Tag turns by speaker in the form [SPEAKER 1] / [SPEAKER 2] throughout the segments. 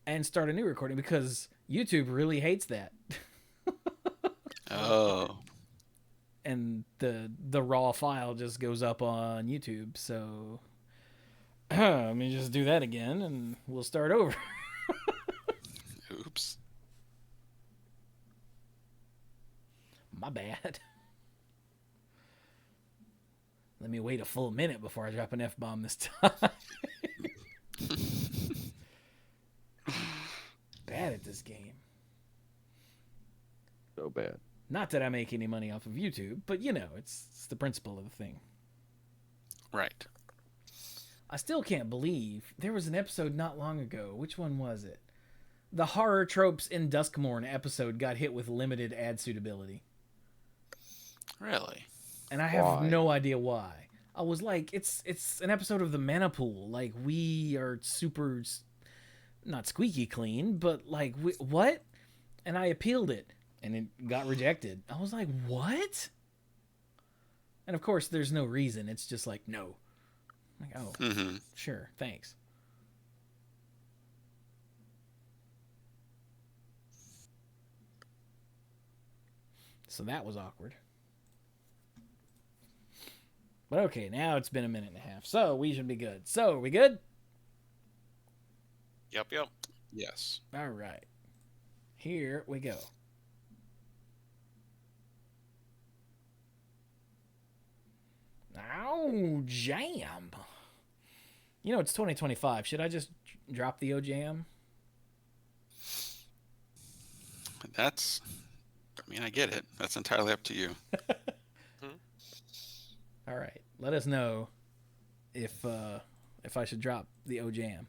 [SPEAKER 1] and start a new recording because YouTube really hates that.
[SPEAKER 2] Oh.
[SPEAKER 1] And the raw file just goes up on YouTube. So let me just do that again and we'll start over.
[SPEAKER 2] Oops.
[SPEAKER 1] My bad. Let me wait a full minute before I drop an F-bomb this time. Bad at this game.
[SPEAKER 3] So bad.
[SPEAKER 1] Not that I make any money off of YouTube, but you know, it's the principle of the thing.
[SPEAKER 2] Right.
[SPEAKER 1] I still can't believe there was an episode not long ago. Which one was it? The horror tropes in Duskmorn episode got hit with limited ad suitability.
[SPEAKER 2] Really?
[SPEAKER 1] And I have
[SPEAKER 3] Why?
[SPEAKER 1] no idea why. I was like, it's an episode of the Manapool. Like, we are super, not squeaky clean, but like, what? And I appealed it, and it got rejected. I was like, what? And of course, there's no reason. It's just like, no. I'm like, oh,
[SPEAKER 2] Mm-hmm.
[SPEAKER 1] sure, thanks. So that was awkward. But okay, now it's been a minute and a half, so we should be good. So, are we good?
[SPEAKER 4] Yep, yep.
[SPEAKER 2] Yes.
[SPEAKER 1] All right. Here we go. Oh, jam. You know, it's 2025. Should I just drop the OJam?
[SPEAKER 2] That's. I mean, I get it. That's entirely up to you.
[SPEAKER 1] All right. Let us know if I should drop the OJam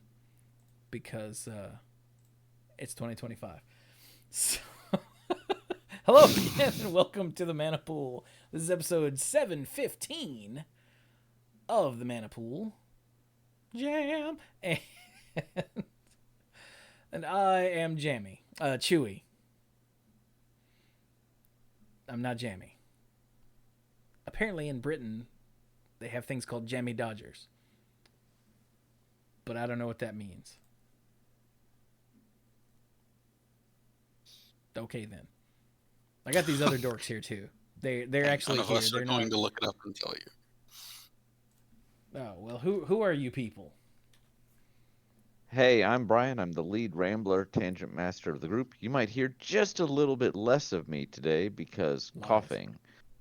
[SPEAKER 1] because it's 2025. So hello again and welcome to the Manapool. This is episode 715 of the Manapool Jam, and I am Jammy, Chewy. I'm not Jammy. Apparently in Britain, they have things called Jammy Dodgers, but I don't know what that means. Okay then. I got these other dorks here too. They're actually
[SPEAKER 2] None of
[SPEAKER 1] here.
[SPEAKER 2] us
[SPEAKER 1] They're
[SPEAKER 2] are
[SPEAKER 1] not.
[SPEAKER 2] going to look it up and tell you.
[SPEAKER 1] Oh well, who are you people?
[SPEAKER 3] Hey, I'm Brian. I'm the lead rambler, tangent master of the group. You might hear just a little bit less of me today because
[SPEAKER 1] Lies.
[SPEAKER 3] coughing.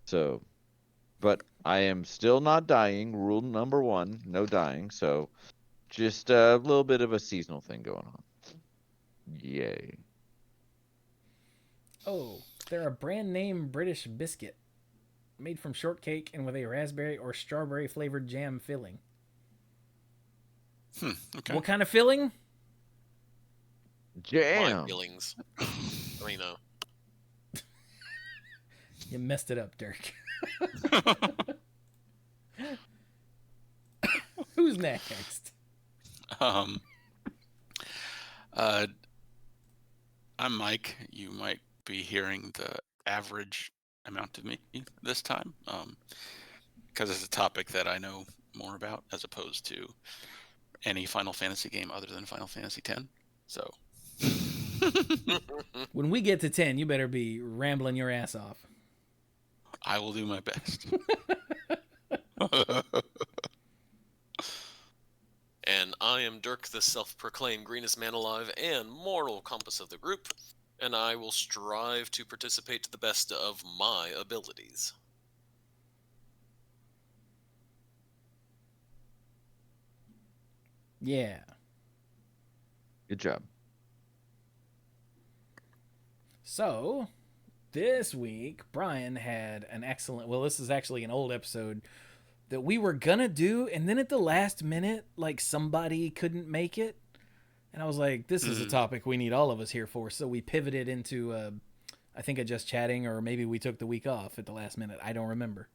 [SPEAKER 3] So, but I am still not dying. Rule number one, no dying. So, just a little bit of a seasonal thing going on. Yay.
[SPEAKER 1] Oh, they're a brand name British biscuit made from shortcake and with a raspberry or strawberry flavored jam filling.
[SPEAKER 2] Okay.
[SPEAKER 1] What kind of filling?
[SPEAKER 4] My
[SPEAKER 3] Jam.
[SPEAKER 4] feelings. I mean,
[SPEAKER 1] You messed it up, Dirk. Who's next?
[SPEAKER 2] um. Uh. I'm Mike. You might be hearing the average amount of me this time, because it's a topic that I know more about as opposed to any Final Fantasy game other than Final Fantasy X. So.
[SPEAKER 1] When we get to 10, you better be rambling your ass off.
[SPEAKER 2] I will do my best.
[SPEAKER 4] and I am Dirk, the self-proclaimed greenest man alive and moral compass of the group, and I will strive to participate to the best of my abilities.
[SPEAKER 1] Yeah.
[SPEAKER 3] Good job.
[SPEAKER 1] So, this week, Brian had an excellent. Well, this is actually an old episode that we were gonna do, and then at the last minute, like somebody couldn't make it. And I was like, this is a topic we need all of us here for. So we pivoted into, I think, a just chatting, or maybe we took the week off at the last minute. I don't remember.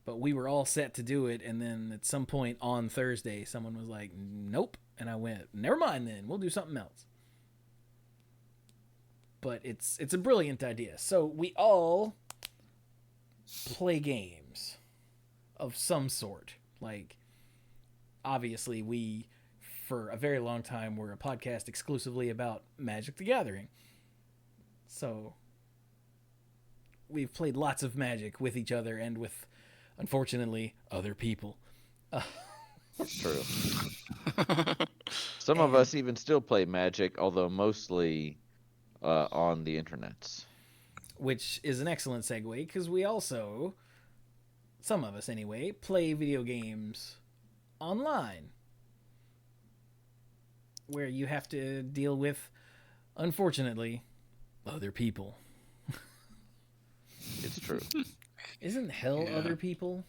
[SPEAKER 1] But we were all set to do it, and then at some point on Thursday, someone was like, nope. And I went, never mind then, we'll do something else. But it's a brilliant idea. So we all play games of some sort. Like, obviously, we for a very long time, we're a podcast exclusively about Magic the Gathering. So we've played lots of Magic with each other and with, unfortunately, other people.
[SPEAKER 3] True. Some of us even still play Magic, although mostly on the internets.
[SPEAKER 1] Which is an excellent segue because we also, some of us anyway, play video games online where you have to deal with, unfortunately, other people.
[SPEAKER 3] It's true.
[SPEAKER 1] Isn't hell
[SPEAKER 2] Yeah.
[SPEAKER 1] other people?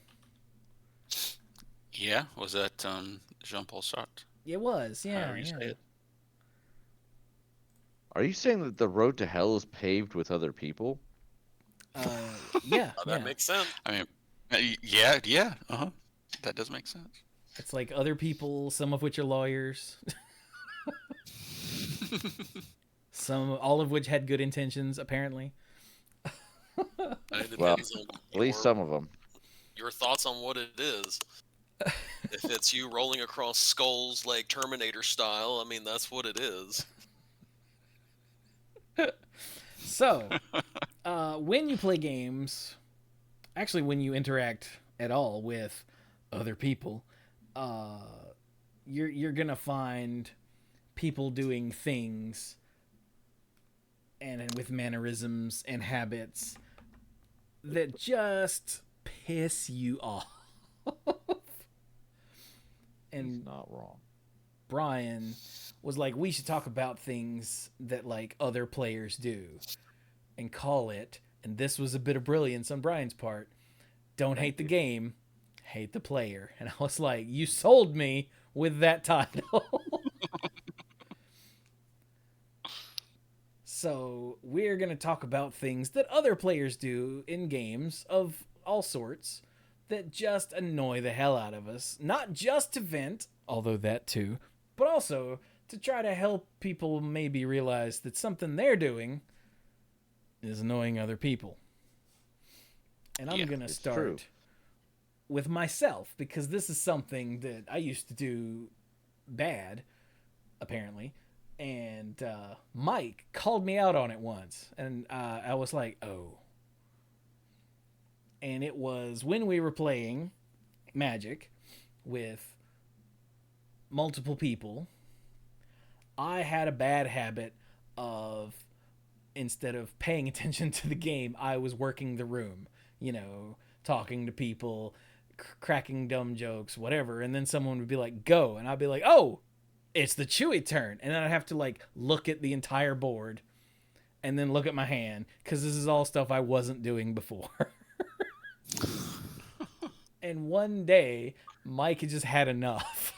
[SPEAKER 2] Yeah, was that Jean-Paul Sartre?
[SPEAKER 1] It was, yeah.
[SPEAKER 2] However you say it.
[SPEAKER 3] Are you saying that the road to hell is paved with other people?
[SPEAKER 1] Yeah,
[SPEAKER 4] Oh, that makes sense.
[SPEAKER 2] I mean, yeah, that does make sense.
[SPEAKER 1] It's like other people, some of which are lawyers. All of which had good intentions, apparently.
[SPEAKER 4] It
[SPEAKER 3] Well,
[SPEAKER 4] depends on
[SPEAKER 3] At least some of them.
[SPEAKER 4] your thoughts on what it is. If it's you rolling across skulls like Terminator style, I mean, that's what it is.
[SPEAKER 1] So, when you play games, actually, when you interact at all with other people, you're gonna find people doing things and with mannerisms and habits that just piss you off.
[SPEAKER 3] He's
[SPEAKER 1] And
[SPEAKER 3] not wrong.
[SPEAKER 1] Brian was like, we should talk about things that like other players do and call it, and this was a bit of brilliance on Brian's part, don't hate the game, hate the player. And I was like, you sold me with that title. So we're going to talk about things that other players do in games of all sorts that just annoy the hell out of us. Not just to vent, although that too, but also to try to help people maybe realize that something they're doing is annoying other people. And I'm
[SPEAKER 2] Yeah,
[SPEAKER 1] going to
[SPEAKER 3] it's
[SPEAKER 1] start
[SPEAKER 3] true.
[SPEAKER 1] with myself because this is something that I used to do bad, apparently. And Mike called me out on it once. And I was like, oh. And it was when we were playing Magic with multiple people. I had a bad habit of, instead of paying attention to the game, I was working the room, you know, talking to people, cracking dumb jokes, whatever. And then someone would be like, go. And I'd be like, oh, it's the Chewy turn. And then I'd have to like look at the entire board and then look at my hand because this is all stuff I wasn't doing before. And one day, Mike had just had enough.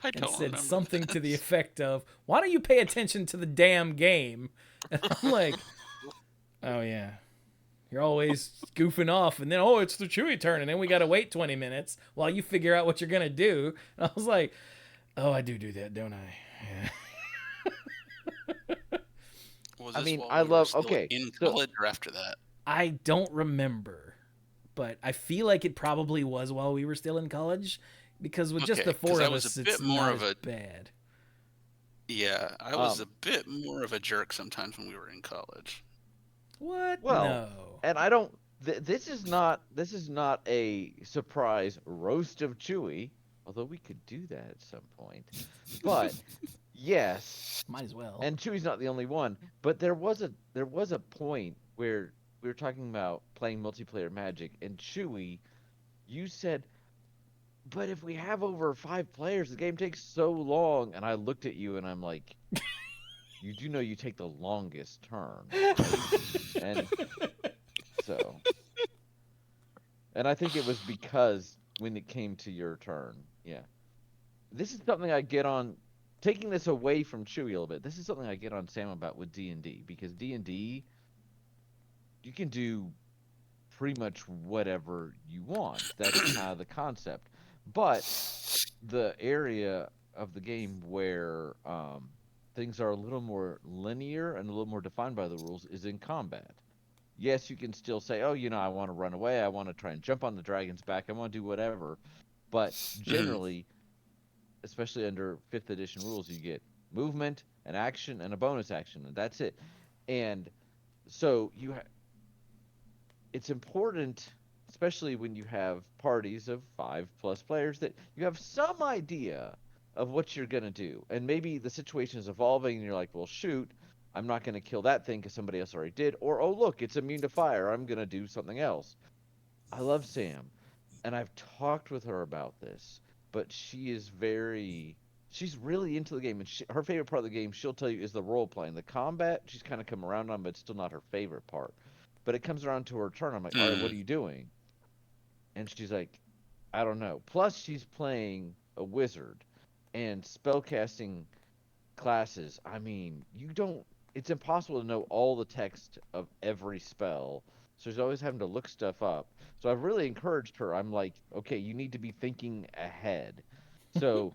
[SPEAKER 2] I
[SPEAKER 1] And
[SPEAKER 2] don't
[SPEAKER 1] said
[SPEAKER 2] remember
[SPEAKER 1] something to the
[SPEAKER 2] this.
[SPEAKER 1] effect of, why don't you pay attention to the damn game? And I'm like, oh yeah, you're always goofing off, and then, oh, it's the Chewy turn, and then we gotta wait 20 minutes while you figure out what you're gonna do. And I was like, oh, I do that, don't I? Yeah.
[SPEAKER 2] Was
[SPEAKER 3] I
[SPEAKER 2] this
[SPEAKER 3] mean,
[SPEAKER 2] while
[SPEAKER 3] I
[SPEAKER 2] we were
[SPEAKER 3] love-
[SPEAKER 2] still
[SPEAKER 3] okay,
[SPEAKER 2] in
[SPEAKER 3] so-
[SPEAKER 2] college or after that?
[SPEAKER 1] I don't remember, but I feel like it probably was while we were still in college, because with just
[SPEAKER 2] Okay,
[SPEAKER 1] the
[SPEAKER 2] 'cause
[SPEAKER 1] four
[SPEAKER 2] I
[SPEAKER 1] of
[SPEAKER 2] was
[SPEAKER 1] us,
[SPEAKER 2] a
[SPEAKER 1] it's
[SPEAKER 2] bit more
[SPEAKER 1] not
[SPEAKER 2] of
[SPEAKER 1] as
[SPEAKER 2] a-
[SPEAKER 1] bad.
[SPEAKER 2] Yeah, I was a bit more of a jerk sometimes when we were in college.
[SPEAKER 1] What?
[SPEAKER 3] Well,
[SPEAKER 1] No.
[SPEAKER 3] And I don't. This is not a surprise roast of Chewy, although we could do that at some point. But yes,
[SPEAKER 1] Might as well.
[SPEAKER 3] and Chewy's not the only one. But there was a point where we were talking about playing multiplayer Magic, and Chewy, you said, but if we have over 5 players, the game takes so long. And I looked at you and I'm like, you do know you take the longest turn, right? And so, and I think it was because when it came to your turn, yeah. This is something I get on, taking this away from Chewy a little bit. This is something I get on Sam about with D&D, because D&D, you can do pretty much whatever you want. That's kind of the concept. But the area of the game where things are a little more linear and a little more defined by the rules is in combat. Yes, you can still say, oh, I want to run away. I want to try and jump on the dragon's back. I want to do whatever. But generally, especially under 5th edition rules, you get movement, an action, and a bonus action, and that's it. And so it's important, especially when you have parties of 5+ players, that you have some idea of what you're gonna do. And maybe the situation is evolving, and you're like, well, shoot, I'm not gonna kill that thing because somebody else already did, or oh look, it's immune to fire, I'm gonna do something else. I love Sam, and I've talked with her about this, but she's really into the game, and her favorite part of the game, she'll tell you, is the role playing. The combat, she's kind of come around on, but it's still not her favorite part. But it comes around to her turn. I'm like, all right, what are you doing? And she's like, I don't know. Plus, she's playing a wizard, and spellcasting classes. I mean, you don't. It's impossible to know all the text of every spell. So she's always having to look stuff up. So I've really encouraged her. I'm like, okay, you need to be thinking ahead. So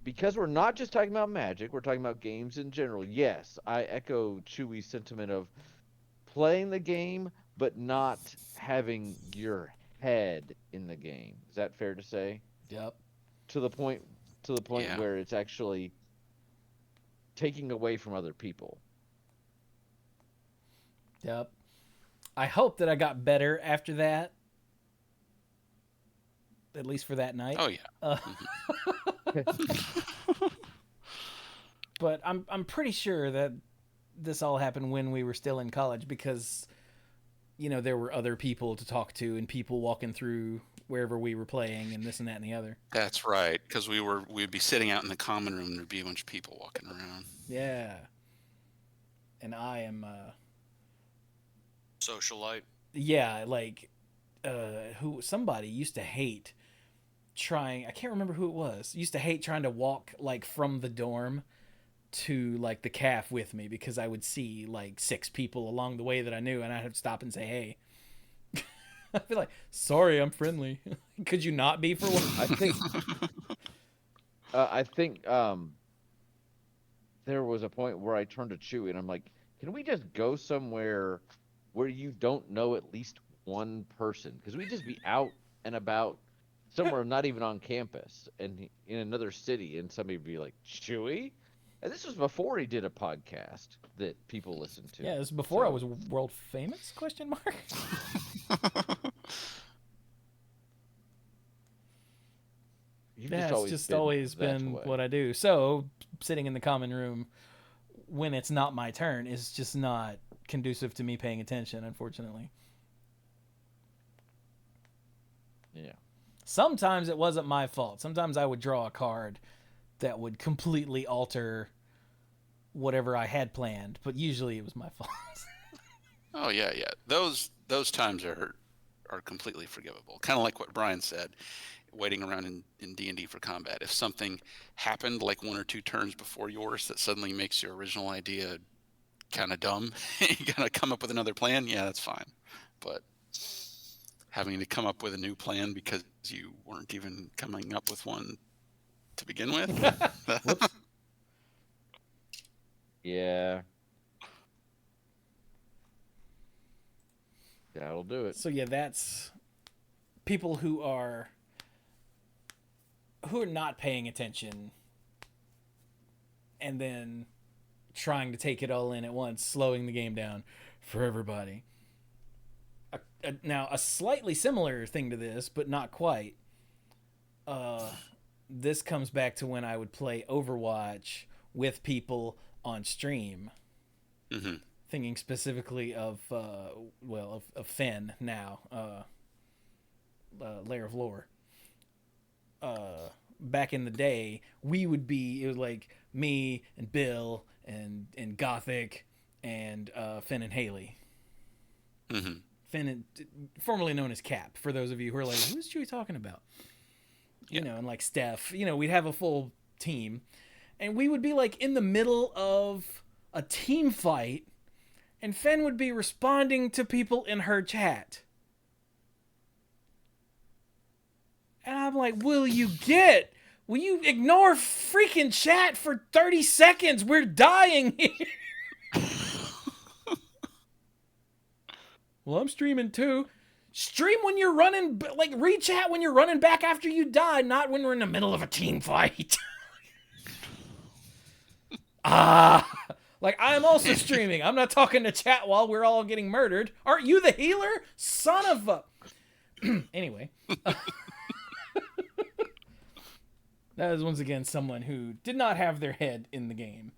[SPEAKER 3] because we're not just talking about Magic, we're talking about games in general. Yes, I echo Chewy's sentiment of playing the game, but not having your head in the game. Is that fair to say?
[SPEAKER 1] Yep.
[SPEAKER 3] To the point
[SPEAKER 2] Yeah.
[SPEAKER 3] where it's actually taking away from other people.
[SPEAKER 1] Yep. I hope that I got better after that. At least for that night.
[SPEAKER 2] Oh yeah.
[SPEAKER 1] But I'm pretty sure that this all happened when we were still in college because there were other people to talk to and people walking through wherever we were playing and this and that and the other.
[SPEAKER 2] That's right, because we'd be sitting out in the common room. There'd be a bunch of people walking around.
[SPEAKER 1] Yeah. And I am
[SPEAKER 4] Socialite.
[SPEAKER 1] yeah, like somebody used to hate trying, I can't remember who it was, used to hate trying to walk like from the dorm to like the calf with me because I would see like 6 people along the way that I knew and I'd have to stop and say hey. I'd be like, sorry, I'm friendly. Could you not be for one?
[SPEAKER 3] I think there was a point where I turned to Chewy and I'm like, can we just go somewhere where you don't know at least one person? Because we just be out and about somewhere not even on campus and in another city, and somebody would be like, Chewy? And this was before he did a podcast that people listened to.
[SPEAKER 1] Yeah, this was before I was world famous? Question mark. It's just always been what I do. So sitting in the common room when it's not my turn is just not conducive to me paying attention, unfortunately.
[SPEAKER 3] Yeah.
[SPEAKER 1] Sometimes it wasn't my fault. Sometimes I would draw a card that would completely alter whatever I had planned, but usually it was my fault.
[SPEAKER 2] Oh yeah. Those times are completely forgivable. Kind of like what Brian said, waiting around in D&D for combat. If something happened like 1 or 2 turns before yours that suddenly makes your original idea kind of dumb, you gotta come up with another plan. Yeah, that's fine. But having to come up with a new plan because you weren't even coming up with one to begin with.
[SPEAKER 3] Yeah. That'll do it.
[SPEAKER 1] So yeah, that's people who are not paying attention and then trying to take it all in at once, slowing the game down for everybody. Now, a slightly similar thing to this, but not quite. This comes back to when I would play Overwatch with people on stream.
[SPEAKER 2] Mm-hmm.
[SPEAKER 1] Thinking specifically of Finn now, Lair of Lore. Back in the day, it was like me and Bill and Gothic and Finn and Haley.
[SPEAKER 2] Mm-hmm.
[SPEAKER 1] Finn, formerly known as Cap, for those of you who are like, who's Chewy talking about? You know, and like Steph, we'd have a full team. And we would be like in the middle of a team fight, and Finn would be responding to people in her chat. And I'm like, will you ignore freaking chat for 30 seconds? We're dying here. Well, I'm streaming too. Stream when you're running, like re-chat when you're running back after you die, not when we're in the middle of a team fight. Ah, like I'm also streaming. I'm not talking to chat while we're all getting murdered. Aren't you the healer? Son of a. Anyway, that is once again someone who did not have their head in the game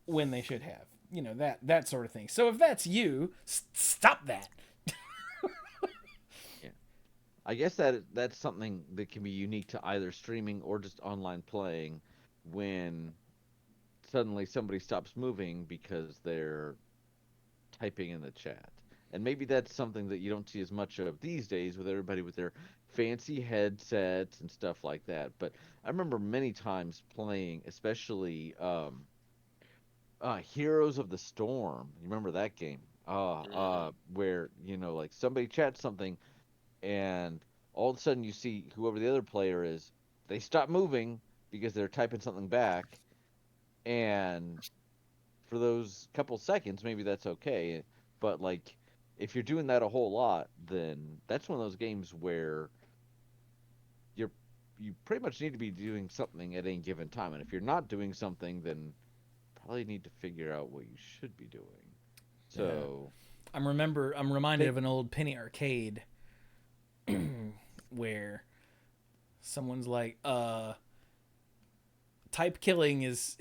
[SPEAKER 1] when they should have. You know, that sort of thing. So if that's you, stop that.
[SPEAKER 3] Yeah. I guess that's something that can be unique to either streaming or just online playing when suddenly somebody stops moving because they're typing in the chat. And maybe that's something that you don't see as much of these days with everybody with their fancy headsets and stuff like that. But I remember many times playing, especially Heroes of the Storm. You remember that game?
[SPEAKER 4] Hmm.
[SPEAKER 3] Where, like somebody chats something and all of a sudden you see whoever the other player is, they stop moving because they're typing something back, and for those couple seconds maybe that's okay, but like if you're doing that a whole lot, then that's one of those games where you're you pretty much need to be doing something at any given time, and if you're not doing something, then probably need to figure out what you should be doing.
[SPEAKER 1] Yeah.
[SPEAKER 3] So
[SPEAKER 1] I'm reminded
[SPEAKER 3] take
[SPEAKER 1] of an old penny arcade where someone's like, type killing is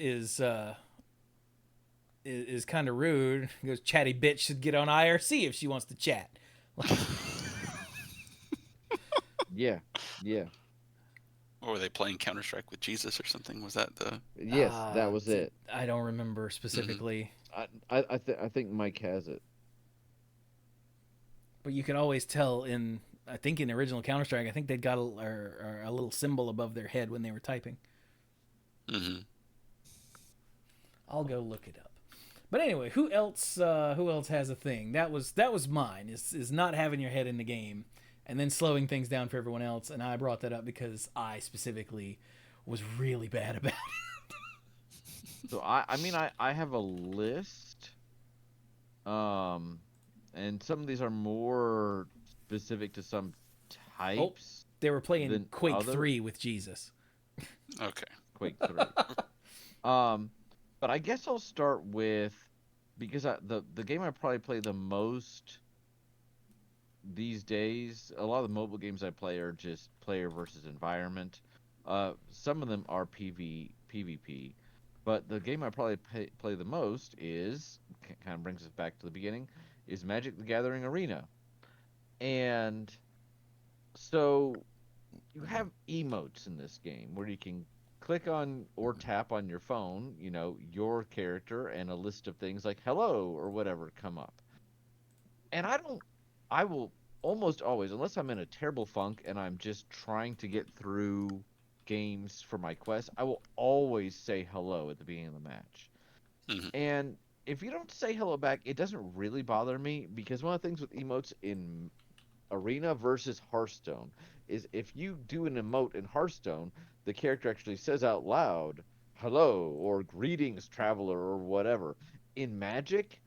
[SPEAKER 1] kind of rude. He goes, chatty bitch should get on IRC if she wants to chat.
[SPEAKER 3] yeah, yeah,
[SPEAKER 2] Or were they playing Counter Strike with Jesus or something? Was that the?
[SPEAKER 3] yes, that was it.
[SPEAKER 1] I don't remember
[SPEAKER 2] Hmm.
[SPEAKER 1] specifically,
[SPEAKER 3] I think Mike has it.
[SPEAKER 1] but you could always tell in I think in the original Counter Strike, I think they got a little symbol above their head when they were typing.
[SPEAKER 2] Hmm.
[SPEAKER 1] I'll go look it up. But anyway, who else has a thing? That was mine. Is not having your head in the game and then slowing things down for everyone else. And I brought that up because I specifically was really bad about it.
[SPEAKER 3] So I mean I have a list, um, and some of these are more specific to some
[SPEAKER 1] Oh,
[SPEAKER 3] types
[SPEAKER 1] they were playing
[SPEAKER 3] than
[SPEAKER 1] Quake
[SPEAKER 3] other.
[SPEAKER 1] 3 with Jesus.
[SPEAKER 2] Okay.
[SPEAKER 3] Quake 3. Um, but I guess I'll start with, because the game I probably play the most these days, a lot of the mobile games I play are just player versus environment. Some of them are PvP, but the game I probably play the most is, kind of brings us back to the beginning, is Magic the Gathering Arena. And so you have emotes in this game where you can click on or tap on your phone, your character, and a list of things like hello or whatever come up. And I will almost always, unless I'm in a terrible funk and I'm just trying to get through games for my quest, I will always say hello at the beginning of the match.
[SPEAKER 2] Hmm.
[SPEAKER 3] And if you don't say hello back, it doesn't really bother me, because one of the things with emotes in Arena versus Hearthstone is if you do an emote in Hearthstone, the character actually says out loud, hello, or greetings, traveler, or whatever. In Magic,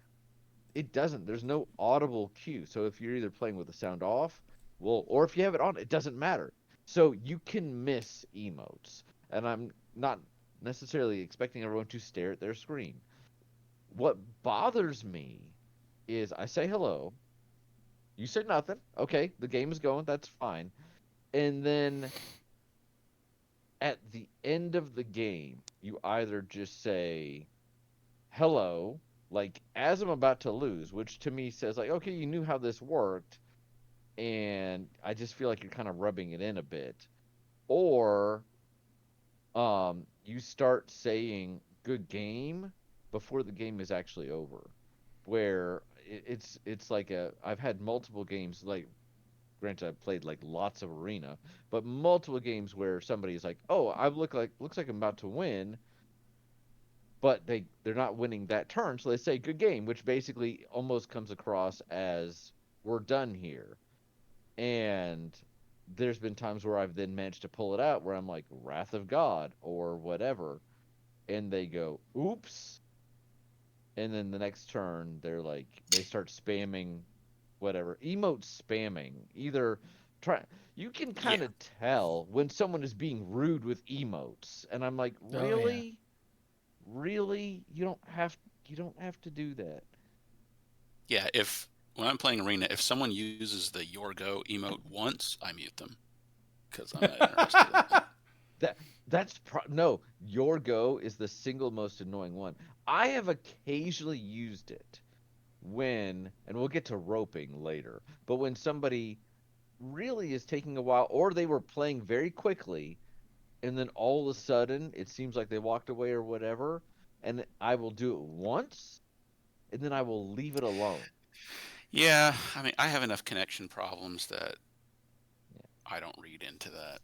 [SPEAKER 3] it doesn't. There's no audible cue. So if you're either playing with the sound off, well, or if you have it on, it doesn't matter. So you can miss emotes. And I'm not necessarily expecting everyone to stare at their screen. What bothers me is I say hello, you said nothing. Okay, the game is going, that's fine. And then at the end of the game, you either just say hello, like as I'm about to lose, which to me says like, okay, you knew how this worked, and I just feel like you're kind of rubbing it in a bit. Or you start saying good game before the game is actually over. Where it's like I've had multiple games, like granted I've played like lots of arena, but multiple games where somebody's like, "Oh, I looks like I'm about to win," but they're not winning that turn, so they say good game, which basically almost comes across as we're done here. And there's been times where I've then managed to pull it out where I'm like Wrath of God or whatever, and they go, "Oops." And then the next turn they're like they start spamming whatever emote spamming, either try you can kind
[SPEAKER 2] Yeah.
[SPEAKER 3] of tell when someone is being rude with emotes, and I'm like,
[SPEAKER 1] Oh yeah.
[SPEAKER 3] really, really, you don't have to do that.
[SPEAKER 2] Yeah, if when I'm playing Arena, if someone uses the Your Go emote once, I mute them because I'm not interested in that.
[SPEAKER 3] That no, your go is the single most annoying one. I have occasionally used it when, and we'll get to roping later, but when somebody really is taking a while, or they were playing very quickly, and then all of a sudden it seems like they walked away or whatever, and I will do it once, and then I will leave it alone.
[SPEAKER 2] Yeah, I mean, I have enough connection problems that
[SPEAKER 3] Yeah,
[SPEAKER 2] I don't read into that.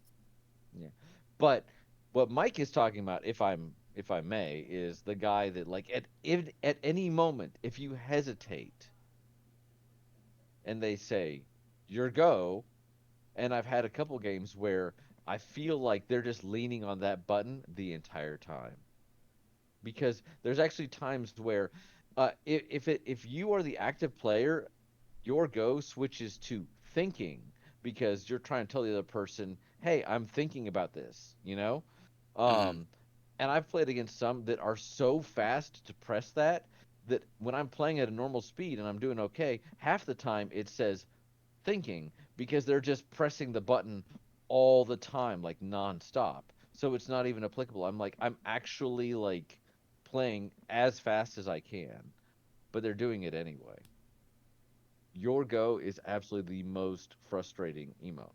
[SPEAKER 3] yeah. But what Mike is talking about, if I may, is the guy that like at any moment, if you hesitate and they say your go, and I've had a couple games where I feel like they're just leaning on that button the entire time, because there's actually times where if you are the active player, your go switches to thinking, because you're trying to tell the other person, hey, I'm thinking about this,
[SPEAKER 2] Hmm.
[SPEAKER 3] um and I've played against some that are so fast to press that when I'm playing at a normal speed and I'm doing okay, half the time it says thinking, because they're just pressing the button all the time, like nonstop. So it's not even applicable. I'm actually like playing as fast as I can, but they're doing it anyway. Your go is absolutely the most frustrating emote.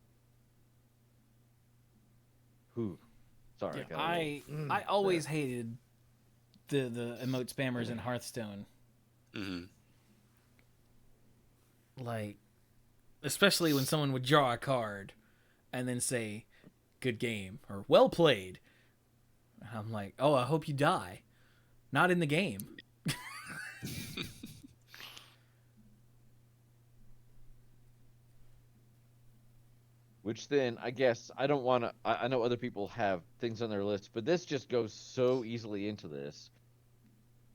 [SPEAKER 3] Whew. Sorry,
[SPEAKER 1] Yeah,
[SPEAKER 3] I got a little
[SPEAKER 1] I
[SPEAKER 3] there.
[SPEAKER 1] always hated the emote spammers in Hearthstone.
[SPEAKER 2] Hmm.
[SPEAKER 1] Like, especially when someone would draw a card and then say "good game" or "well played." I'm like, oh, I hope you die. Not in the game.
[SPEAKER 3] Which then I guess I don't want to. I know other people have things on their list, but this just goes so easily into this.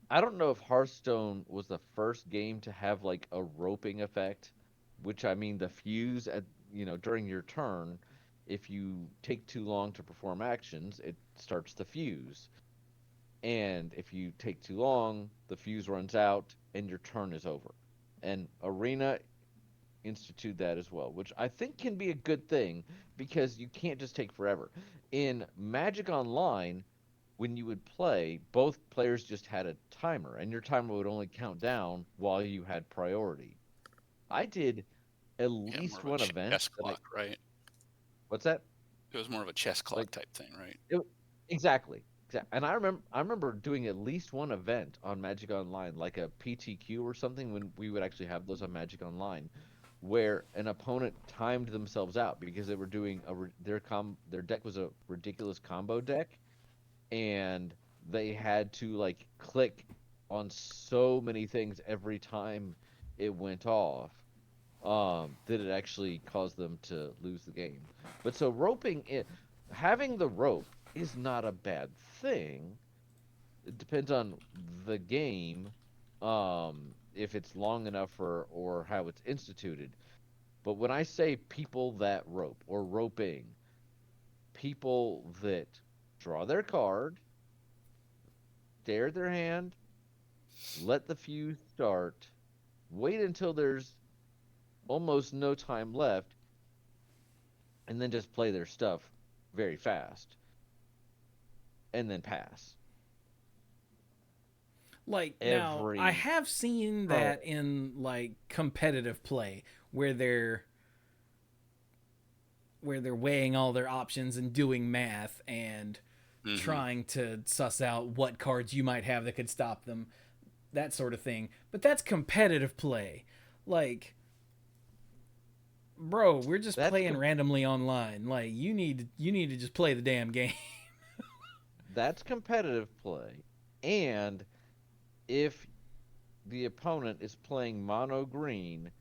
[SPEAKER 3] I don't know if Hearthstone was the first game to have like a roping effect, which I mean the fuse at during your turn, if you take too long to perform actions, it starts the fuse. And if you take too long, the fuse runs out and your turn is over. And Arena institute that as well, which I think can be a good thing, because you can't just take forever. In Magic Online, when you would play, both players just had a timer, and your timer would only count down while you had priority. I did at
[SPEAKER 2] Yeah, more
[SPEAKER 3] least
[SPEAKER 2] of a
[SPEAKER 3] one event
[SPEAKER 2] chess
[SPEAKER 3] that I.
[SPEAKER 2] clock, right?
[SPEAKER 3] What's that?
[SPEAKER 2] It was more of a chess clock
[SPEAKER 3] Like
[SPEAKER 2] type thing, right?
[SPEAKER 3] it, exactly. And I remember doing at least one event on Magic Online, like a PTQ or something, when we would actually have those on Magic Online, where an opponent timed themselves out because they were doing their deck was a ridiculous combo deck, and they had to like click on so many things every time it went off, that it actually caused them to lose the game. But so having the rope is not a bad thing. It depends on the game, if it's long enough or how it's instituted. But when I say people that rope or roping, people that draw their card, stare at their hand, let the fuse start, wait until there's almost no time left, and then just play their stuff very fast and then pass.
[SPEAKER 1] Like, now, I
[SPEAKER 3] Every
[SPEAKER 1] have seen
[SPEAKER 3] turn.
[SPEAKER 1] that in like competitive play where they're weighing all their options and doing math and
[SPEAKER 2] Hmm.
[SPEAKER 1] trying to suss out what cards you might have that could stop them, that sort of thing. But that's competitive play. Like, bro, we're just
[SPEAKER 3] That's
[SPEAKER 1] playing randomly online. Like, you need to just play the damn game.
[SPEAKER 3] that's competitive play. And if the opponent is playing mono green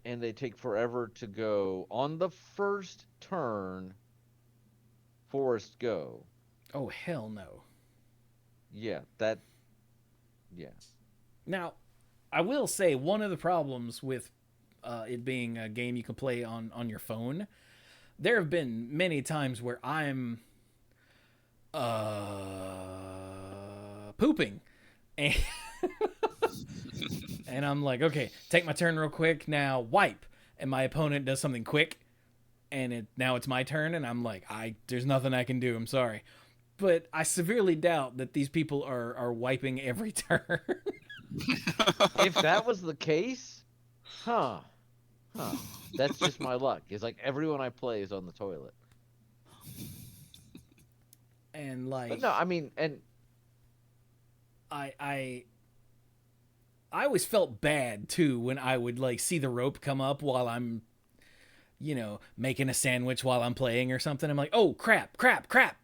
[SPEAKER 3] and they take forever to go on the first turn, forest go.
[SPEAKER 1] Oh, hell no.
[SPEAKER 3] Yeah, that yeah.
[SPEAKER 1] Now, I will say one of the problems with it being a game you can play on your phone, there have been many times where I'm pooping, and and I'm like, okay, take my turn real quick. Now wipe, and my opponent does something quick, and now it's my turn, and I'm like, there's nothing I can do. I'm sorry, but I severely doubt that these people are wiping every turn.
[SPEAKER 3] If that was the case, huh? Huh. That's just my luck. It's like everyone I play is on the toilet.
[SPEAKER 1] And
[SPEAKER 3] But
[SPEAKER 1] like,
[SPEAKER 3] no, I mean, and
[SPEAKER 1] I always felt bad too when I would like see the rope come up while I'm, making a sandwich while I'm playing or something. I'm like, oh crap, crap, crap.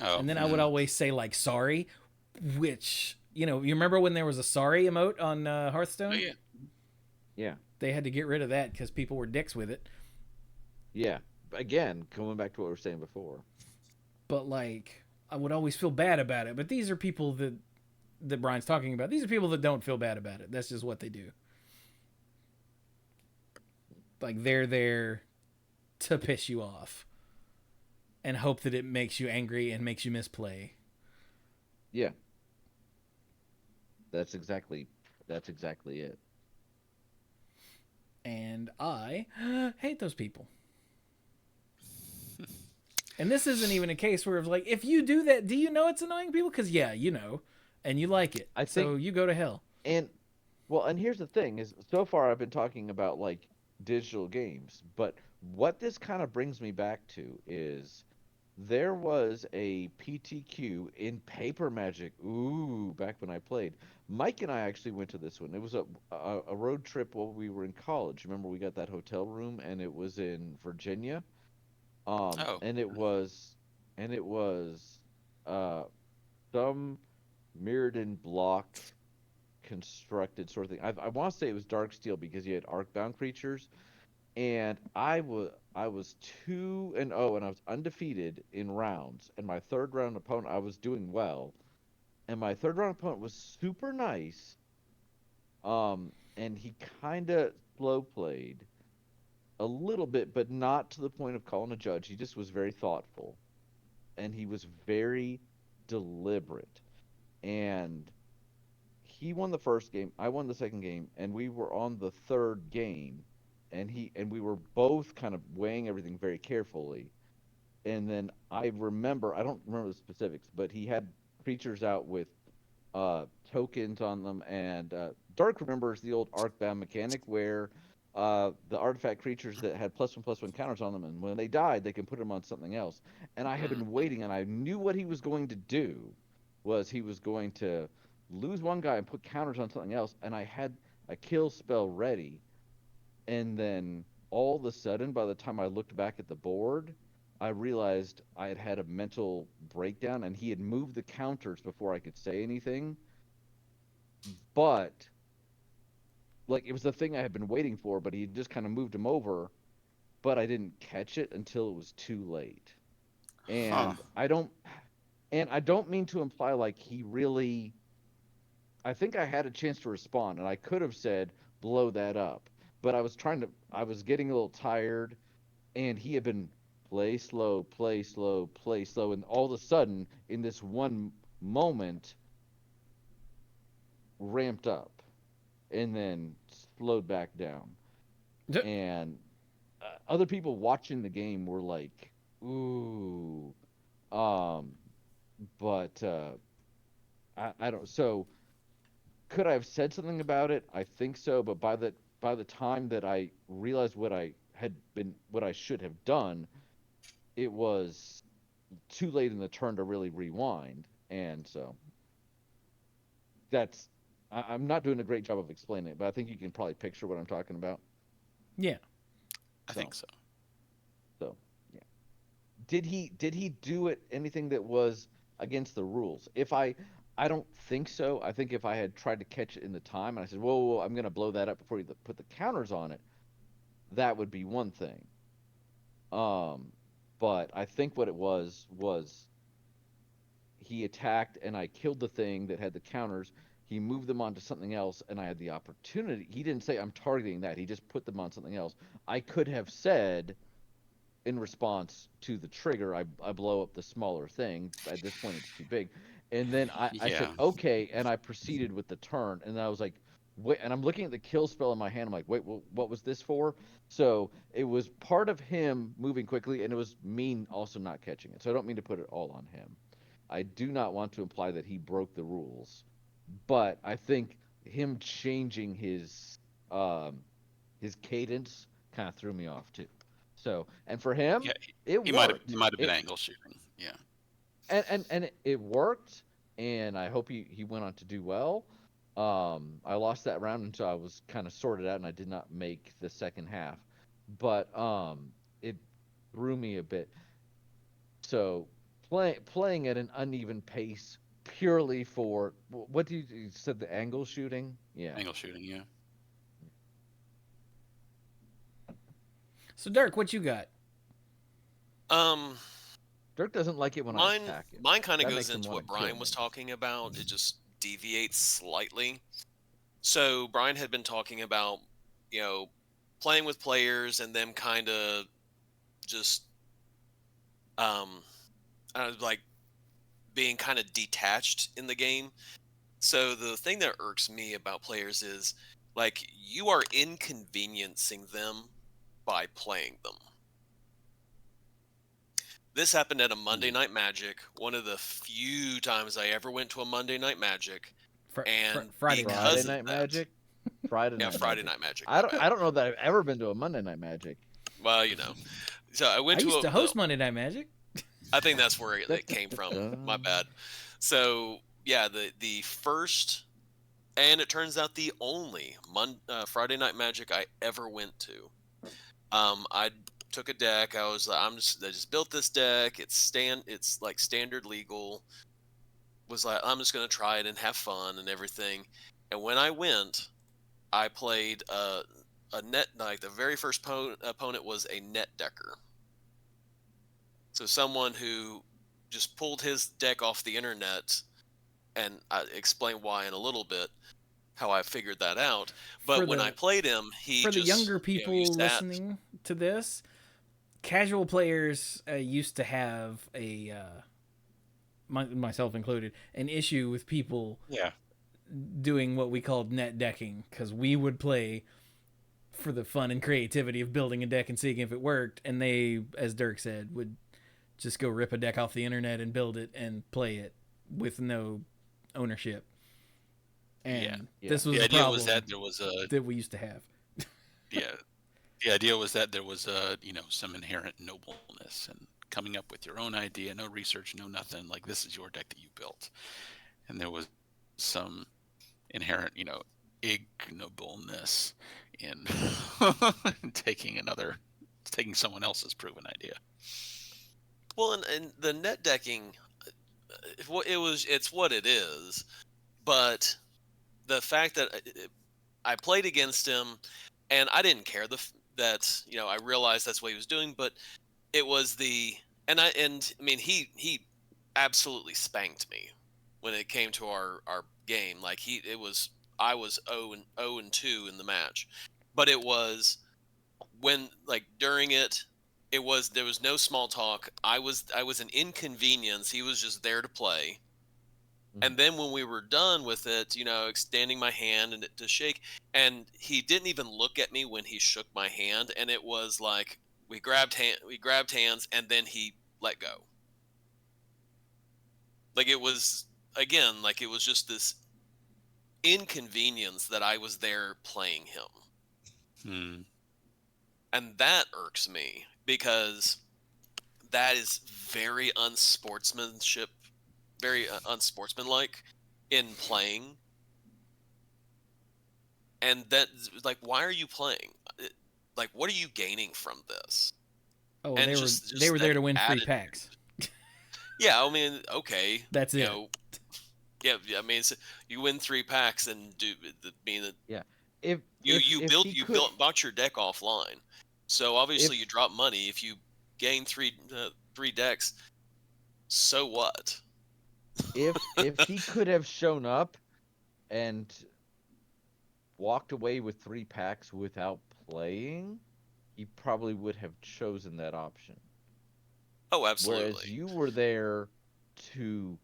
[SPEAKER 2] Oh,
[SPEAKER 1] And then I would always say like sorry, which you remember when there was a sorry emote on Hearthstone?
[SPEAKER 2] oh yeah.
[SPEAKER 3] yeah,
[SPEAKER 1] They had to get rid of that because people were dicks with it.
[SPEAKER 3] yeah. Again, going back to what we were saying before.
[SPEAKER 1] But like, I would always feel bad about it. But these are people that Brian's talking about. These are people that don't feel bad about it. That's just what they do. Like they're there to piss you off and hope that it makes you angry and makes you misplay.
[SPEAKER 3] Yeah, that's exactly it.
[SPEAKER 1] And I hate those people. And this isn't even a case where it's like, if you do that, do you know it's annoying people? Because yeah, and you like it.
[SPEAKER 3] I
[SPEAKER 1] So
[SPEAKER 3] think,
[SPEAKER 1] you go to hell.
[SPEAKER 3] and well, and here's the thing: is so far I've been talking about like digital games, but what this kind of brings me back to is there was a PTQ in Paper Magic. Ooh, back when I played. Mike and I actually went to this one. It was a road trip while we were in college. Remember, we got that hotel room, and it was in Virginia.
[SPEAKER 2] Oh,
[SPEAKER 3] And it was uh some Mirrodin block constructed sort of thing. I want to say it was Dark Steel because you had arcbound creatures, and I was 2-0, and I was undefeated in rounds. And my third round opponent, I was doing well, and my third round opponent was super nice. And he kind of slow played a little bit, but not to the point of calling a judge. He just was very thoughtful, and he was very deliberate. And he won the first game, I won the second game, and we were on the third game, and we were both kind of weighing everything very carefully. And then I don't remember the specifics, but he had creatures out with tokens on them, and Dark remembers the old Arcbound mechanic where the artifact creatures that had +1/+1 counters on them, and when they died, they can put them on something else. And I had been waiting, and I knew what he was going to do was he was going to lose one guy and put counters on something else, and I had a kill spell ready. And then all of a sudden, by the time I looked back at the board, I realized I had had a mental breakdown, and he had moved the counters before I could say anything. But like it was the thing I had been waiting for, but he just kind of moved him over, but I didn't catch it until it was too late.
[SPEAKER 2] huh.
[SPEAKER 3] And I don't mean to imply like he really. I think I had a chance to respond, and I could have said blow that up, but I was getting a little tired, and he had been play slow, play slow, play slow, and all of a sudden, in this one moment, ramped up and then slowed back down. And other people watching the game were like, "Ooh," um, but I don't. So could I have said something about it? I think so, but by the time that I realized what I should have done, it was too late in the turn to really rewind. And so that's I'm not doing a great job of explaining it, but I think you can probably picture what I'm talking about.
[SPEAKER 1] Yeah.
[SPEAKER 2] I
[SPEAKER 3] So
[SPEAKER 2] think so.
[SPEAKER 3] so yeah. Did he do it anything that was against the rules? I don't think so. I think if I had tried to catch it in the time and I said, whoa, whoa, whoa, I'm going to blow that up before you put the counters on it, that would be one thing. Um, but I think what it was he attacked and I killed the thing that had the counters. He moved them onto something else, and I had the opportunity. He didn't say I'm targeting that. He just put them on something else. I could have said, in response to the trigger, I blow up the smaller thing. At this point, it's too big. And then I said,
[SPEAKER 2] Yeah.
[SPEAKER 3] okay, and I proceeded with the turn. And I was like, wait, and I'm looking at the kill spell in my hand. I'm like, wait, what was this for? So it was part of him moving quickly, and it was me also not catching it. So I don't mean to put it all on him. I do not want to imply that he broke the rules, but I think him changing um his cadence kind of threw me off too. So, and for him,
[SPEAKER 2] Yeah.
[SPEAKER 3] it
[SPEAKER 2] He
[SPEAKER 3] worked.
[SPEAKER 2] might have been
[SPEAKER 3] It
[SPEAKER 2] angle shooting. Yeah.
[SPEAKER 3] it worked, and I hope he went on to do well. I lost that round until I was kind of sorted out, and I did not make the second half, but it threw me a bit. So playing at an uneven pace purely for what do you said the angle shooting? Yeah.
[SPEAKER 2] Angle shooting. Yeah.
[SPEAKER 1] So Dirk, what you got?
[SPEAKER 4] Um,
[SPEAKER 3] Dirk doesn't like it when I
[SPEAKER 4] mine
[SPEAKER 3] attack him.
[SPEAKER 4] mine kind of
[SPEAKER 3] That
[SPEAKER 4] goes
[SPEAKER 3] makes him
[SPEAKER 4] into
[SPEAKER 3] want
[SPEAKER 4] what
[SPEAKER 3] to kill
[SPEAKER 4] Brian was
[SPEAKER 3] me.
[SPEAKER 4] talking about. It just deviates slightly. So Brian had been talking about, you know, playing with players and them kind of just um like being kind of detached in the game. So the thing that irks me about players is like you are inconveniencing them by playing them. This happened at a Monday Night Magic, one of the few times I ever went to a Monday Night Magic, and
[SPEAKER 1] Friday night.
[SPEAKER 3] Friday
[SPEAKER 4] because of
[SPEAKER 3] Night
[SPEAKER 4] that,
[SPEAKER 3] Magic. Friday
[SPEAKER 4] yeah,
[SPEAKER 3] Night
[SPEAKER 4] Friday
[SPEAKER 3] Magic.
[SPEAKER 4] Night Magic, my bad.
[SPEAKER 3] I don't know that I've ever been to a Monday Night Magic.
[SPEAKER 4] Well, you know, so I
[SPEAKER 1] I
[SPEAKER 4] went to
[SPEAKER 1] used to
[SPEAKER 4] the.
[SPEAKER 1] host Monday Night Magic.
[SPEAKER 4] I think that's where
[SPEAKER 3] Da,
[SPEAKER 4] it
[SPEAKER 3] da,
[SPEAKER 4] came
[SPEAKER 3] da,
[SPEAKER 4] from.
[SPEAKER 3] da.
[SPEAKER 4] My bad. So yeah, the first, and it turns out the only Friday Night Magic I ever went to. I took a deck. I just built this deck. It's like standard legal. Was like I'm just gonna try it and have fun and everything. And when I went, I played a net, like the very first opponent was a net decker. So someone who just pulled his deck off the internet, and I explain why in a little bit how I figured that out.
[SPEAKER 1] For
[SPEAKER 4] But when I
[SPEAKER 1] the
[SPEAKER 4] played him, he
[SPEAKER 1] for the
[SPEAKER 4] just
[SPEAKER 1] younger
[SPEAKER 4] you
[SPEAKER 1] people
[SPEAKER 4] sat.
[SPEAKER 1] listening to this, casual players used to have myself included, an issue with people
[SPEAKER 2] Yeah.
[SPEAKER 1] doing what we called net decking, because we would play for the fun and creativity of building a deck and seeing if it worked, and they, as Dirk said, would just go rip a deck off the internet and build it and play it with no ownership. And
[SPEAKER 3] Yeah.
[SPEAKER 1] this was
[SPEAKER 2] The
[SPEAKER 1] a
[SPEAKER 2] idea
[SPEAKER 1] problem
[SPEAKER 2] was that there was a
[SPEAKER 1] that we used to have.
[SPEAKER 2] yeah. The idea was that there was some inherent nobleness and coming up with your own idea, no research, no nothing. Like this is your deck that you built, and there was some inherent, ignobleness in taking someone else's proven idea.
[SPEAKER 4] Well, and the net decking, it's what it is. But the fact that I played against him, and I didn't care that I realized that's what he was doing, but it was I mean he absolutely spanked me when it came to our game. Like I was 0 and 2 in the match, but it was when like during it. There was no small talk. I was an inconvenience. He was just there to play. And then when we were done with it, extending my hand and to shake, and he didn't even look at me when he shook my hand, and it was like we grabbed hands, and then he let go. Like it was again, like it was just this inconvenience that I was there playing him,
[SPEAKER 2] Hmm.
[SPEAKER 4] and that irks me because that is very unsportsmanship, very unsportsmanlike in playing. And that, like, why are you playing? Like, what are you gaining from this?
[SPEAKER 1] Oh,
[SPEAKER 4] And
[SPEAKER 1] they were there
[SPEAKER 4] that
[SPEAKER 1] to win free
[SPEAKER 4] attitude.
[SPEAKER 1] packs.
[SPEAKER 4] Yeah, I mean, okay,
[SPEAKER 1] That's it.
[SPEAKER 4] Yeah, I mean, you win 3 packs and mean that
[SPEAKER 3] Yeah. If
[SPEAKER 4] bought your deck offline, so obviously you drop money. If you gain three decks, so what?
[SPEAKER 3] if he could have shown up and walked away with 3 packs without playing, he probably would have chosen that option.
[SPEAKER 4] Oh,
[SPEAKER 3] Whereas
[SPEAKER 4] absolutely.
[SPEAKER 3] you were there to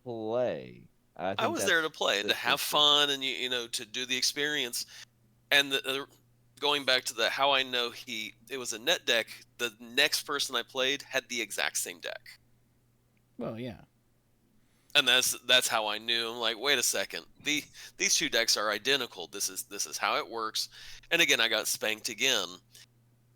[SPEAKER 3] play. I
[SPEAKER 4] I
[SPEAKER 3] think
[SPEAKER 4] was there to
[SPEAKER 3] that's
[SPEAKER 4] play and
[SPEAKER 3] the
[SPEAKER 4] to have
[SPEAKER 3] difference.
[SPEAKER 4] fun, and to do the experience. And going back to the how I know it was a net deck. The next person I played had the exact same deck,
[SPEAKER 1] Well, yeah.
[SPEAKER 4] and that's how I knew. I'm like, wait a second, these two decks are identical. This is how it works. And again, I got spanked again.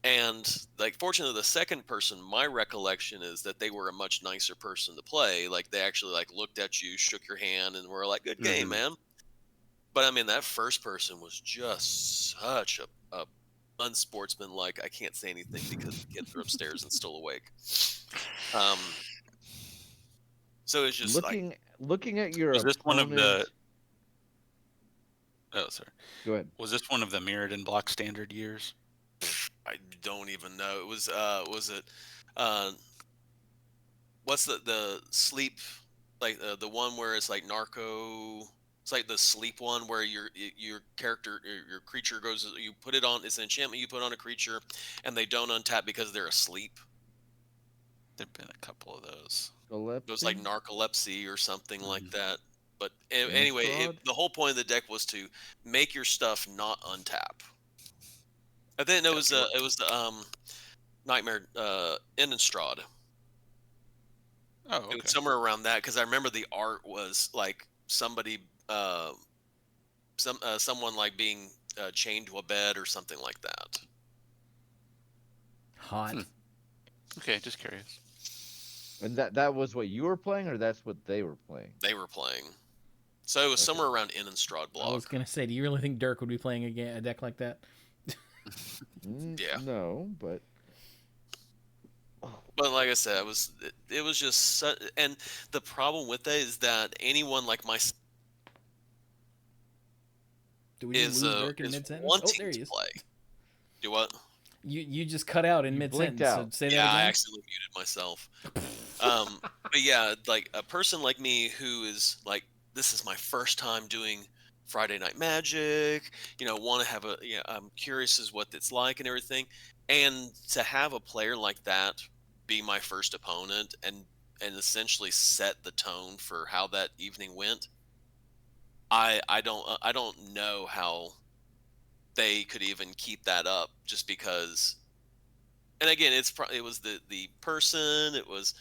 [SPEAKER 4] And like, fortunately, the second person, my recollection is that they were a much nicer person to play. Like, they actually like looked at you, shook your hand, and were like, "Good game,
[SPEAKER 2] Mhm.
[SPEAKER 4] man." But I mean, that first person was just such a unsportsmanlike. I can't say anything because the kids are upstairs and still awake. Um, so it's just like,
[SPEAKER 3] Looking at your
[SPEAKER 2] Was this one of the?
[SPEAKER 3] opponent.
[SPEAKER 2] Oh, sorry.
[SPEAKER 3] Go ahead.
[SPEAKER 2] Was this one of the Mirrodin block standard years?
[SPEAKER 4] I don't even know. It was it, what's the sleep, like the one where it's like narco. It's like the sleep one where your character, your creature goes. You put it on. It's an enchantment you put on a creature, and they don't untap because they're asleep.
[SPEAKER 2] There've been a couple of those.
[SPEAKER 4] It was like
[SPEAKER 3] Gillespie?
[SPEAKER 4] narcolepsy or something like
[SPEAKER 2] Mhm.
[SPEAKER 4] that. But anyway,
[SPEAKER 3] Innistrad?
[SPEAKER 4] the whole point of the deck was to make your stuff not untap. I think it was
[SPEAKER 2] Gotcha.
[SPEAKER 4] the Nightmare Innistrad.
[SPEAKER 2] Oh,
[SPEAKER 4] It
[SPEAKER 2] okay.
[SPEAKER 4] was somewhere around that because I remember the art was like somebody, someone like being chained to a bed or something like that.
[SPEAKER 1] Hot.
[SPEAKER 2] Hmm. Okay, just curious.
[SPEAKER 3] And that was what you were playing, or that's what they were playing?
[SPEAKER 4] They were playing, so it was
[SPEAKER 3] Okay.
[SPEAKER 4] somewhere around Innistrad
[SPEAKER 1] I was
[SPEAKER 4] block.
[SPEAKER 1] gonna say, do you really think Dirk would be playing a deck like that?
[SPEAKER 4] Yeah.
[SPEAKER 3] No, but
[SPEAKER 4] But like I said, it was just and the problem with that is that anyone like myself
[SPEAKER 1] Do we just lose Dirk in
[SPEAKER 4] is
[SPEAKER 1] mid sentence? Oh,
[SPEAKER 4] wanting
[SPEAKER 1] there he
[SPEAKER 4] to
[SPEAKER 1] is.
[SPEAKER 4] play. Do what?
[SPEAKER 1] You just cut out in
[SPEAKER 3] You
[SPEAKER 1] mid
[SPEAKER 3] blinked
[SPEAKER 1] sentence. So
[SPEAKER 3] out.
[SPEAKER 1] say that
[SPEAKER 4] Yeah, I
[SPEAKER 1] again.
[SPEAKER 4] accidentally muted myself. But yeah, like a person like me who is like, this is my first time doing Friday Night Magic. Want to have I'm curious as what it's like and everything, and to have a player like that be my first opponent and essentially set the tone for how that evening went. I don't know how they could even keep that up just because. And again, it was the person. It was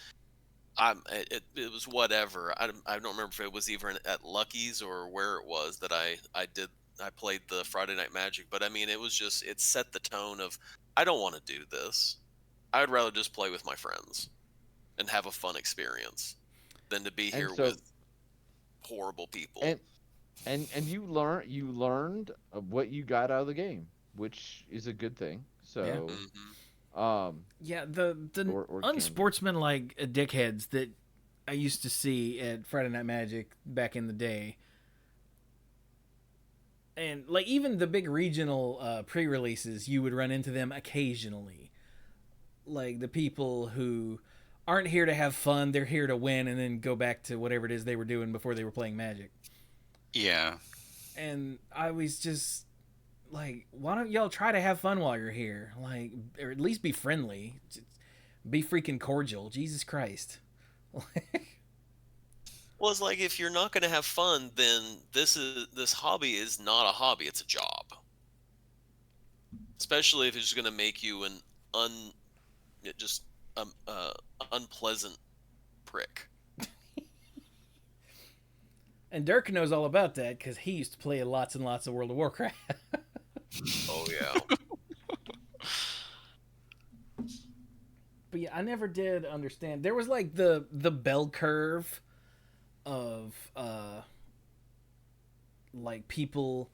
[SPEAKER 4] it was whatever. I don't remember if it was even at Lucky's or where it was that I played the Friday Night Magic. But I mean, it set the tone of, I don't want to do this. I'd rather just play with my friends and have a fun experience than to be
[SPEAKER 3] And
[SPEAKER 4] here
[SPEAKER 3] so
[SPEAKER 4] with horrible people.
[SPEAKER 3] and and you learned what you got out of the game, which is a good thing.
[SPEAKER 1] Yeah.
[SPEAKER 3] So
[SPEAKER 4] Hmm.
[SPEAKER 1] Yeah, the
[SPEAKER 3] or can be.
[SPEAKER 1] unsportsmanlike dickheads that I used to see at Friday Night Magic back in the day, and like even the big regional pre-releases, you would run into them occasionally. Like the people who aren't here to have fun; they're here to win, and then go back to whatever it is they were doing before they were playing Magic.
[SPEAKER 2] Yeah.
[SPEAKER 1] And I was just like, why don't y'all try to have fun while you're here? Like, or at least be friendly. Just be freaking cordial. Jesus Christ.
[SPEAKER 4] Well, it's like, if you're not going to have fun, then this hobby is not a hobby; it's a job. Especially if it's going to make you an un just unpleasant prick.
[SPEAKER 1] And Dirk knows all about that because he used to play lots and lots of World of Warcraft.
[SPEAKER 4] Oh yeah.
[SPEAKER 1] But yeah, I never did understand. There was like the bell curve of like people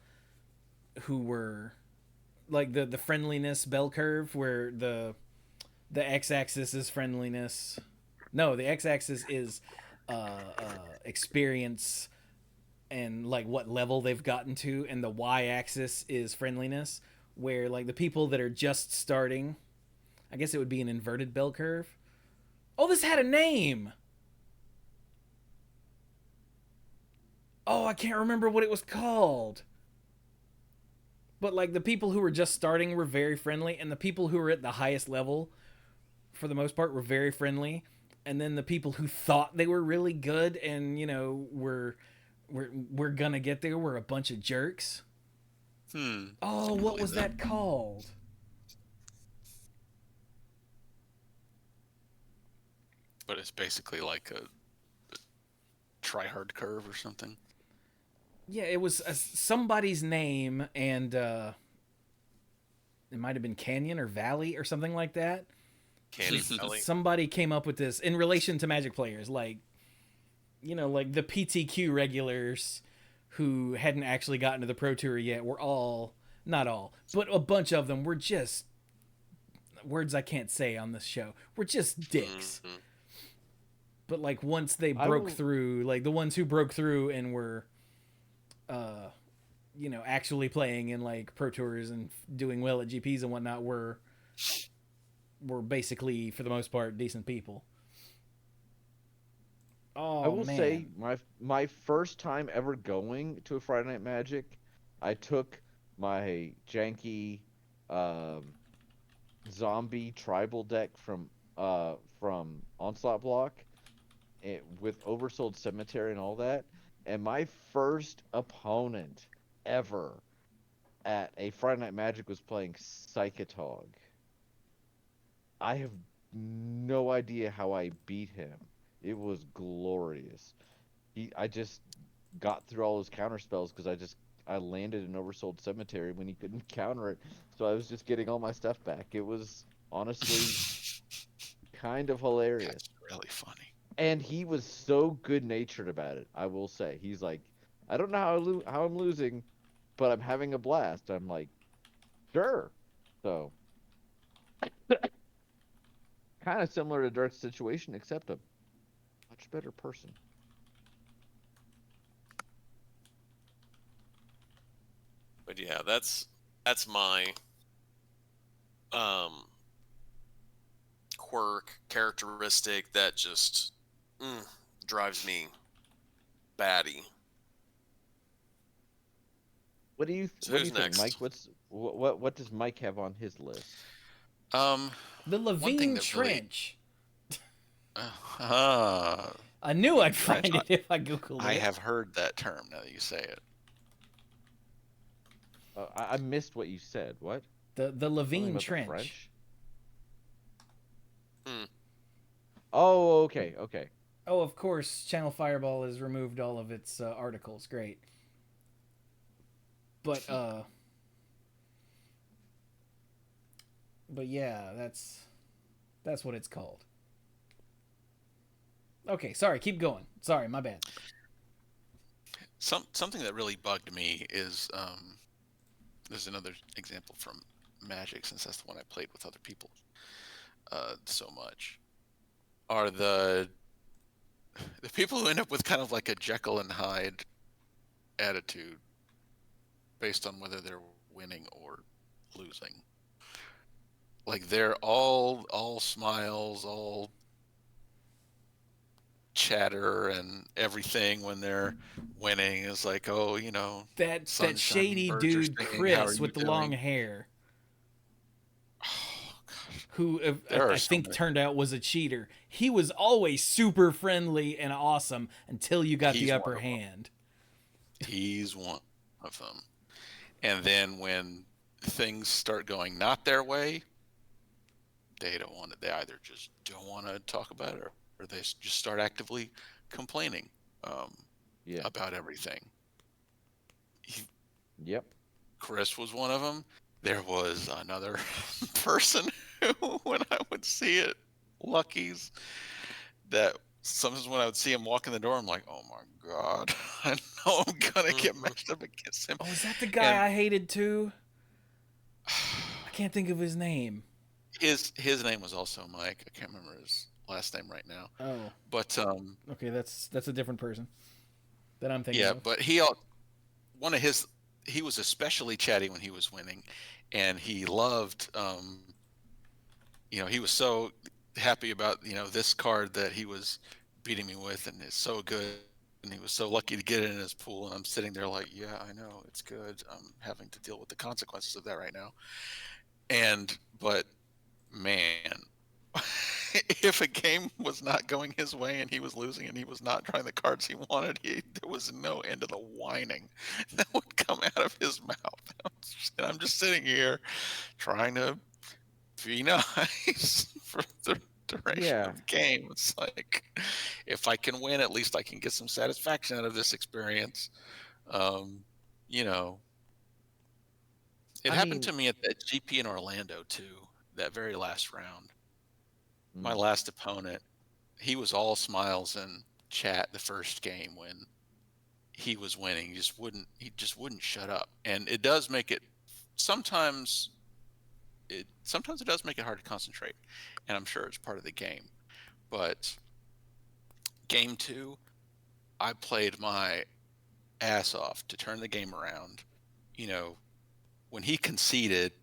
[SPEAKER 1] who were like the friendliness bell curve where the x-axis is friendliness. No, the x-axis is experience and like what level they've gotten to, and the y-axis is friendliness, where like the people that are just starting, I guess it would be an inverted bell curve. Oh, this had a name. Oh, I can't remember what it was called. But like the people who were just starting were very friendly, and the people who were at the highest level, for the most part, were very friendly. And then the people who thought they were really good and we're gonna get there were a bunch of jerks. Oh,
[SPEAKER 2] I
[SPEAKER 1] what
[SPEAKER 2] believe
[SPEAKER 1] was that called?
[SPEAKER 2] But it's basically like a try-hard curve or something.
[SPEAKER 1] Yeah, it was somebody's name, and it might have been Canyon or Valley or something like that.
[SPEAKER 4] Candy Valley.
[SPEAKER 1] Somebody came up with this in relation to Magic players, like like the PTQ regulars who hadn't actually gotten to the Pro Tour yet were all, not all, but a bunch of them were just words I can't say on this show. Were just dicks.
[SPEAKER 4] Mhm.
[SPEAKER 1] But like once they
[SPEAKER 3] I
[SPEAKER 1] broke
[SPEAKER 3] will-
[SPEAKER 1] through, like the ones who broke through and were actually playing in like Pro Tours and doing well at GPs and whatnot were basically for the most part decent people. Oh
[SPEAKER 3] I will
[SPEAKER 1] man.
[SPEAKER 3] say my first time ever going to a Friday Night Magic, I took my janky um, zombie tribal deck from Onslaught Block with Oversold Cemetery and all that, and my first opponent ever at a Friday Night Magic was playing Psychotog. I have no idea how I beat him. It was glorious. I just got through all his counter spells because I landed an Oversold Cemetery when he couldn't counter it, so I was just getting all my stuff back. It was honestly kind of hilarious,
[SPEAKER 2] That's really funny.
[SPEAKER 3] and he was so good-natured about it. I will say, he's like, I don't know how I'm losing, but I'm having a blast. I'm like, sure. So kind of similar to Dirk's situation, except a much better person.
[SPEAKER 4] But yeah, that's my um quirk characteristic that just drives me batty.
[SPEAKER 3] What do you
[SPEAKER 4] So
[SPEAKER 3] what do
[SPEAKER 4] who's
[SPEAKER 3] you think,
[SPEAKER 4] next?
[SPEAKER 3] Mike? What does Mike have on his list?
[SPEAKER 1] The
[SPEAKER 2] One thing
[SPEAKER 1] Levine
[SPEAKER 2] that really
[SPEAKER 1] Trench.
[SPEAKER 2] uh,
[SPEAKER 1] I knew I'd
[SPEAKER 2] Trench,
[SPEAKER 1] find it if I googled
[SPEAKER 2] I
[SPEAKER 1] it.
[SPEAKER 2] have heard that term now that you say it.
[SPEAKER 3] I missed what you said. What?
[SPEAKER 1] The
[SPEAKER 3] Something
[SPEAKER 1] Levine
[SPEAKER 3] about the
[SPEAKER 1] Trench.
[SPEAKER 3] French?
[SPEAKER 4] Hmm.
[SPEAKER 3] Oh, okay, okay.
[SPEAKER 1] Oh, of course, Channel Fireball has removed all of its articles. Great. But yeah, that's what it's called. Okay, sorry, keep going. Sorry, my bad.
[SPEAKER 2] Something that really bugged me is there's another example from Magic, since that's the one I played with other people so much, are the people who end up with kind of like a Jekyll and Hyde attitude based on whether they're winning or losing. Like they're all smiles, all chatter and everything when they're winning is like, oh,
[SPEAKER 1] That
[SPEAKER 2] sun's shining,
[SPEAKER 1] shady
[SPEAKER 2] birds are
[SPEAKER 1] dude
[SPEAKER 2] singing, how are
[SPEAKER 1] Chris
[SPEAKER 2] you
[SPEAKER 1] with the long
[SPEAKER 2] doing?
[SPEAKER 1] hair,
[SPEAKER 2] Oh, gosh.
[SPEAKER 1] who
[SPEAKER 2] There are
[SPEAKER 1] I
[SPEAKER 2] so
[SPEAKER 1] think
[SPEAKER 2] many.
[SPEAKER 1] turned out was a cheater. He was always super friendly and awesome until you got the
[SPEAKER 2] He's one
[SPEAKER 1] upper
[SPEAKER 2] of them.
[SPEAKER 1] hand.
[SPEAKER 2] He's one of them. And then when things start going not their way, they don't want it. They either just don't want to talk about it, or they just start actively complaining
[SPEAKER 3] Yeah.
[SPEAKER 2] about everything.
[SPEAKER 3] Yep.
[SPEAKER 2] Chris was one of them. There was another person who, when I would see it, Lucky's, that sometimes when I would see him walk in the door, I'm like, oh my God, I know I'm going to get matched up against him.
[SPEAKER 1] Oh, is that the guy
[SPEAKER 2] And
[SPEAKER 1] I hated too? I can't think of his name.
[SPEAKER 2] his name was also Mike. I can't remember his last name right now.
[SPEAKER 1] Oh,
[SPEAKER 2] But
[SPEAKER 1] okay, that's a different person that I'm thinking
[SPEAKER 2] yeah,
[SPEAKER 1] of.
[SPEAKER 2] but he was especially chatty when he was winning, and he loved he was so happy about this card that he was beating me with, and it's so good, and he was so lucky to get it in his pool. And I'm sitting there like, yeah, I know, it's good. I'm having to deal with the consequences of that right now. But man, if a game was not going his way and he was losing and he was not drawing the cards he wanted, there was no end to the whining that would come out of his mouth. And I'm just sitting here trying to be nice for the duration
[SPEAKER 3] Yeah.
[SPEAKER 2] of the game. It's like, if I can win, at least I can get some satisfaction out of this experience. Um, you know, it
[SPEAKER 3] I
[SPEAKER 2] happened
[SPEAKER 3] mean,
[SPEAKER 2] to me at that GP in Orlando too, that very last round. My
[SPEAKER 3] mm,
[SPEAKER 2] last opponent, he was all smiles and chat the first game when he was winning. He just wouldn't shut up. And it does make it sometimes sometimes it does make it hard to concentrate. And I'm sure it's part of the game. But game 2, I played my ass off to turn the game around. You know, when he conceded,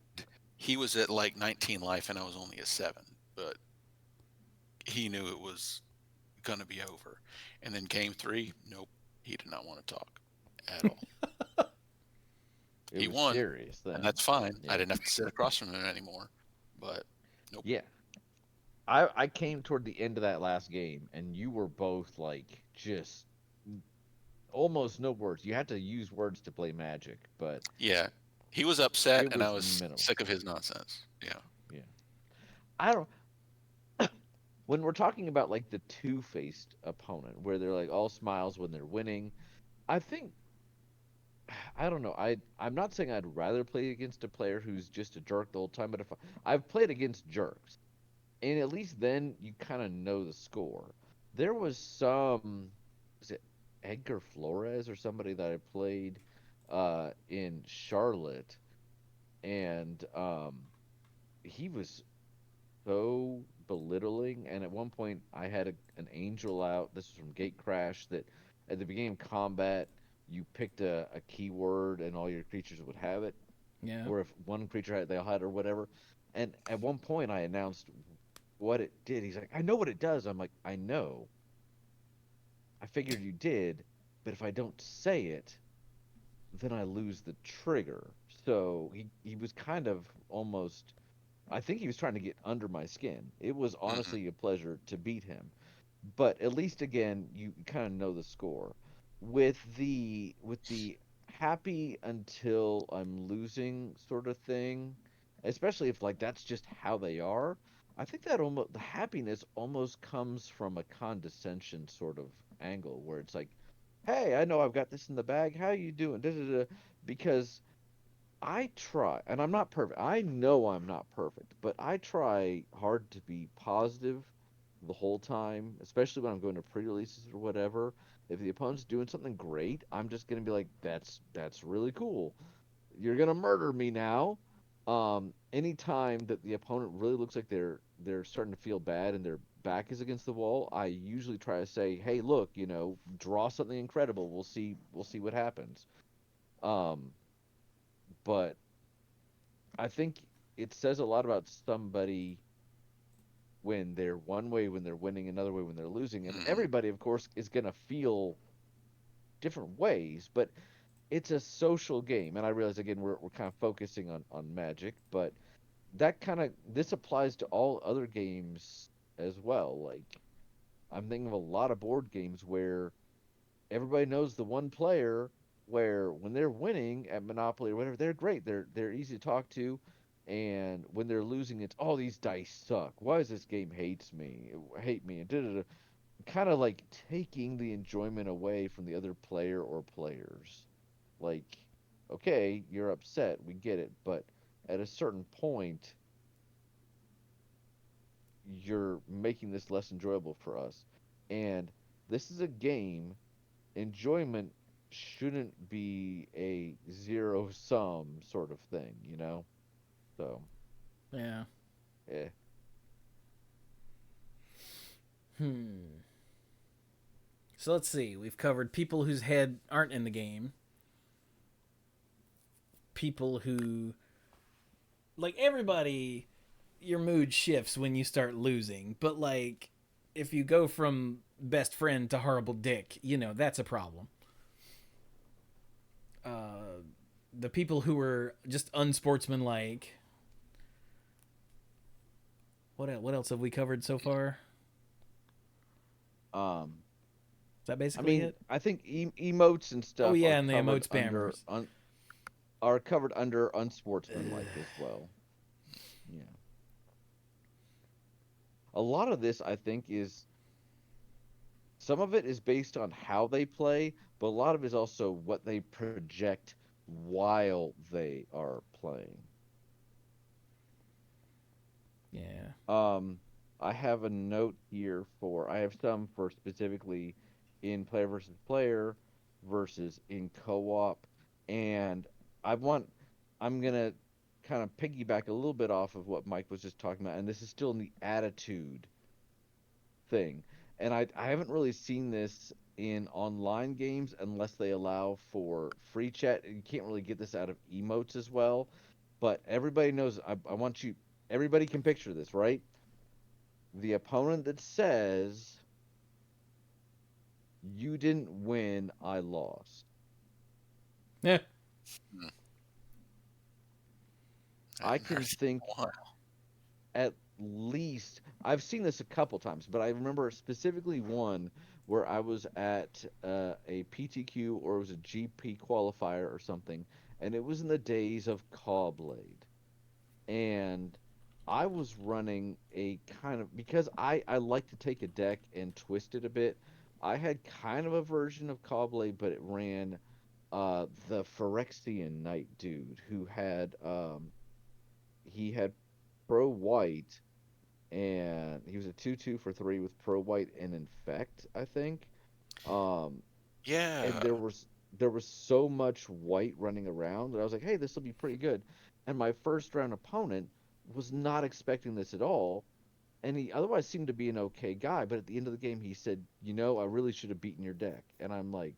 [SPEAKER 2] he was at like 19 life and I was only at 7. But he knew it was going to be over. And then game 3, nope, he did not want to talk at all.
[SPEAKER 3] it
[SPEAKER 2] He
[SPEAKER 3] was
[SPEAKER 2] won,
[SPEAKER 3] serious
[SPEAKER 2] and
[SPEAKER 3] then.
[SPEAKER 2] that's fine. I
[SPEAKER 3] Yeah.
[SPEAKER 2] didn't have to sit across from him anymore. But nope.
[SPEAKER 3] Yeah. I came toward the end of that last game, and you were both like just almost no words. You had to use words to play Magic, but
[SPEAKER 2] Yeah, he was upset,
[SPEAKER 3] it
[SPEAKER 2] and I
[SPEAKER 3] was
[SPEAKER 2] was
[SPEAKER 3] minimal.
[SPEAKER 2] sick of his nonsense. Yeah.
[SPEAKER 3] Yeah. I don't. When we're talking about like the two-faced opponent, where they're like all smiles when they're winning, I think I don't know. I'm not saying I'd rather play against a player who's just a jerk the whole time, but if I've played against jerks, and at least then you kind of know the score. There was was it Edgar Flores or somebody that I played in Charlotte, and he was so belittling. And at one point, I had an angel out. This was from Gate Crash. That at the beginning of combat, you picked a keyword, and all your creatures would have it.
[SPEAKER 1] Yeah.
[SPEAKER 3] Or if one creature had, they all had, or whatever. And at one point, I announced what it did. He's like, I know what it does. I'm like, I know. I figured you did, but if I don't say it, then I lose the trigger. So he was kind of almost. I think he was trying to get under my skin. It was
[SPEAKER 2] Hmm.
[SPEAKER 3] honestly a pleasure to beat him, but at least again you kind of know the score. With the happy until I'm losing sort of thing, especially if like that's just how they are. I think that almost the happiness almost comes from a condescension sort of angle where it's like, "Hey, I know I've got this in the bag. How you doing?" Da, da, da. Because I try, and I'm not perfect. I know I'm not perfect, but I try hard to be positive the whole time, especially when I'm going to pre-releases or whatever. If the opponent's doing something great, I'm just gonna be like, "That's really cool. You're gonna murder me now." Anytime that the opponent really looks like they're starting to feel bad and their back is against the wall, I usually try to say, "Hey, look, draw something incredible. We'll see what happens." Um, but I think it says a lot about somebody when they're one way when they're winning, another way when they're losing. And
[SPEAKER 2] Hmm.
[SPEAKER 3] everybody, of course, is going to feel different ways, but it's a social game. And I realize, again, we're kind of focusing on Magic, but this applies to all other games as well. Like, I'm thinking of a lot of board games where everybody knows the one player where when they're winning at Monopoly or whatever, they're great. They're easy to talk to, and when they're losing, it's all these dice suck. Why does this game hate me? And kind of like taking the enjoyment away from the other player or players. Like, okay, you're upset, we get it, but at a certain point, you're making this less enjoyable for us. And this is a game enjoyment shouldn't be a zero sum sort of thing. So,
[SPEAKER 1] Yeah.
[SPEAKER 3] eh.
[SPEAKER 1] Hmm. So let's see. We've covered people whose head aren't in the game, people who like everybody your mood shifts when you start losing, but like if you go from best friend to horrible dick, that's a problem. The people who were just unsportsmanlike. What else have we covered so far? Is that
[SPEAKER 3] I
[SPEAKER 1] basically
[SPEAKER 3] mean,
[SPEAKER 1] it?
[SPEAKER 3] I think emotes and
[SPEAKER 1] Oh
[SPEAKER 3] stuff
[SPEAKER 1] yeah,
[SPEAKER 3] are
[SPEAKER 1] and the
[SPEAKER 3] covered
[SPEAKER 1] emote
[SPEAKER 3] under
[SPEAKER 1] spammers.
[SPEAKER 3] unsportsmanlike as well. Yeah. A lot of this, I think, is some of it is based on how they play, but a lot of it is also what they project while they are playing.
[SPEAKER 1] Yeah.
[SPEAKER 3] Um, I have a note here I have some for specifically in player versus player versus in co-op, and I want, I'm gonna kind of piggyback a little bit off of what Mike was just talking about, and this is still in the attitude thing. And I haven't really seen this in online games unless they allow for free chat. You can't really get this out of emotes as well. But everybody knows, I want you, everybody can picture this, right? The opponent that says, you didn't win, I lost.
[SPEAKER 1] Yeah.
[SPEAKER 3] I
[SPEAKER 2] I've never
[SPEAKER 3] can
[SPEAKER 2] seen
[SPEAKER 3] think
[SPEAKER 2] one.
[SPEAKER 3] at least, I've seen this a couple times, but I remember specifically one where I was at a PTQ or it was a GP qualifier or something, and it was in the days of Cawblade. And I was running a kind of, because I like to take a deck and twist it a bit. I had kind of a version of Cawblade, but it ran the Phyrexian Knight dude who had he had pro white, and he was a 2/2 for 3 with pro white and infect, I think. Um, and
[SPEAKER 2] Yeah.
[SPEAKER 3] there was so much white running around that I was like, hey, this will be pretty good. And my first round opponent was not expecting this at all, and he otherwise seemed to be an okay guy. But at the end of the game, he said, I really should have beaten your deck. And I'm like,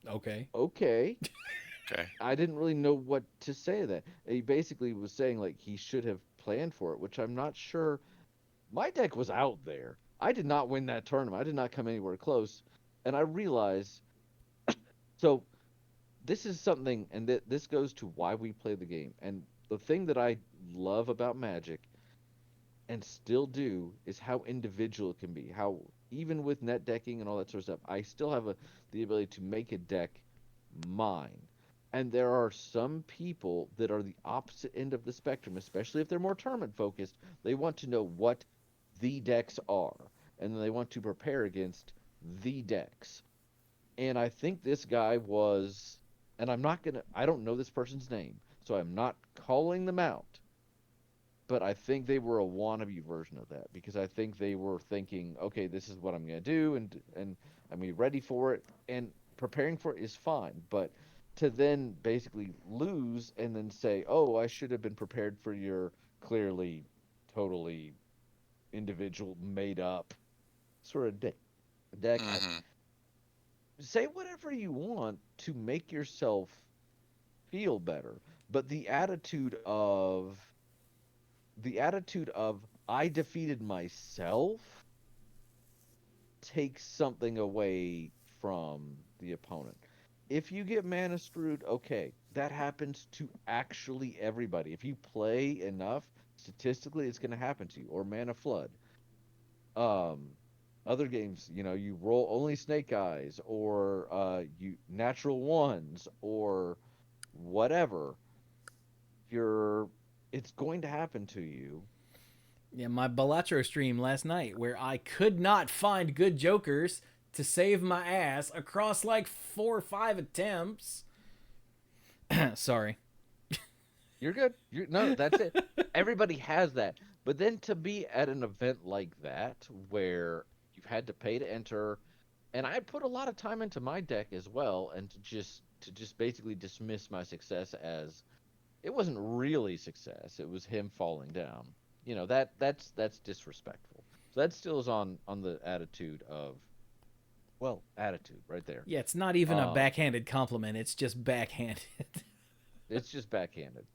[SPEAKER 1] Okay.
[SPEAKER 3] okay.
[SPEAKER 2] Okay.
[SPEAKER 3] I didn't really know what to say to that. He basically was saying like he should have planned for it, which I'm not sure. My deck was out there. I did not win that tournament. I did not come anywhere close. And I realized, so this is something, and this goes to why we play the game. And the thing that I love about Magic and still do is how individual it can be. How even with net decking and all that sort of stuff, I still have the ability to make a deck mine. And there are some people that are the opposite end of the spectrum, especially if they're more tournament focused. They want to know what the decks are, and then they want to prepare against the decks. And I think this guy was, and I don't know this person's name, so I'm not calling them out, but I think they were a wannabe version of that because I think they were thinking, okay, this is what I'm going to do, and I'm gonna be ready for it, and preparing for it is fine, but to then basically lose and then say, oh, I should have been prepared for your clearly, totally individual, made up sort of deck.
[SPEAKER 2] Hmm.
[SPEAKER 3] Say whatever you want to make yourself feel better, but the attitude of I defeated myself takes something away from the opponent. If you get mana screwed, okay, that happens to actually everybody. If you play enough, statistically, it's going to happen to you. Or mana flood. Um, Other games, you roll only snake eyes, or you natural ones, or whatever. You're, it's going to happen to you.
[SPEAKER 1] Yeah, my Balatro stream last night where I could not find good jokers to save my ass across like 4 or 5 attempts. Sorry.
[SPEAKER 3] You're good. No, that's it. Everybody has that. But then to be at an event like that where you've had to pay to enter, and I put a lot of time into my deck as well, and to just basically dismiss my success as it wasn't really success. It was him falling down. That's disrespectful. So that still is on the attitude of, well, attitude right there.
[SPEAKER 1] Yeah, it's not even a
[SPEAKER 3] Um,
[SPEAKER 1] backhanded compliment. It's just backhanded.
[SPEAKER 3] it's just backhanded.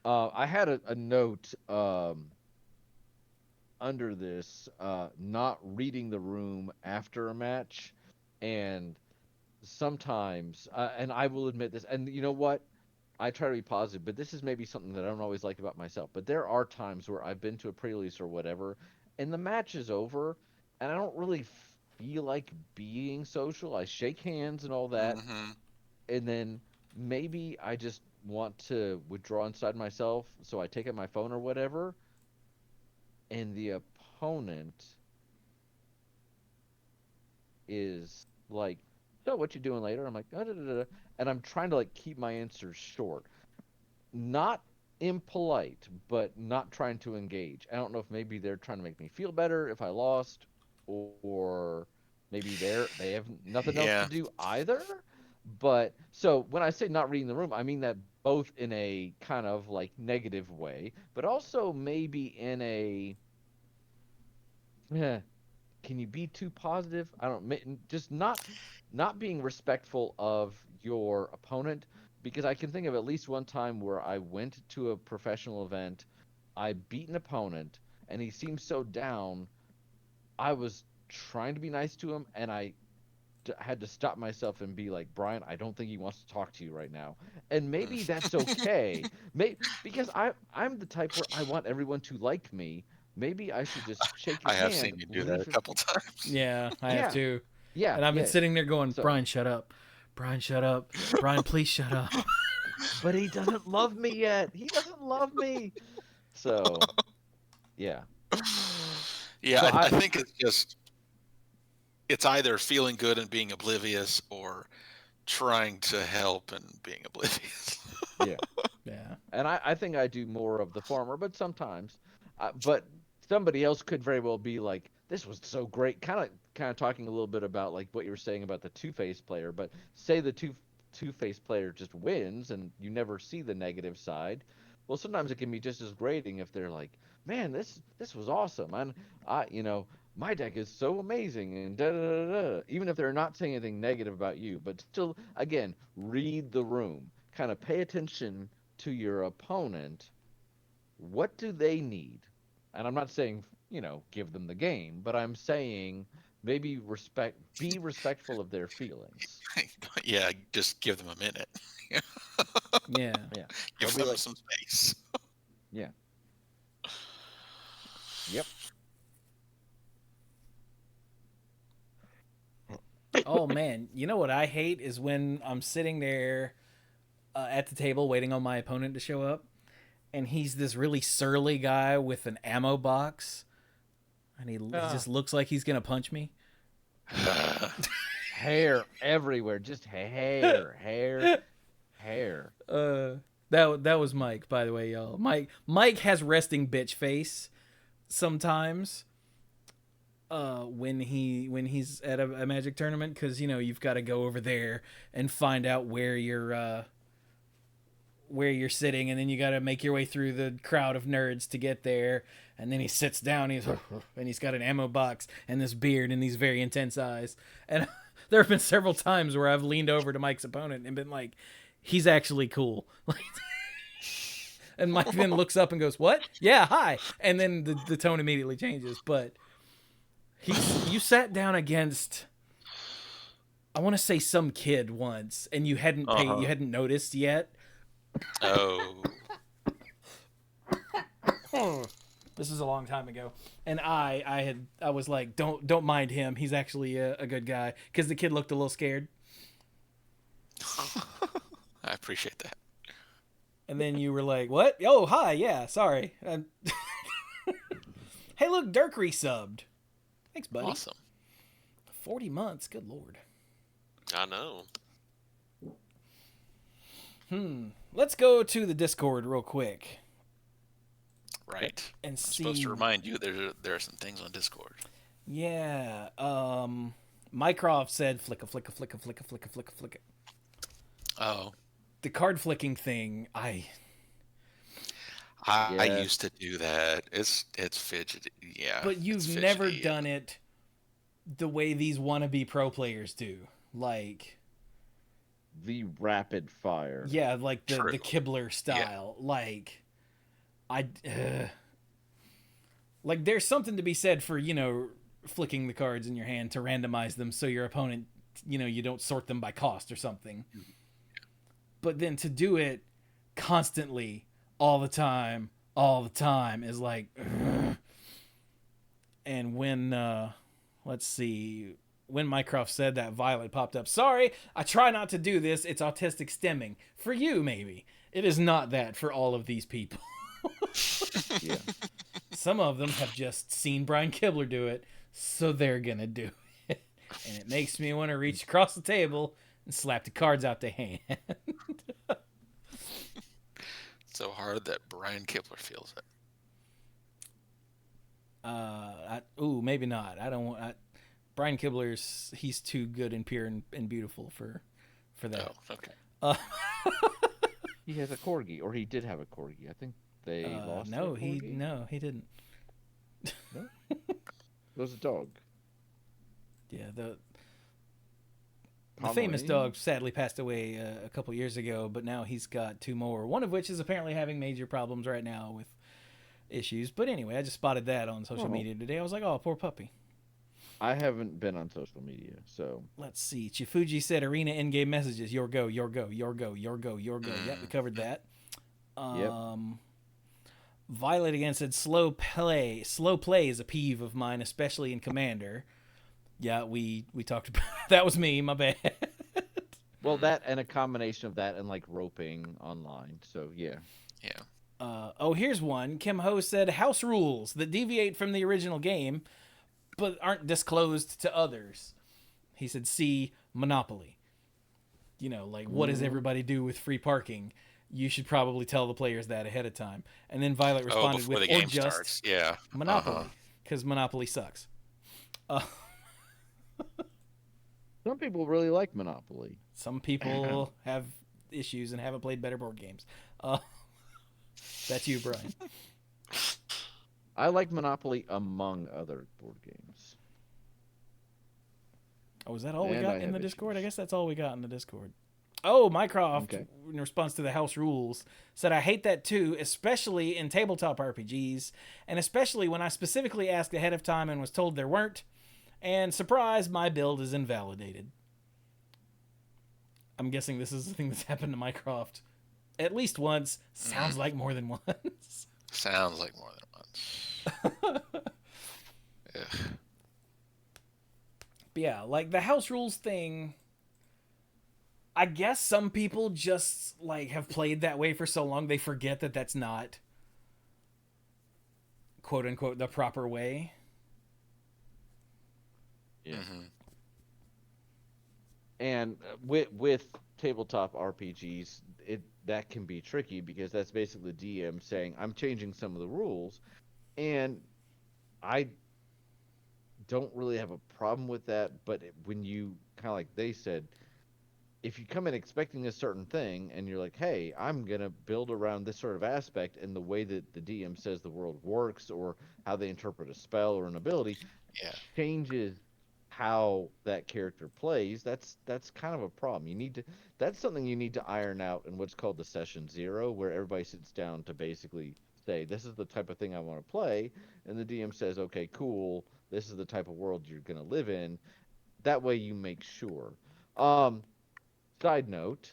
[SPEAKER 3] I had a note. under this not reading the room after a match, and sometimes, and I will admit this, and you know what? I try to be positive, but this is maybe something that I don't always like about myself. But there are times where I've been to a pre-release or whatever, and the match is over, and I don't really feel like being social. I shake hands and all that,
[SPEAKER 2] Mm-hmm.
[SPEAKER 3] and then maybe I just want to withdraw inside myself, so I take out my phone or whatever, and the opponent is like, "So, what you doing later?" I'm like, "Da, da, da, da," and I'm trying to like keep my answers short, not impolite, but not trying to engage. I don't know if maybe they're trying to make me feel better if I lost, or maybe they have nothing else to
[SPEAKER 2] Yeah.
[SPEAKER 3] do either. But so when I say not reading the room, I mean that both in a kind of like negative way, but also maybe in a, eh, can you be too positive? I don't just not being respectful of your opponent, because I can think of at least one time where I went to a professional event, I beat an opponent, and he seemed so down. I was trying to be nice to him, and I had to stop myself and be like, Brian, I don't think he wants to talk to you right now. And maybe that's okay. Because I'm the type where I want everyone to like me. Maybe I should just shake
[SPEAKER 2] I
[SPEAKER 3] your
[SPEAKER 2] have
[SPEAKER 3] hand,
[SPEAKER 2] seen you do that a
[SPEAKER 3] leave it.
[SPEAKER 2] couple times.
[SPEAKER 1] Yeah, I have
[SPEAKER 3] Yeah,
[SPEAKER 1] too.
[SPEAKER 3] yeah,
[SPEAKER 1] And I've been
[SPEAKER 3] yeah.
[SPEAKER 1] sitting there going,
[SPEAKER 3] So,
[SPEAKER 1] Brian, shut up. Brian, shut up. Brian, please shut up.
[SPEAKER 3] but he doesn't love me yet. He doesn't love me. So, yeah.
[SPEAKER 2] Yeah,
[SPEAKER 3] So
[SPEAKER 2] I
[SPEAKER 3] I,
[SPEAKER 2] think it's either feeling good and being oblivious or trying to help and being oblivious.
[SPEAKER 3] yeah.
[SPEAKER 1] Yeah.
[SPEAKER 3] And I think I do more of the former, but sometimes. But somebody else could very well be like, "This was so great." Kind of talking a little bit about like what you were saying about the two-faced player. But say the two-faced player just wins, and you never see the negative side. Well, sometimes it can be just as grating if they're like, "Man, this was awesome," and my deck is so amazing, and da da da da. Even if they're not saying anything negative about you, but still, again, read the room. Kind of pay attention to your opponent. What do they need? And I'm not saying, give them the game, but I'm saying maybe be respectful of their feelings.
[SPEAKER 2] Yeah, just give them a minute.
[SPEAKER 1] Yeah.
[SPEAKER 3] Yeah.
[SPEAKER 2] Give
[SPEAKER 3] Don't be
[SPEAKER 2] them
[SPEAKER 3] like,
[SPEAKER 2] some space.
[SPEAKER 3] yeah, yep.
[SPEAKER 1] Oh, man. You know what I hate is when I'm sitting there at the table waiting on my opponent to show up, and he's this really surly guy with an ammo box, and he just looks like he's going to punch me.
[SPEAKER 3] Hair everywhere, just hair, hair, hair.
[SPEAKER 1] That was Mike, by the way, y'all. Mike has resting bitch face sometimes. When he's at a Magic tournament, because you've got to go over there and find out where you're sitting, and then you got to make your way through the crowd of nerds to get there. And then he sits down, and he's got an ammo box and this beard and these very intense eyes. And there have been several times where I've leaned over to Mike's opponent and been like, he's actually cool. And Mike then looks up and goes, "What? Yeah, hi." And then the tone immediately changes. But you sat down against, I want to say, some kid once, and you hadn't noticed yet.
[SPEAKER 2] Oh.
[SPEAKER 1] This is a long time ago, and I was like, don't mind him. He's actually a good guy, because the kid looked a little scared.
[SPEAKER 2] I appreciate that.
[SPEAKER 1] And then you were like, "What? Oh, hi, yeah, sorry." Hey, look, Dirk resubbed. Thanks, buddy.
[SPEAKER 2] Awesome.
[SPEAKER 1] 40 months, good lord.
[SPEAKER 4] I know.
[SPEAKER 1] Let's go to the Discord real quick.
[SPEAKER 2] Right.
[SPEAKER 1] And
[SPEAKER 2] I'm
[SPEAKER 1] see.
[SPEAKER 2] supposed to remind you there are some things on Discord.
[SPEAKER 1] Yeah. Mycroft said flicka, flicka, flicka, flicka, flicka, flicka, flicka.
[SPEAKER 2] Oh.
[SPEAKER 1] The card flicking thing,
[SPEAKER 2] I
[SPEAKER 3] Yes.
[SPEAKER 2] used to do that. It's fidgety. Yeah.
[SPEAKER 1] but you've
[SPEAKER 2] it's
[SPEAKER 1] never
[SPEAKER 2] fidgety.
[SPEAKER 1] done it the way these wannabe pro players do. Like,
[SPEAKER 3] The rapid fire.
[SPEAKER 1] yeah, like
[SPEAKER 2] True.
[SPEAKER 1] the Kibler style. Like, Like there's something to be said for, flicking the cards in your hand to randomize them so your opponent, you don't sort them by cost or something. But then to do it constantly, all the time is like, ugh. And when, let's see, when Mycroft said that, Violet popped up. Sorry, I try not to do this. It's autistic stemming. For you, maybe. It is not that for all of these people.
[SPEAKER 3] Yeah.
[SPEAKER 1] Some of them have just seen Brian Kibler do it, so they're gonna do it. And it makes me want to reach across the table and slap the cards out their hand.
[SPEAKER 2] So hard that Brian Kibler feels it.
[SPEAKER 1] Maybe not. I don't want. Brian Kibler's he's too good and pure and beautiful for that.
[SPEAKER 2] Oh, okay.
[SPEAKER 1] Uh,
[SPEAKER 3] He has a corgi, or he did have a corgi. I think they lost.
[SPEAKER 1] no,
[SPEAKER 3] their corgi?
[SPEAKER 1] he didn't.
[SPEAKER 3] No? It was a dog.
[SPEAKER 1] Yeah, the
[SPEAKER 3] Pomeranian?
[SPEAKER 1] famous dog sadly passed away a couple years ago, but now he's got two more. One of which is apparently having major problems right now with issues. But anyway, I just spotted that on social media today. I was like, oh, poor puppy.
[SPEAKER 3] I haven't been on social media, so
[SPEAKER 1] Let's see. Chifuji said arena in-game messages. Your go, your go, your go, your go, your go. Yep, we covered that.
[SPEAKER 3] Yep.
[SPEAKER 1] Violet again said slow play. Slow play is a peeve of mine, especially in Commander. Yeah, we talked about that. Was me, my bad.
[SPEAKER 3] well, that and a combination of that and like roping online. So yeah.
[SPEAKER 2] Yeah.
[SPEAKER 1] Here's one. Kim Ho said house rules that deviate from the original game but aren't disclosed to others. He said, see Monopoly. Like, what does everybody do with free parking? You should probably tell the players that ahead of time. And then Violet responded
[SPEAKER 2] before
[SPEAKER 1] with,
[SPEAKER 2] the game
[SPEAKER 1] or just
[SPEAKER 2] starts. Yeah.
[SPEAKER 1] Monopoly, because Monopoly sucks.
[SPEAKER 3] Some people really like Monopoly.
[SPEAKER 1] Some people have issues and haven't played better board games. That's you, Brian.
[SPEAKER 3] I like Monopoly among other board games.
[SPEAKER 1] Oh, is that all we
[SPEAKER 3] And
[SPEAKER 1] got
[SPEAKER 3] I
[SPEAKER 1] in
[SPEAKER 3] have
[SPEAKER 1] the Discord? I
[SPEAKER 3] issues.
[SPEAKER 1] guess that's all we got in the Discord. Oh, Mycroft,
[SPEAKER 3] Okay.
[SPEAKER 1] in response to the house rules, said, I hate that too, especially in tabletop RPGs, and especially when I specifically asked ahead of time and was told there weren't. And surprise, my build is invalidated. I'm guessing this is the thing that's happened to Mycroft at least once. Sounds like more than once.
[SPEAKER 2] Sounds like more than once. Ugh.
[SPEAKER 1] But yeah, like the house rules thing, I guess some people just like have played that way for so long they forget that that's not quote unquote the proper way.
[SPEAKER 3] Yeah.
[SPEAKER 2] Mm-hmm.
[SPEAKER 3] And with tabletop RPGs, that can be tricky because that's basically the DM saying, I'm changing some of the rules. And I don't really have a problem with that, but when you kind of like they said, if you come in expecting a certain thing and you're like, hey, I'm going to build around this sort of aspect, and the way that the DM says the world works or how they interpret a spell or an ability
[SPEAKER 2] Yeah.
[SPEAKER 3] changes how that character plays, that's kind of a problem. That's something you need to iron out in what's called the session zero, where everybody sits down to basically say, this is the type of thing I want to play, and the DM says, okay, cool, this is the type of world you're going to live in. That way you make sure. Side note,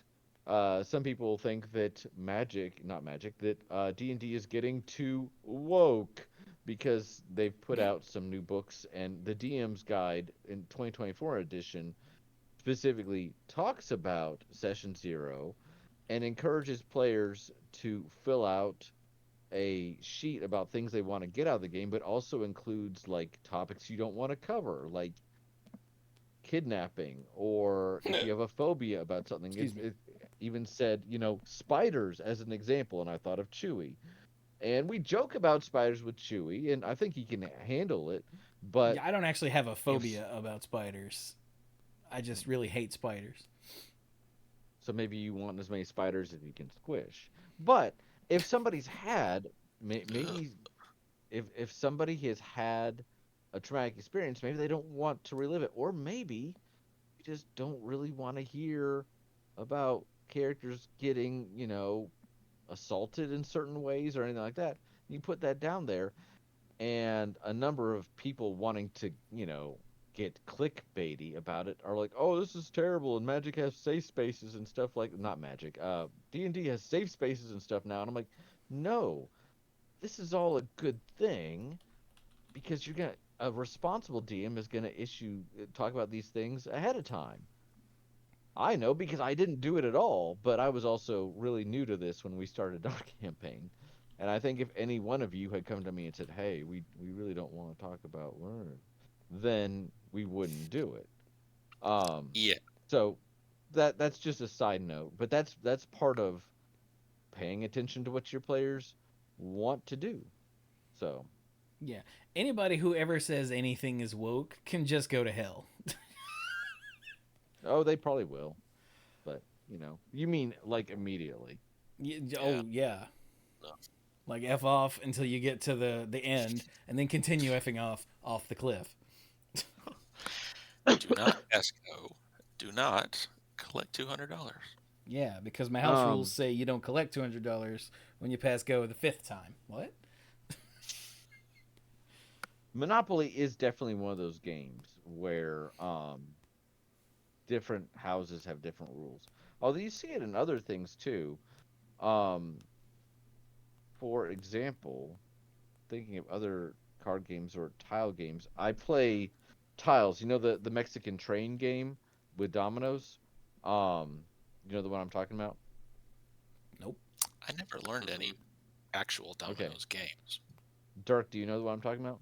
[SPEAKER 3] some people think that that D&D is getting too woke because they've put out some new books, and the DM's Guide in 2024 edition specifically talks about Session Zero and encourages players to fill out a sheet about things they want to get out of the game, but also includes like topics you don't want to cover, like kidnapping, or if you have a phobia about something. It even said, spiders as an example, and I thought of Chewy. And we joke about spiders with Chewy, and I think he can handle it. But
[SPEAKER 1] Yeah, I don't actually have a phobia about spiders. I just really hate spiders.
[SPEAKER 3] so maybe you want as many spiders as you can squish. But if somebody's had, maybe if somebody has had a traumatic experience, maybe they don't want to relive it, or maybe you just don't really want to hear about characters getting, assaulted in certain ways or anything like that. You put that down there. and a number of people wanting to, get clickbaity about it are like, "Oh, this is terrible, and Magic has safe spaces and stuff like not Magic. D&D has safe spaces and stuff now." And I'm like, "No, this is all a good thing because you're gonna a responsible DM is gonna talk about these things ahead of time." I know because I didn't do it at all, but I was also really new to this when we started our campaign. And I think if any one of you had come to me and said, "Hey, we really don't want to talk about learn," then we wouldn't do it. Um,
[SPEAKER 2] Yeah.
[SPEAKER 3] so that's just a side note, but that's part of paying attention to what your players want to do. So,
[SPEAKER 1] Yeah. Anybody who ever says anything is woke can just go to hell.
[SPEAKER 3] oh, they probably will, but you mean like immediately.
[SPEAKER 4] Yeah.
[SPEAKER 1] Oh yeah.
[SPEAKER 4] No.
[SPEAKER 1] Like F off until you get to the end, and then continue effing off the cliff.
[SPEAKER 2] Do not ask go. Do not collect $200.
[SPEAKER 1] Yeah, because my house rules
[SPEAKER 3] Um,
[SPEAKER 1] say you don't collect $200 when you pass go the fifth time. What?
[SPEAKER 3] Monopoly is definitely one of those games where different houses have different rules. Although you see it in other things too. Um, for example, thinking of other card games or tile games, I play tiles. You know the Mexican train game with dominoes. Um, you know the one I'm talking about.
[SPEAKER 1] Nope.
[SPEAKER 2] I never learned any
[SPEAKER 4] Mm-mm.
[SPEAKER 2] actual
[SPEAKER 3] Okay,
[SPEAKER 2] dominoes games.
[SPEAKER 3] Dirk, do you know what I'm talking about?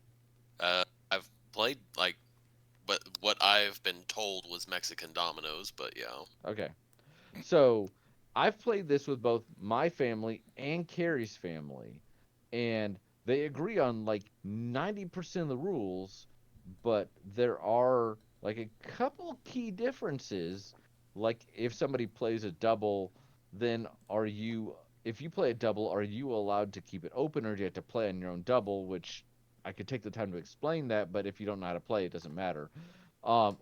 [SPEAKER 4] I've played like, but what I've been told was Mexican dominoes. But yeah.
[SPEAKER 3] Okay, so I've played this with both my family and Carrie's family, and they agree on like 90% of the rules, but there are like a couple key differences. Like if somebody plays a double, then if you play a double, are you allowed to keep it open or do you have to play on your own double? Which I could take the time to explain that, but if you don't know how to play, it doesn't matter.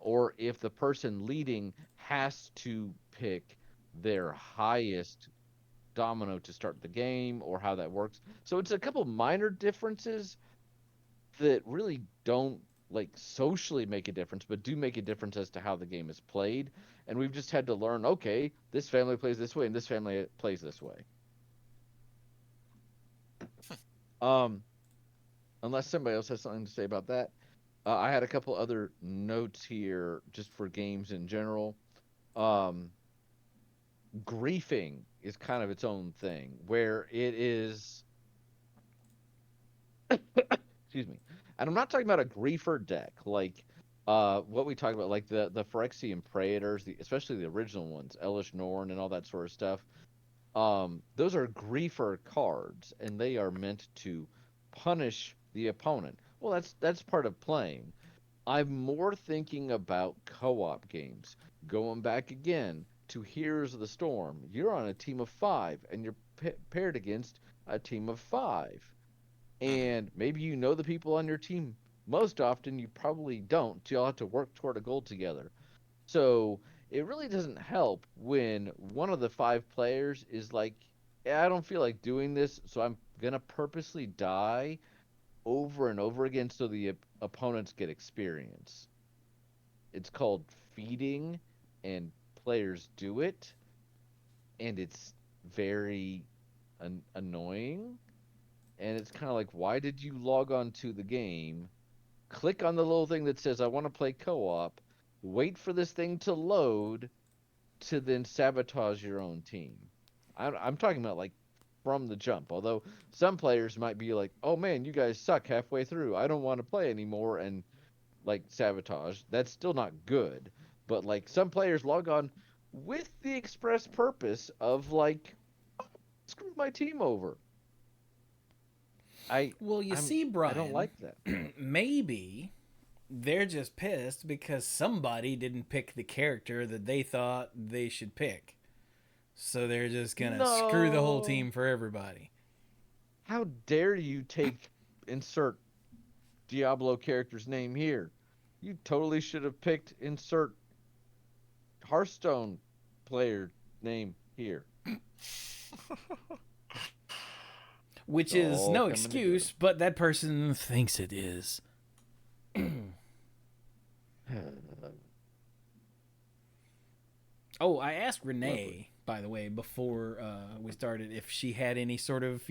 [SPEAKER 3] Or if the person leading has to pick their highest domino to start the game or how that works. So it's a couple minor differences that really don't like socially make a difference, but do make a difference as to how the game is played. And we've just had to learn, okay, this family plays this way and this family plays this way. Um, unless somebody else has something to say about that. I had a couple other notes here just for games in general. Um, Griefing is kind of its own thing where it is excuse me. And I'm not talking about a griefer deck like what we talked about, like the Phyrexian Praetors, especially the original ones, Elish Norn and all that sort of stuff. Those are griefer cards, and they are meant to punish the opponent. Well, that's part of playing. I'm more thinking about co-op games. Going back again to Heroes of the Storm, you're on a team of five, and you're paired against a team of five,
[SPEAKER 2] Hmm.
[SPEAKER 3] and maybe you know the people on your team. Most often, you probably don't. So you'll have to work toward a goal together. So it really doesn't help when one of the five players is like, "Yeah, I don't feel like doing this, so I'm gonna purposely die over and over again so the opponents get experience." It's called feeding, and players do it, and it's very annoying. And it's kind of like, why did you log on to the game? Click on the little thing that says, "I want to play co op," wait for this thing to load to then sabotage your own team. I'm talking about like from the jump. Although some players might be like, "Oh man, you guys suck halfway through. I don't want to play anymore," and like sabotage. That's still not good. But like some players log on with the express purpose of like, screw my team over. I
[SPEAKER 1] Well, you
[SPEAKER 3] I'm
[SPEAKER 1] see,
[SPEAKER 3] I don't
[SPEAKER 1] Brian,
[SPEAKER 3] like that.
[SPEAKER 1] maybe they're just pissed because somebody didn't pick the character that they thought they should pick. So they're just gonna screw the whole
[SPEAKER 3] No.
[SPEAKER 1] team for everybody.
[SPEAKER 3] How dare you take insert Diablo character's name here? You totally should have picked insert Hearthstone player name here.
[SPEAKER 1] which
[SPEAKER 3] It's
[SPEAKER 1] is
[SPEAKER 3] all
[SPEAKER 1] no
[SPEAKER 3] coming together.
[SPEAKER 1] excuse, but that person thinks it is. Oh, I asked
[SPEAKER 3] Lovely.
[SPEAKER 1] Renee, by the way, before we started, if she had any sort of,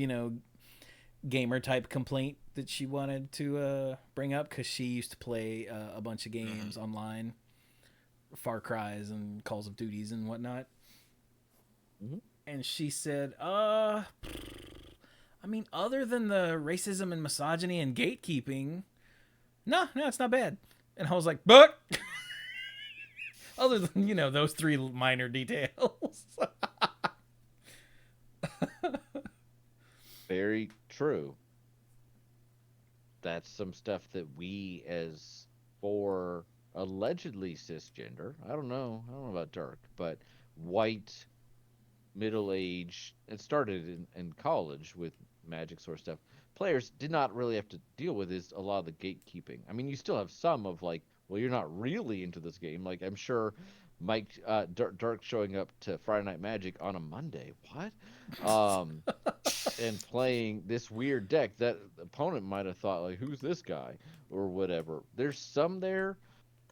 [SPEAKER 1] gamer type complaint that she wanted to bring up, because she used to play a bunch of games online, Far Cries and Calls of Duties and whatnot.
[SPEAKER 3] Mhm.
[SPEAKER 1] And she said, I mean, other than the racism and misogyny and gatekeeping, no, it's not bad. And I was like, but other than, those three minor details.
[SPEAKER 3] Very true. That's some stuff that we, as for allegedly cisgender, I don't know about dark, but white, middle age, it started in college with Magic Source stuff. Players did not really have to deal with is a lot of the gatekeeping. I mean, you still have some of like, well, you're not really into this game. Like, I'm sure Mike Dark showing up to Friday Night Magic on a Monday. What? Um, and playing this weird deck that the opponent might have thought like, who's this guy or whatever. There's some there,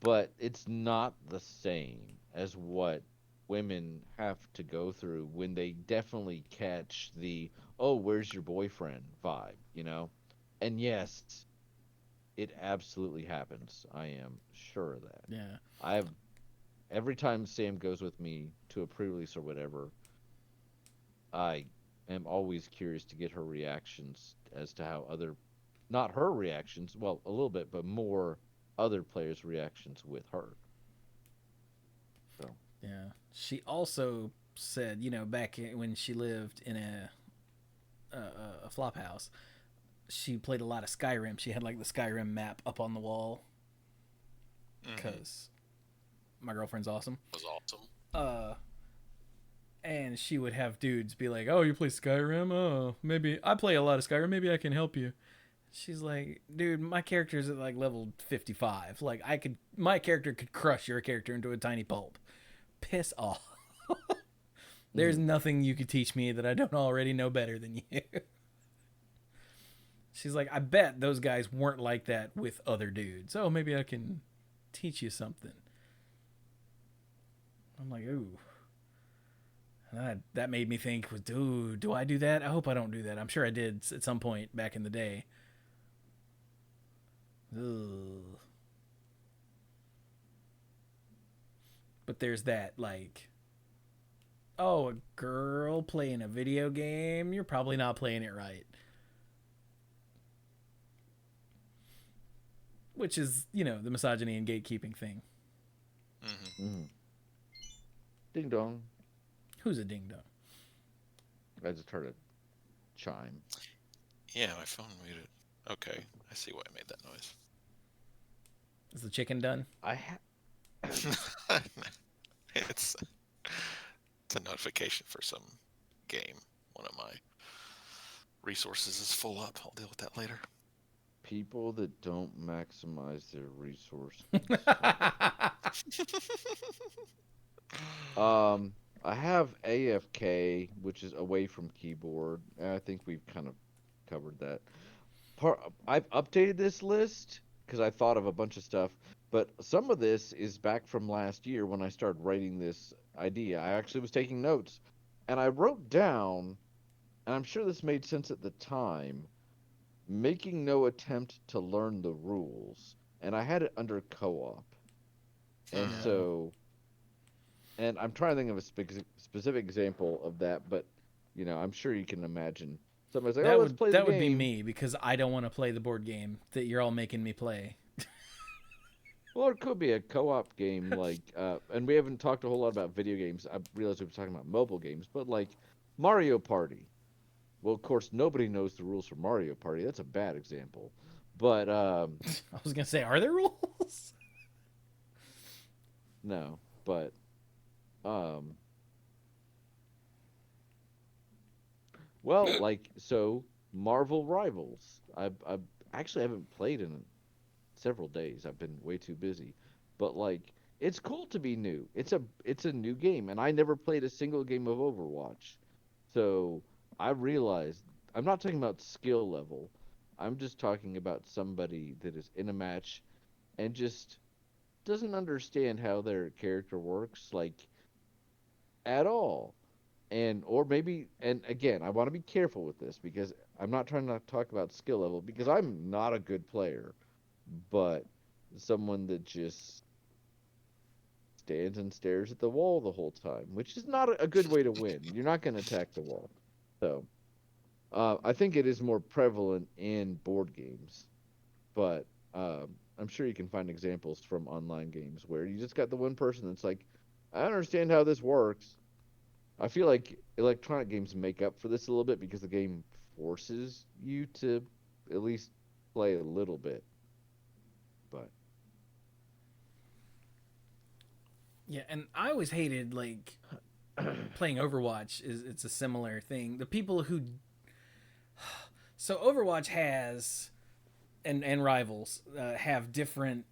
[SPEAKER 3] but it's not the same as what women have to go through when they definitely catch the oh, where's your boyfriend vibe, you know? And yes, it absolutely happens. I am sure of that.
[SPEAKER 1] Yeah.
[SPEAKER 3] I've every time Sam goes with me to a pre-release or whatever, I am always curious to get her reactions as to how other, not her reactions, well, a little bit, but more other players' reactions with her. So,
[SPEAKER 1] Yeah. She also said, back when she lived in a flop house, she played a lot of Skyrim. She had like the Skyrim map up on the wall because my girlfriend's awesome.
[SPEAKER 4] Was awesome.
[SPEAKER 1] And she would have dudes be like, "Oh, you play Skyrim? Oh, maybe I play a lot of Skyrim. Maybe I can help you." She's like, "Dude, my character's at like level 55. Like, my character could crush your character into a tiny pulp. Piss off. There's nothing you could teach me that I don't already know better than you." She's like, "I bet those guys weren't like that with other dudes. Oh, maybe I can teach you something." I'm like, "Ooh." And that made me think, dude, do I do that? I hope I don't do that. I'm sure I did at some point back in the day. Ugh. But there's that, like, oh, a girl playing a video game? You're probably not playing it right. Which is, the misogyny and gatekeeping thing.
[SPEAKER 3] mm. Ding dong.
[SPEAKER 1] Who's a ding dong?
[SPEAKER 3] I just heard a chime.
[SPEAKER 2] Yeah, my phone muted. Okay, I see why I made that noise.
[SPEAKER 1] Is the chicken done?
[SPEAKER 2] it's a notification for some game. One of my resources is full up. I'll deal with that later.
[SPEAKER 3] People that don't maximize their resources. I have AFK, which is away from keyboard. And I think we've kind of covered that. I've updated this list because I thought of a bunch of stuff, but some of this is back from last year when I started writing this idea. I actually was taking notes, and I wrote down, and I'm sure this made sense at the time, making no attempt to learn the rules, and I had it under co-op. And
[SPEAKER 1] No.
[SPEAKER 3] so, and I'm trying to think of a specific example of that, but I'm sure you can imagine somebody's like, "Oh, let's play the
[SPEAKER 1] That would be
[SPEAKER 3] game."
[SPEAKER 1] me, because I don't want to play the board game that you're all making me play.
[SPEAKER 3] Well, it could be a co-op game, like, and we haven't talked a whole lot about video games. I realized we were talking about mobile games, but like Mario Party. Well, of course, nobody knows the rules for Mario Party. That's a bad example. But
[SPEAKER 1] I was gonna say, are there rules?
[SPEAKER 3] no. But um, well, like so, Marvel Rivals. I actually haven't played in several days. I've been way too busy. But like, it's cool to be new. It's a new game, and I never played a single game of Overwatch. So I realized I'm not talking about skill level. I'm just talking about somebody that is in a match and just doesn't understand how their character works, like, at all. And or maybe, and again, I want to be careful with this because I'm not trying to talk about skill level because I'm not a good player, but someone that just stands and stares at the wall the whole time, which is not a good way to win. You're not going to attack the wall. So, I think it is more prevalent in board games, but I'm sure you can find examples from online games where you just got the one person that's like, I understand how this works. I feel like electronic games make up for this a little bit because the game forces you to at least play a little bit. But
[SPEAKER 1] Yeah, and I always hated like playing Overwatch. Is it's a similar thing. The people who so Overwatch has and Rivals have different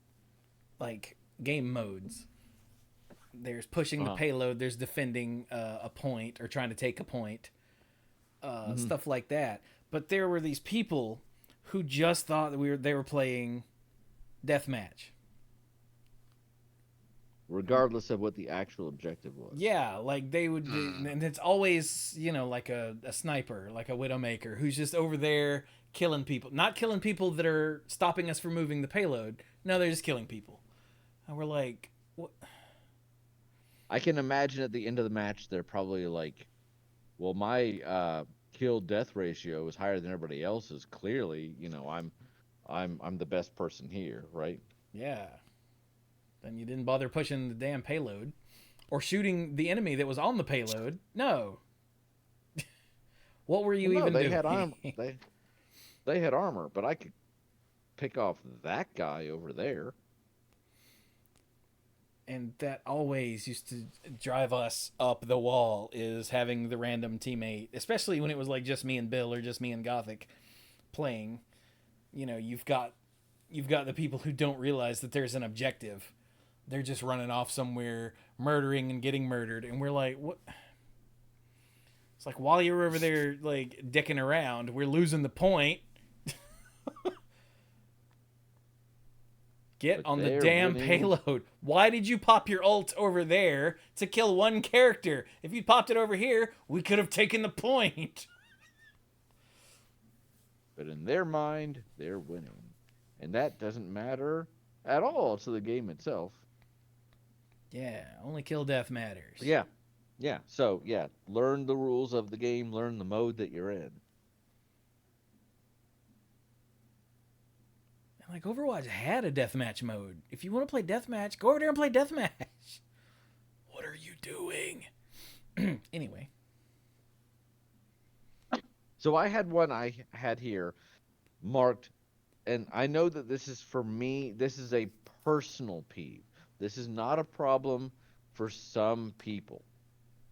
[SPEAKER 1] like game modes. There's pushing the
[SPEAKER 3] uh-huh.
[SPEAKER 1] payload. There's defending a point or trying to take a point.
[SPEAKER 3] Hmm.
[SPEAKER 1] Stuff like that. But there were these people who just thought that they were playing deathmatch.
[SPEAKER 3] Regardless of what the actual objective was.
[SPEAKER 1] Yeah, like they would,
[SPEAKER 2] Hmm.
[SPEAKER 1] and it's always like a sniper, like a widowmaker, who's just over there killing people, not killing people that are stopping us from moving the payload. No, they're just killing people, and we're like, what?
[SPEAKER 3] I can imagine at the end of the match they're probably like, well, my kill death ratio is higher than everybody else's. Clearly, I'm the best person here, right?
[SPEAKER 1] Yeah. Then you didn't bother pushing the damn payload or shooting the enemy that was on the payload. No, what were
[SPEAKER 3] Well,
[SPEAKER 1] you
[SPEAKER 3] no,
[SPEAKER 1] even
[SPEAKER 3] they
[SPEAKER 1] doing?
[SPEAKER 3] had arm. They had armor, but I could pick off that guy over there.
[SPEAKER 1] And that always used to drive us up the wall is having the random teammate, especially when it was like just me and Bill or just me and Gothic playing. You've got the people who don't realize that there's an objective. They're just running off somewhere, murdering and getting murdered, and we're like, what? It's like while you're over there like dicking around, we're losing the point. Get
[SPEAKER 3] But
[SPEAKER 1] on the
[SPEAKER 3] they're
[SPEAKER 1] damn
[SPEAKER 3] winning.
[SPEAKER 1] payload. Why did you pop your ult over there to kill one character? If you popped it over here, we could have taken the point.
[SPEAKER 3] But in their mind, they're winning. And that doesn't matter at all to the game itself.
[SPEAKER 1] Yeah, only kill death matters.
[SPEAKER 3] Yeah. Yeah. So, yeah, learn the rules of the game, learn the mode that you're in.
[SPEAKER 1] And like Overwatch had a deathmatch mode. If you want to play deathmatch, go over there and play deathmatch. What are you doing? Anyway,
[SPEAKER 3] So, I had one I had here marked, and I know that this is for me, this is a personal peeve. This is not a problem for some people.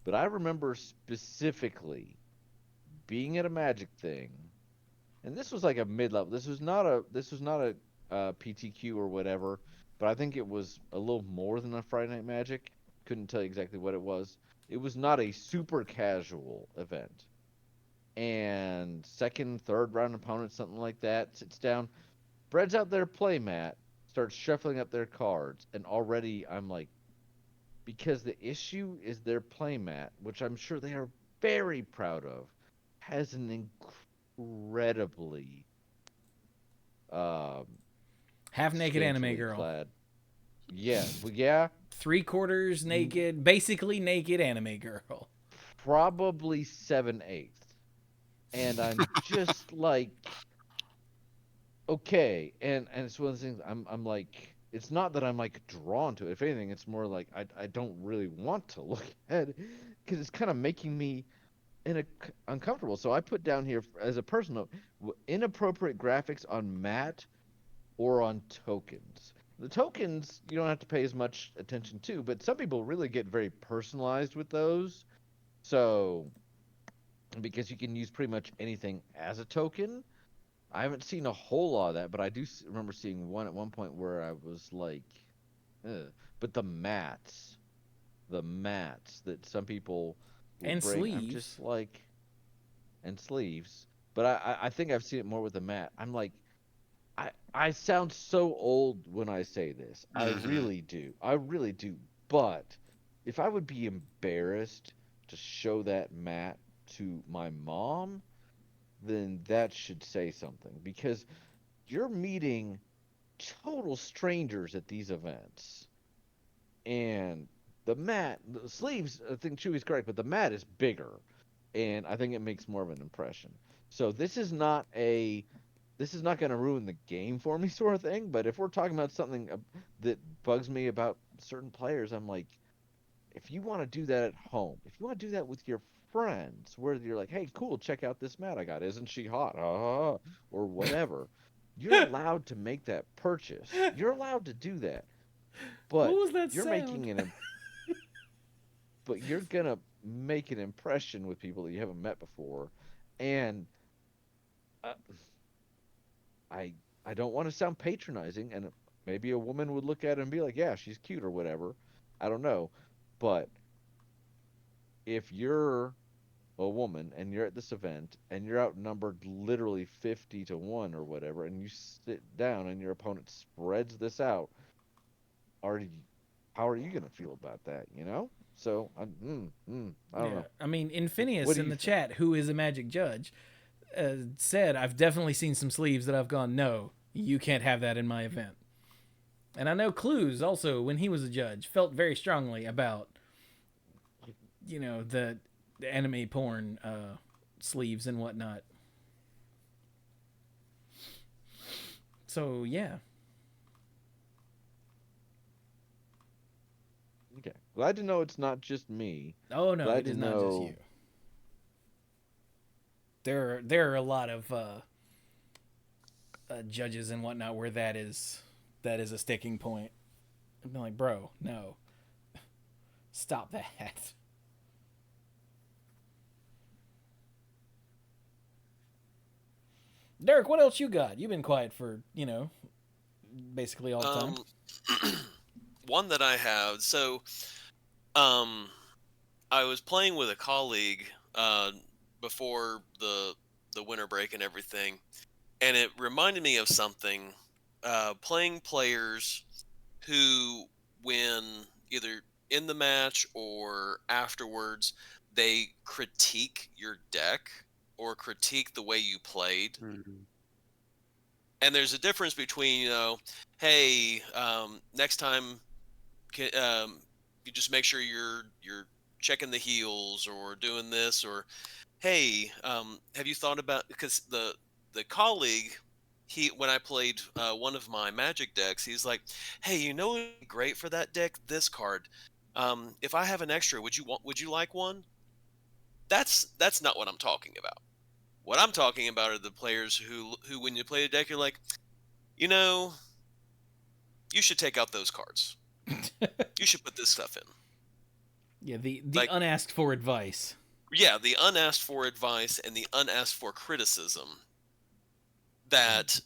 [SPEAKER 3] But I remember specifically being at a Magic thing, and this was like a mid level. This was not a PTQ or whatever, but I think it was a little more than a Friday Night Magic. Couldn't tell you exactly what it was. It was not a super casual event. And second, third round opponent, something like that, sits down, spreads out their playmat, starts shuffling up their cards, and already I'm like, because the issue is their playmat, which I'm sure they are very proud of, has an incredibly um,
[SPEAKER 1] half naked anime
[SPEAKER 3] scantily
[SPEAKER 1] girl.
[SPEAKER 3] clad. Yeah, well, yeah,
[SPEAKER 1] 3/4 naked, basically naked anime girl.
[SPEAKER 3] probably 7/8. And I'm just like, okay, and it's one of the things I'm like, it's not that I'm like drawn to it. If anything, it's more like I don't really want to look at it because it's kind of making me uncomfortable. So I put down here as a personal note, inappropriate graphics on mat or on tokens. The tokens you don't have to pay as much attention to, but some people really get very personalized with those. So because you can use pretty much anything as a token. I haven't seen a whole lot of that, but I do remember seeing one at one point where I was like, ugh. But the mats that some people will
[SPEAKER 1] And
[SPEAKER 3] bring, I'm
[SPEAKER 1] sleeves.
[SPEAKER 3] just like, and sleeves. but I think I've seen it more with the mat. I'm like, I sound so old when I say this. I
[SPEAKER 2] Mm-hmm.
[SPEAKER 3] really do. I really do. But if I would be embarrassed to show that mat to my mom, then that should say something because you're meeting total strangers at these events. And the sleeves, I think Chewy's correct, but the mat is bigger, and I think it makes more of an impression. So this is not going to ruin the game for me, sort of thing. But if we're talking about something that bugs me about certain players, I'm like, if you want to do that at home, if you want to do that with your friends, where you're like, hey, cool, check out this mat I got, isn't she hot? Or whatever. You're allowed to make that purchase. You're allowed to do that,
[SPEAKER 1] What
[SPEAKER 3] but
[SPEAKER 1] was that
[SPEAKER 3] you're
[SPEAKER 1] sound?
[SPEAKER 3] making an but you're gonna make an impression with people that you haven't met before, and uh, I I don't want to sound patronizing, and maybe a woman would look at it and be like, yeah, she's cute or whatever. I don't know, but if you're a woman and you're at this event and you're outnumbered literally 50 to 1 or whatever, and you sit down and your opponent spreads this out, are you, how are you gonna feel about that? You know? So I don't
[SPEAKER 1] Yeah,
[SPEAKER 3] know.
[SPEAKER 1] I mean,
[SPEAKER 3] What
[SPEAKER 1] Infinius
[SPEAKER 3] do
[SPEAKER 1] in
[SPEAKER 3] you
[SPEAKER 1] the
[SPEAKER 3] think?
[SPEAKER 1] chat, who is a magic judge, said, I've definitely seen some sleeves that I've gone, no, you can't have that in my event. And I know Clues also, when he was a judge, felt very strongly about, the anime porn sleeves and whatnot. So, yeah.
[SPEAKER 3] Okay. Glad to know it's not just me.
[SPEAKER 1] Oh, no,
[SPEAKER 3] Glad
[SPEAKER 1] it
[SPEAKER 3] to
[SPEAKER 1] is not just you.
[SPEAKER 3] know.
[SPEAKER 1] There are a lot of judges and whatnot where that is a sticking point. I've been like, bro, no, stop that. Derek, what else you got? You've been quiet for basically all the time.
[SPEAKER 4] Um, one that I have. So, um, I was playing with a colleague before the winter break and everything, and it reminded me of something. Playing players who, when either in the match or afterwards, they critique your deck or critique the way you played.
[SPEAKER 2] Mm-hmm.
[SPEAKER 4] And there's a difference between, hey, next time, you just make sure you're checking the heels or doing this, or hey, have you thought about, because the colleague, he, when I played one of my magic decks, he's like, hey, what would be great for that deck, this card. If I have an extra, would you like one? That's not what I'm talking about. What I'm talking about are the players who when you play a deck, you're like, you know you should take out those cards, you should put this stuff in.
[SPEAKER 1] Yeah, the
[SPEAKER 4] Like,
[SPEAKER 1] unasked for advice.
[SPEAKER 4] yeah, the unasked for advice and the unasked for criticism that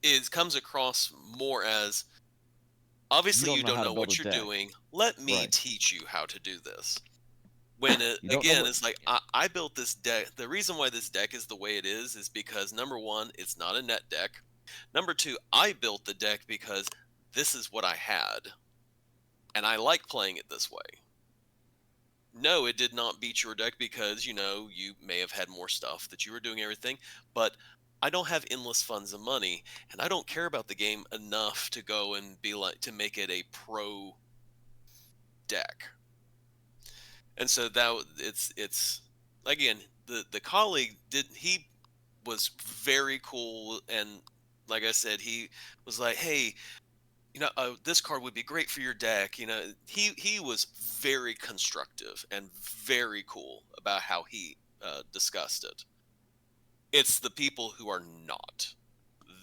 [SPEAKER 4] is comes across more as,
[SPEAKER 3] You
[SPEAKER 4] obviously
[SPEAKER 3] don't
[SPEAKER 4] you
[SPEAKER 3] know
[SPEAKER 4] don't
[SPEAKER 3] how to
[SPEAKER 4] know
[SPEAKER 3] build a
[SPEAKER 4] what you're
[SPEAKER 3] deck.
[SPEAKER 4] doing, let me
[SPEAKER 3] Right.
[SPEAKER 4] teach you how to do this. When it,
[SPEAKER 3] You don't know
[SPEAKER 4] again,
[SPEAKER 3] what.
[SPEAKER 4] it's like, I built this deck. The reason why this deck is the way it is because, number one, it's not a net deck. Number two, I built the deck because this is what I had and I like playing it this way. No, it did not beat your deck because, you may have had more stuff that you were doing everything, but I don't have endless funds of money, and I don't care about the game enough to go and be like, to make it a pro deck. And so it's again, the colleague he was very cool, and like I said, he was like, hey, this card would be great for your deck. He was very constructive and very cool about how he discussed it. It's the people who are not.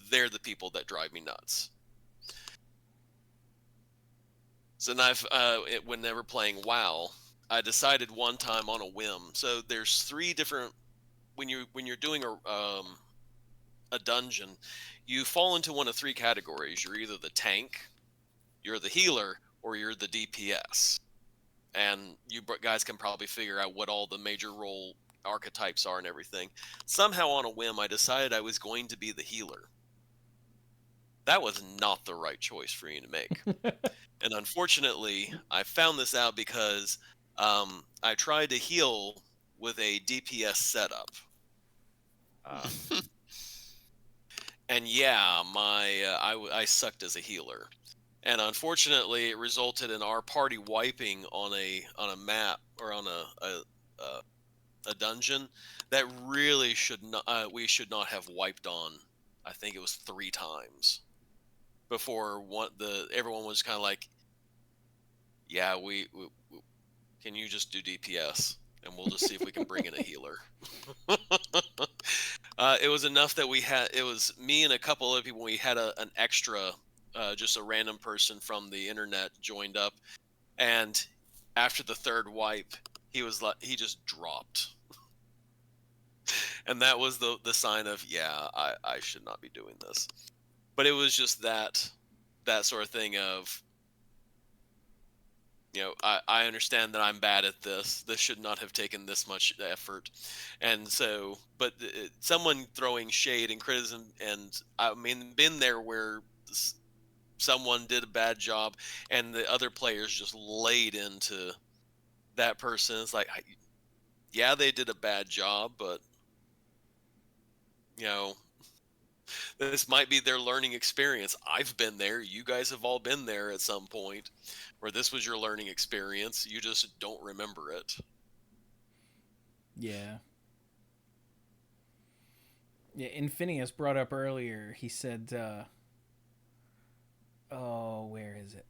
[SPEAKER 4] They're the people that drive me nuts. So now, whenever playing WoW, I decided one time on a whim. So there's three different, when you're doing a dungeon, you fall into one of three categories. You're either the tank, you're the healer, or you're the DPS. And you guys can probably figure out what all the major role archetypes are and everything. Somehow on a whim, I decided I was going to be the healer. That was not the right choice for me to make. And unfortunately, I found this out because I tried to heal with a DPS setup. And yeah, I sucked as a healer. And unfortunately, it resulted in our party wiping on a map or on a dungeon that really we should not have wiped on. I think it was 3 times before everyone was kind of like, yeah, we can you just do DPS and we'll just see if we can bring in a healer. It was enough that it was me and a couple other people. We had an extra, just a random person from the internet joined up, and after the 3rd wipe, he just dropped, and that was the sign of, yeah, I should not be doing this. But it was just that sort of thing of, I understand that I'm bad at this. This should not have taken this much effort. And so, but someone throwing shade and criticism, and I mean, been there where someone did a bad job and the other players just laid into that person. It's like, yeah, they did a bad job, but, this might be their learning experience. I've been there. You guys have all been there at some point where this was your learning experience. You just don't remember it.
[SPEAKER 1] Yeah. Yeah, Infinius brought up earlier, he said, oh, where is it?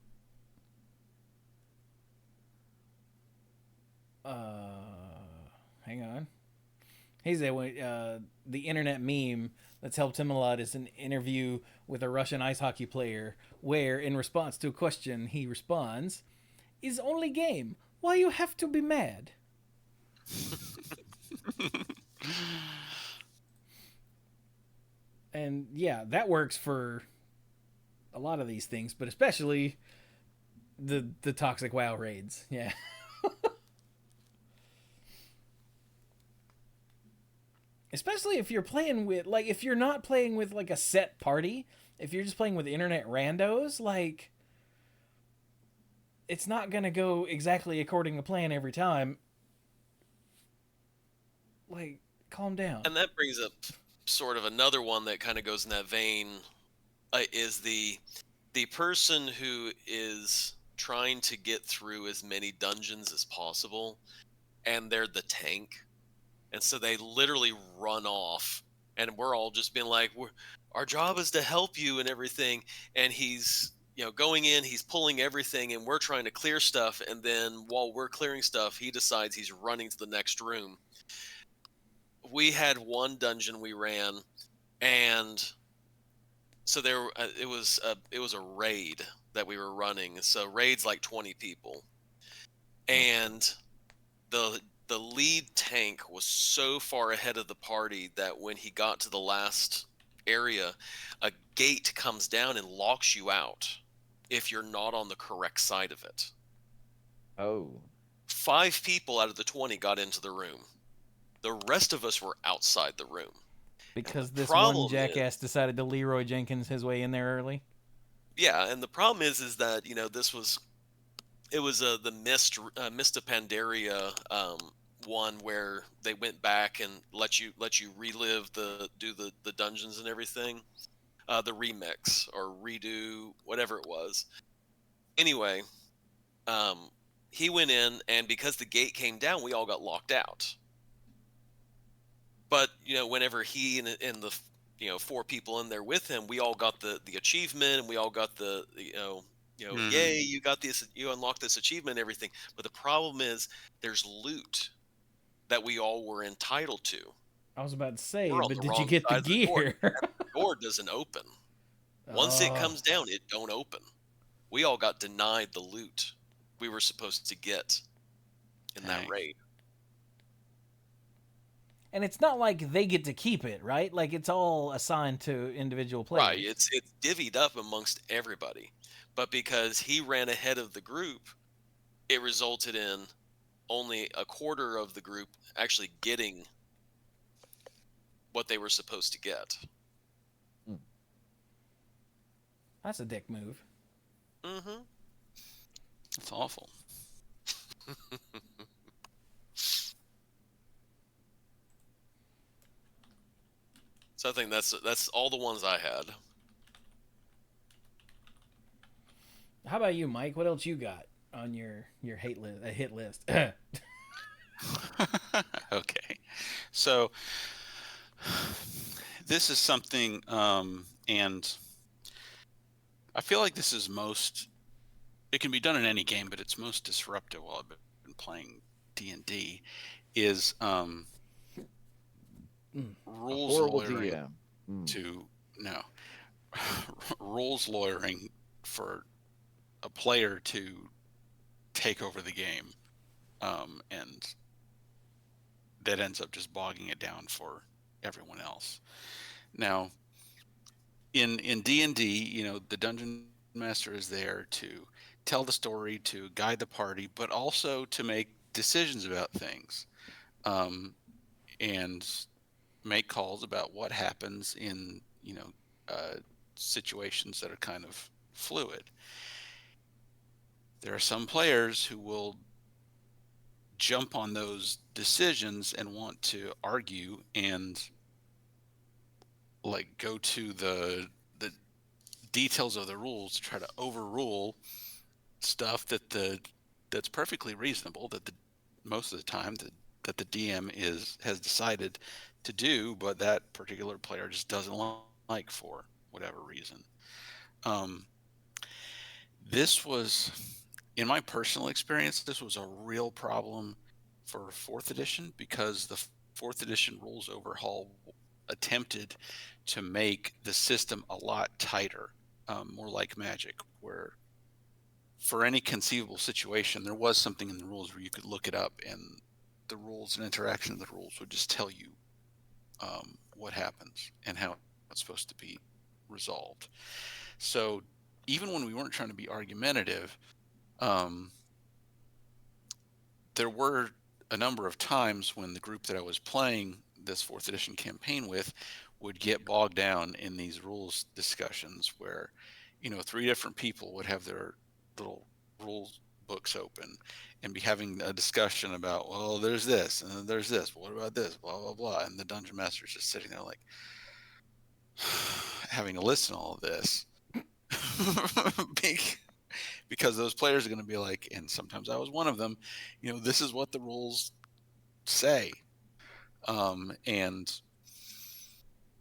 [SPEAKER 1] Hang on. He said, the internet meme that's helped him a lot is an interview with a Russian ice hockey player where, in response to a question, he responds, "Is only game. Why you have to be mad?" And yeah, that works for a lot of these things, but especially the toxic WoW raids. Yeah. Especially if you're playing with, like, if you're not playing with, like, a set party, if you're just playing with internet randos, like, it's not going to go exactly according to plan every time. Like, calm down.
[SPEAKER 4] And that brings up sort of another one that kind of goes in that vein, is the person who is trying to get through as many dungeons as possible, and they're the tank. And so they literally run off, and we're all just being like, our job is to help you and everything. And he's, going in, he's pulling everything, and we're trying to clear stuff. And then while we're clearing stuff, he decides he's running to the next room. We had one dungeon we ran, and so it was a raid that we were running. So raid's like 20 people, and the lead tank was so far ahead of the party that when he got to the last area, a gate comes down and locks you out if you're not on the correct side of it.
[SPEAKER 3] Oh.
[SPEAKER 4] 5 people out of the 20 got into the room. The rest of us were outside the room.
[SPEAKER 1] Because this one jackass decided to Leroy Jenkins his way in there early.
[SPEAKER 4] Yeah, and the problem is that, it was the Mist of Pandaria one where they went back and let you relive do the dungeons and everything, the remix or redo, whatever it was. Anyway, he went in, and because the gate came down, we all got locked out. But whenever he and the 4 people in there with him, we all got the achievement, and we all got the yay, you got this, you unlocked this achievement and everything. But the problem is there's loot that we all were entitled to.
[SPEAKER 1] I was about to say, but did you get the gear?
[SPEAKER 4] The door doesn't open. Once it comes down, it don't open. We all got denied the loot we were supposed to get in that raid.
[SPEAKER 1] And it's not like they get to keep it, right? Like, it's all assigned to individual players.
[SPEAKER 4] Right, it's divvied up amongst everybody. But because he ran ahead of the group, it resulted in only a quarter of the group actually getting what they were supposed to get.
[SPEAKER 1] That's a dick move.
[SPEAKER 4] Mm-hmm.
[SPEAKER 2] It's awful.
[SPEAKER 4] So I think that's all the ones I had.
[SPEAKER 1] How about you, Mike? What else you got on your hit list?
[SPEAKER 2] Okay. So this is something, and I feel like this is most. It can be done in any game, but it's most disruptive while I've been playing D&D. Is rules
[SPEAKER 3] Horrible
[SPEAKER 2] lawyering
[SPEAKER 3] DM.
[SPEAKER 2] to no rules lawyering for a player to take over the game, and that ends up just bogging it down for everyone else. Now, in D&D, the dungeon master is there to tell the story, to guide the party, but also to make decisions about things, and make calls about what happens in situations that are kind of fluid. There are some players who will jump on those decisions and want to argue and like go to the details of the rules to try to overrule stuff that's perfectly reasonable, that most of the time that the DM has decided to do, but that particular player just doesn't like for whatever reason. This was, in my personal experience, this was a real problem for 4th edition, because the 4th edition rules overhaul attempted to make the system a lot tighter, more like Magic, where for any conceivable situation, there was something in the rules where you could look it up, and the rules and interaction of the rules would just tell you what happens and how it's supposed to be resolved. So even when we weren't trying to be argumentative, there were a number of times when the group that I was playing this 4th edition campaign with would get bogged down in these rules discussions where, 3 different people would have their little rules books open and be having a discussion about, well, there's this and there's this, but what about this, blah, blah, blah. And the dungeon master's just sitting there like having to listen to all of this. Because those players are going to be like, and sometimes I was one of them, this is what the rules say. And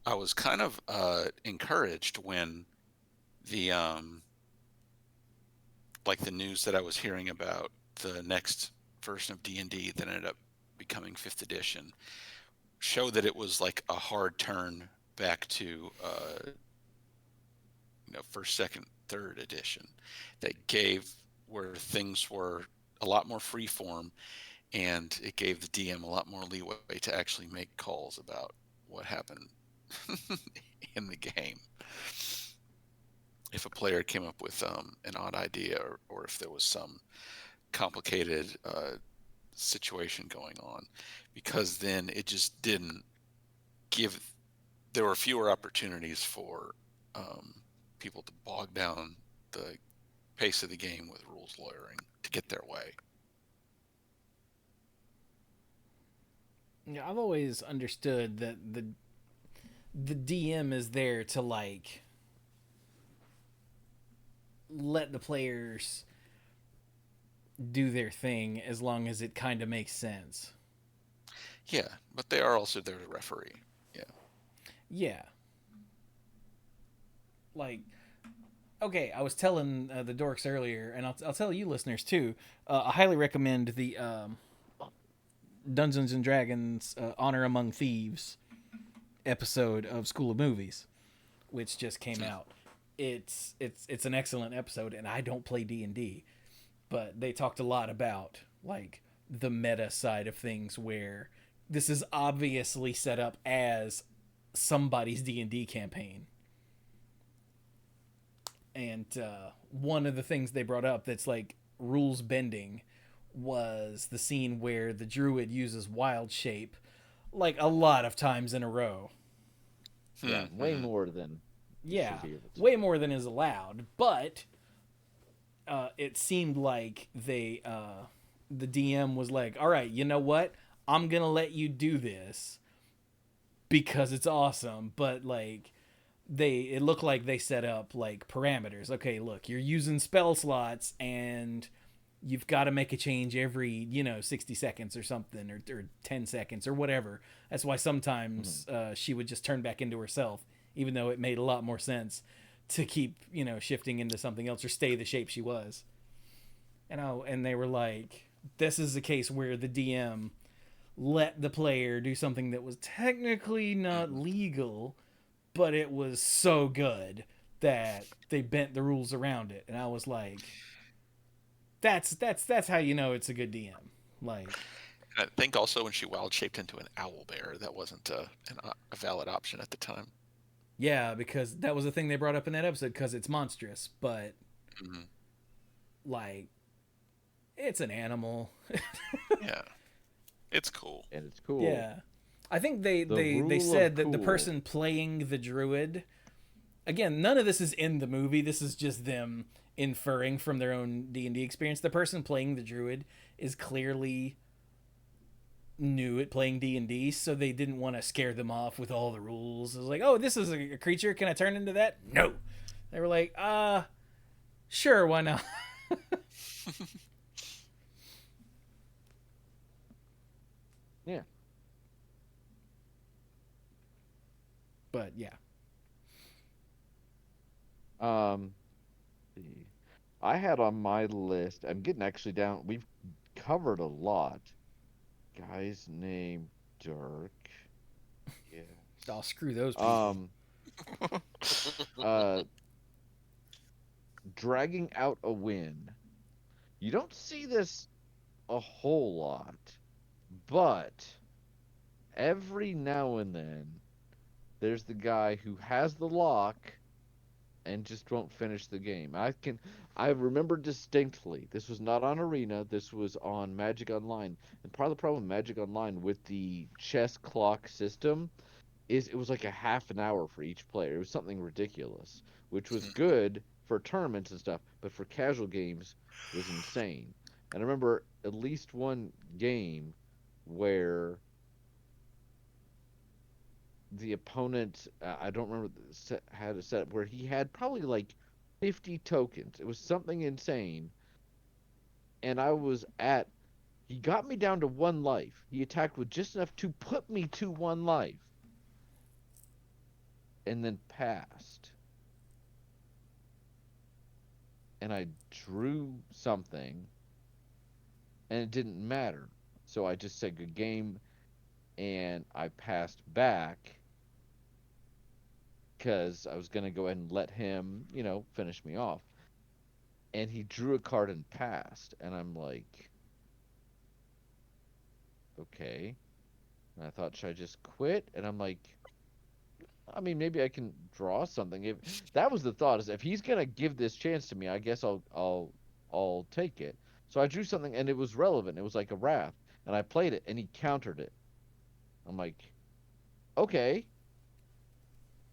[SPEAKER 2] I was kind of encouraged when the the news that I was hearing about the next version of D&D that ended up becoming 5th edition showed that it was like a hard turn back to 1st, 2nd, 3rd edition, that gave where things were a lot more free form, and it gave the DM a lot more leeway to actually make calls about what happened in the game. If a player came up with an odd idea, or if there was some complicated situation going on, because then it just didn't give, there were fewer opportunities for people to bog down the pace of the game with rules lawyering to get their way.
[SPEAKER 1] Yeah, I've always understood that the DM is there to like let the players do their thing as long as it kind of makes sense.
[SPEAKER 2] Yeah, but they are also there to referee. Yeah.
[SPEAKER 1] Yeah. Like, okay, I was telling the dorks earlier, and I'll tell you listeners too. I highly recommend the Dungeons and Dragons Honor Among Thieves episode of School of Movies, which just came out. It's an excellent episode, and I don't play D&D, but they talked a lot about like the meta side of things, where this is obviously set up as somebody's D&D campaign. And one of the things they brought up that's like rules bending was the scene where the druid uses wild shape like a lot of times in a row.
[SPEAKER 3] Yeah, way
[SPEAKER 2] Hmm.
[SPEAKER 3] more than you should
[SPEAKER 1] Yeah,
[SPEAKER 3] be able to.
[SPEAKER 1] way more than is allowed. But it seemed like the DM was like, "All right, you know what? I'm gonna let you do this because it's awesome." But like, it looked like they set up like parameters. Okay, look, you're using spell slots and you've got to make a change every 60 seconds or something, or 10 seconds or whatever. That's why
[SPEAKER 3] Mhm.
[SPEAKER 1] sometimes she would just turn back into herself, even though it made a lot more sense to keep shifting into something else or stay the shape she was. And they were like, this is a case where the DM let the player do something that was technically not
[SPEAKER 2] Hmm.
[SPEAKER 1] legal, but it was so good that they bent the rules around it. And I was like, that's how you know it's a good DM. Like,
[SPEAKER 2] I think also when she wild shaped into an owl bear, that wasn't a valid option at the time.
[SPEAKER 1] yeah, because that was the thing they brought up in that episode because it's monstrous, but
[SPEAKER 2] Hmm.
[SPEAKER 1] like it's an animal.
[SPEAKER 2] Yeah, it's cool.
[SPEAKER 3] And it's cool.
[SPEAKER 1] Yeah. I think they,
[SPEAKER 3] The
[SPEAKER 1] they they
[SPEAKER 3] rule of
[SPEAKER 1] said that the
[SPEAKER 3] cool.
[SPEAKER 1] person playing the druid, again, none of this is in the movie. This is just them inferring from their own D&D experience. The person playing the druid is clearly new at playing D&D, so they didn't want to scare them off with all the rules. It was like, "Oh, this is a creature. Can I turn into that?" No. They were like, sure, why not?"
[SPEAKER 3] Yeah.
[SPEAKER 1] But yeah.
[SPEAKER 3] Um, see. I had on my list, I'm getting actually down, we've covered a lot. Guy's name Dirk.
[SPEAKER 1] Oh,
[SPEAKER 3] Yes.
[SPEAKER 1] screw those people.
[SPEAKER 3] Um, uh, dragging out a win. You don't see this a whole lot, but every now and then there's the guy who has the lock and just won't finish the game. I remember distinctly. This was not on Arena. This was on Magic Online. And part of the problem with Magic Online with the chess clock system is it was like a half an hour for each player. It was something ridiculous, which was good for tournaments and stuff, but for casual games was insane. And I remember at least one game where the opponent, I don't remember had a set where he had probably like 50 tokens. It was something insane, and he got me down to one life. He attacked with just enough to put me to one life, and then passed. And I drew something, and it didn't matter. So I just said good game, and I passed back because I was gonna go ahead and let him, finish me off. And he drew a card and passed, and I'm like, okay. And I thought, should I just quit? And I'm like, I mean, maybe I can draw something. If that was the thought, is if he's gonna give this chance to me, I guess I'll take it. So I drew something, and it was relevant. It was like a wrath, and I played it, and he countered it. I'm like, okay,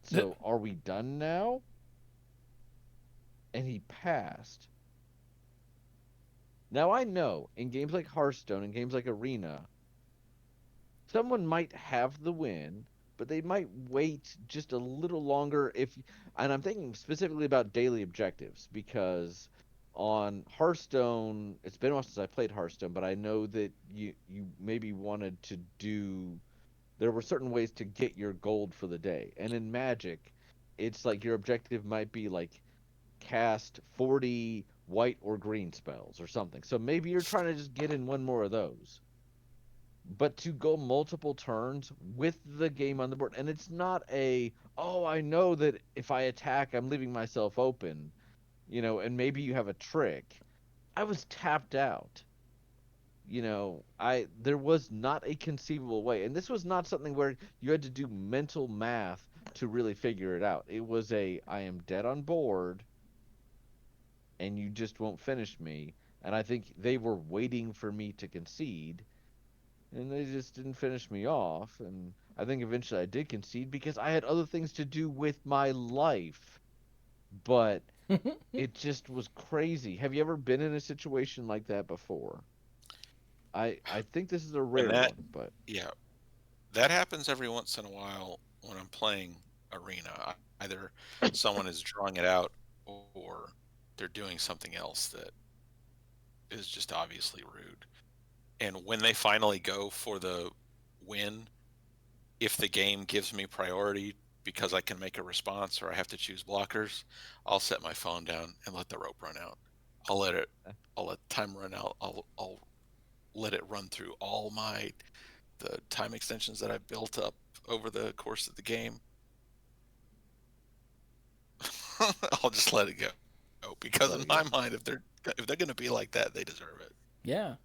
[SPEAKER 3] so are we done now? And he passed. Now I know in games like Hearthstone and games like Arena, someone might have the win, but they might wait just a little longer and I'm thinking specifically about daily objectives because on Hearthstone, it's been a while since I played Hearthstone, but I know that you maybe wanted to do there were certain ways to get your gold for the day. And in Magic, it's like your objective might be like cast 40 white or green spells or something. So maybe you're trying to just get in one more of those, but to go multiple turns with the game on the board, and it's not oh, I know that if I attack I'm leaving myself open, and maybe you have a trick. I was tapped out. I there was not a conceivable way, and this was not something where you had to do mental math to really figure it out. It was I am dead on board and you just won't finish me. And I think they were waiting for me to concede, and they just didn't finish me off. And I think eventually I did concede because I had other things to do with my life. But it just was crazy. Have you ever been in a situation like that before? I think this is a
[SPEAKER 5] And
[SPEAKER 3] rare
[SPEAKER 5] that,
[SPEAKER 3] one, but
[SPEAKER 5] yeah, that happens every once in a while when I'm playing Arena. Either someone is drawing it out or they're doing something else that is just obviously rude. And when they finally go for the win, if the game gives me priority because I can make a response or I have to choose blockers, I'll set my phone down and let the rope run out. I'll let it I'll let time run out. I'll let it run through all the time extensions that I've built up over the course of the game. I'll just let it go. Because in my mind, if they're going to be like that, they deserve it.
[SPEAKER 1] Yeah.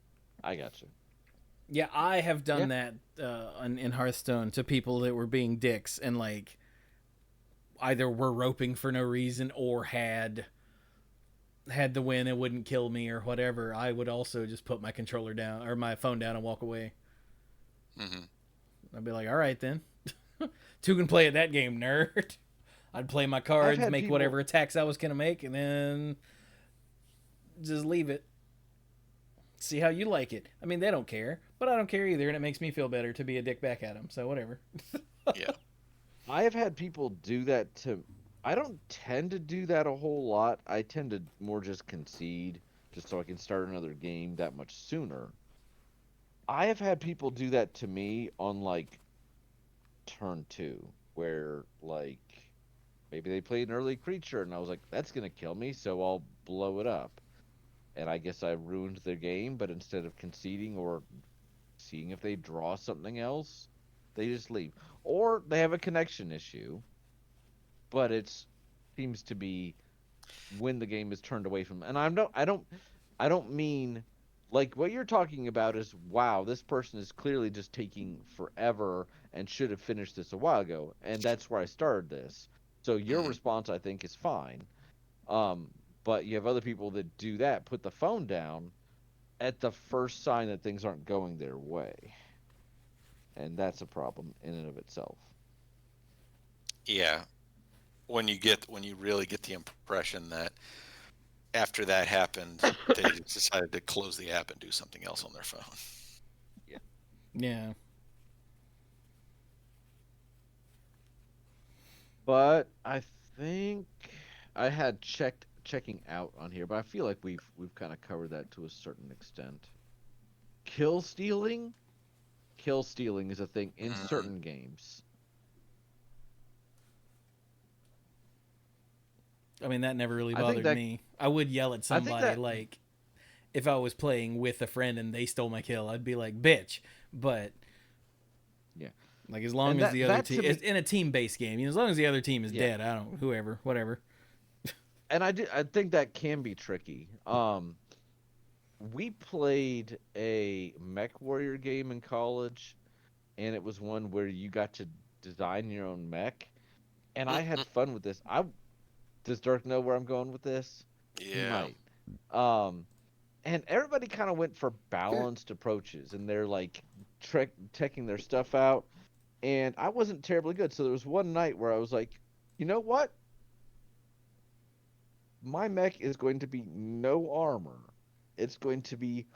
[SPEAKER 3] I got you.
[SPEAKER 1] Yeah, I have done
[SPEAKER 3] Yeah.
[SPEAKER 1] that in Hearthstone to people that were being dicks and like either were roping for no reason or had the win and wouldn't kill me or whatever. I would also just put my controller down or my phone down and walk away.
[SPEAKER 5] Mm-hmm.
[SPEAKER 1] I'd be like, all right then, two can play at that game, nerd. I'd play my
[SPEAKER 3] I've
[SPEAKER 1] cards,
[SPEAKER 3] had
[SPEAKER 1] make
[SPEAKER 3] people.
[SPEAKER 1] whatever attacks I was gonna make, and then just leave it. See how you like it. I mean, they don't care, but I don't care either, and it makes me feel better to be a dick back at them. So whatever.
[SPEAKER 5] Yeah.
[SPEAKER 3] I have had people do that to. I don't tend to do that a whole lot. I tend to more just concede, just so I can start another game that much sooner. I have had people do that to me on like turn two, where like maybe they played an early creature, and I was like, that's gonna kill me, so I'll blow it up. And I guess I ruined their game, but instead of conceding or seeing if they draw something else, they just leave. Or they have a connection issue, but it seems to be when the game is turned away from. And I don't mean like what you're talking about is wow, this person is clearly just taking forever and should have finished this a while ago, and that's where I started this. So your
[SPEAKER 5] Mm-hmm.
[SPEAKER 3] response, I think, is fine. Um, but you have other people that do that, put the phone down at the first sign that things aren't going their way, and that's a problem in and of itself.
[SPEAKER 5] Yeah. When you really get the impression that after that happened, they just decided to close the app and do something else on their phone.
[SPEAKER 3] Yeah.
[SPEAKER 1] Yeah.
[SPEAKER 3] But I think I had checking out on here, but I feel like we've kind of covered that to a certain extent. Kill stealing? Kill stealing is a thing in
[SPEAKER 5] Mm-hmm.
[SPEAKER 3] certain games.
[SPEAKER 1] I mean, that never really
[SPEAKER 3] I think
[SPEAKER 1] bothered
[SPEAKER 3] that
[SPEAKER 1] me. I would yell at
[SPEAKER 3] I think
[SPEAKER 1] somebody
[SPEAKER 3] that
[SPEAKER 1] like if I was playing with a friend and they stole my kill, I'd be like, "Bitch!" But
[SPEAKER 3] yeah.
[SPEAKER 1] like, as long
[SPEAKER 3] And
[SPEAKER 1] as
[SPEAKER 3] that
[SPEAKER 1] the other
[SPEAKER 3] that
[SPEAKER 1] team,
[SPEAKER 3] to me
[SPEAKER 1] it's in a team-based game, as long as the other team is
[SPEAKER 3] yeah.
[SPEAKER 1] dead, I don't, whoever, whatever.
[SPEAKER 3] And I think that can be tricky. We played a Mech Warrior game in college, and it was one where you got to design your own mech, and I had fun with this. I Does Dirk know where I'm going with this? He
[SPEAKER 4] Yeah.
[SPEAKER 3] might. Um, and everybody kind of went for balanced approaches, and they're like checking their stuff out. And I wasn't terribly good, so there was one night where I was like, you know what? My mech is going to be no armor. It's going to be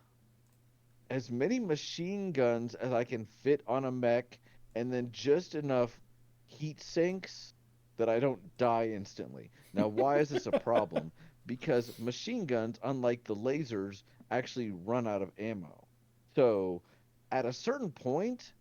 [SPEAKER 3] as many machine guns as I can fit on a mech, and then just enough heat sinks that I don't die instantly. Now, why is this a problem? Because machine guns, unlike the lasers, actually run out of ammo. So, at a certain point,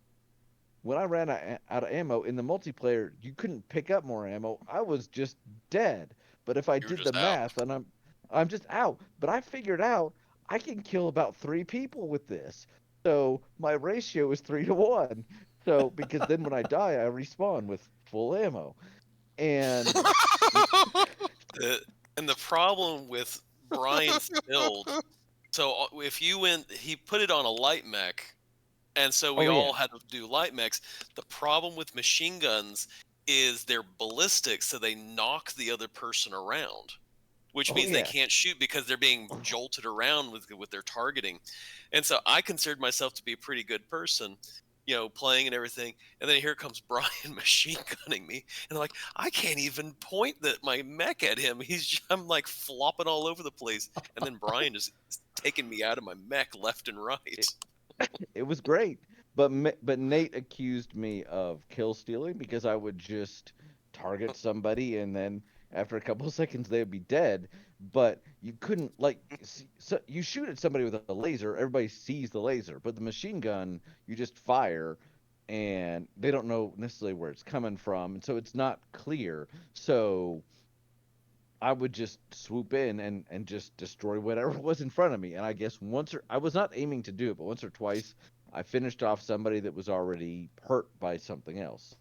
[SPEAKER 3] when I ran out of ammo in the multiplayer, you couldn't pick up more ammo. I was just dead. But if I
[SPEAKER 4] You were
[SPEAKER 3] did the
[SPEAKER 4] just out.
[SPEAKER 3] math, and I'm just out. But I figured out I can kill about 3 people with this. So my ratio is 3 to 1. So because then when I die, I respawn with full ammo. And
[SPEAKER 4] The, and the problem with Brian's build, so if you went, he put it on a light mech, and so we
[SPEAKER 3] oh
[SPEAKER 4] all
[SPEAKER 3] yeah,
[SPEAKER 4] had to do light mechs. The problem with machine guns is they're ballistic, so they knock the other person around. which
[SPEAKER 3] Oh,
[SPEAKER 4] means they
[SPEAKER 3] yeah.
[SPEAKER 4] can't shoot because they're being jolted around with their targeting. And so I considered myself to be a pretty good person, playing and everything. And then here comes Brian machine gunning me, and I'm like, I can't even point my mech at him. I'm like flopping all over the place, and then Brian is taking me out of my mech left and right.
[SPEAKER 3] It was great. But Nate accused me of kill stealing because I would just target somebody and then after a couple of seconds they would be dead. But you couldn't so you shoot at somebody with a laser, everybody sees the laser, but the machine gun you just fire and they don't know necessarily where it's coming from, and so it's not clear. So I would just swoop in and just destroy whatever was in front of me. And I guess I was not aiming to do it, but once or twice I finished off somebody that was already hurt by something else.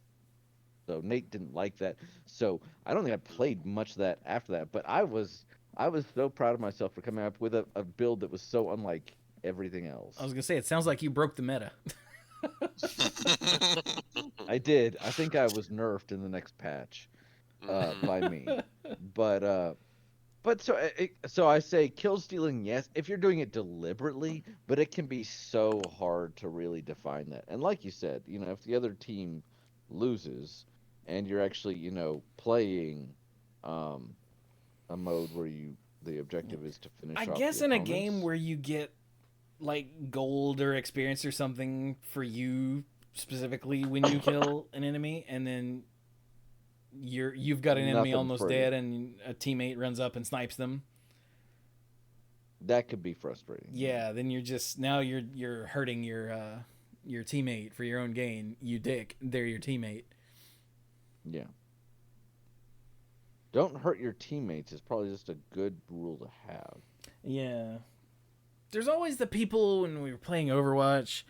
[SPEAKER 3] So Nate didn't like that. So I don't think I played much of that after that. But I was so proud of myself for coming up with a build that was so unlike everything else.
[SPEAKER 1] I was gonna say, it sounds like you broke the meta.
[SPEAKER 3] I did. I think I was nerfed in the next patch by me. But so I say kill stealing, yes, if you're doing it deliberately, but it can be so hard to really define that. And like you said, if the other team loses and you're actually, playing a mode where the objective is to finish
[SPEAKER 1] I
[SPEAKER 3] off
[SPEAKER 1] guess
[SPEAKER 3] the
[SPEAKER 1] in a
[SPEAKER 3] opponents.
[SPEAKER 1] game where you get like gold or experience or something for you specifically when you kill an enemy, and then you've got an enemy
[SPEAKER 3] Nothing
[SPEAKER 1] almost
[SPEAKER 3] for you.
[SPEAKER 1] dead and a teammate runs up and snipes them.
[SPEAKER 3] That could be frustrating.
[SPEAKER 1] Yeah, then you're hurting your teammate for your own gain. You dick, they're your teammate.
[SPEAKER 3] Yeah. Don't hurt your teammates is probably just a good rule to have.
[SPEAKER 1] Yeah. There's always the people when we were playing Overwatch,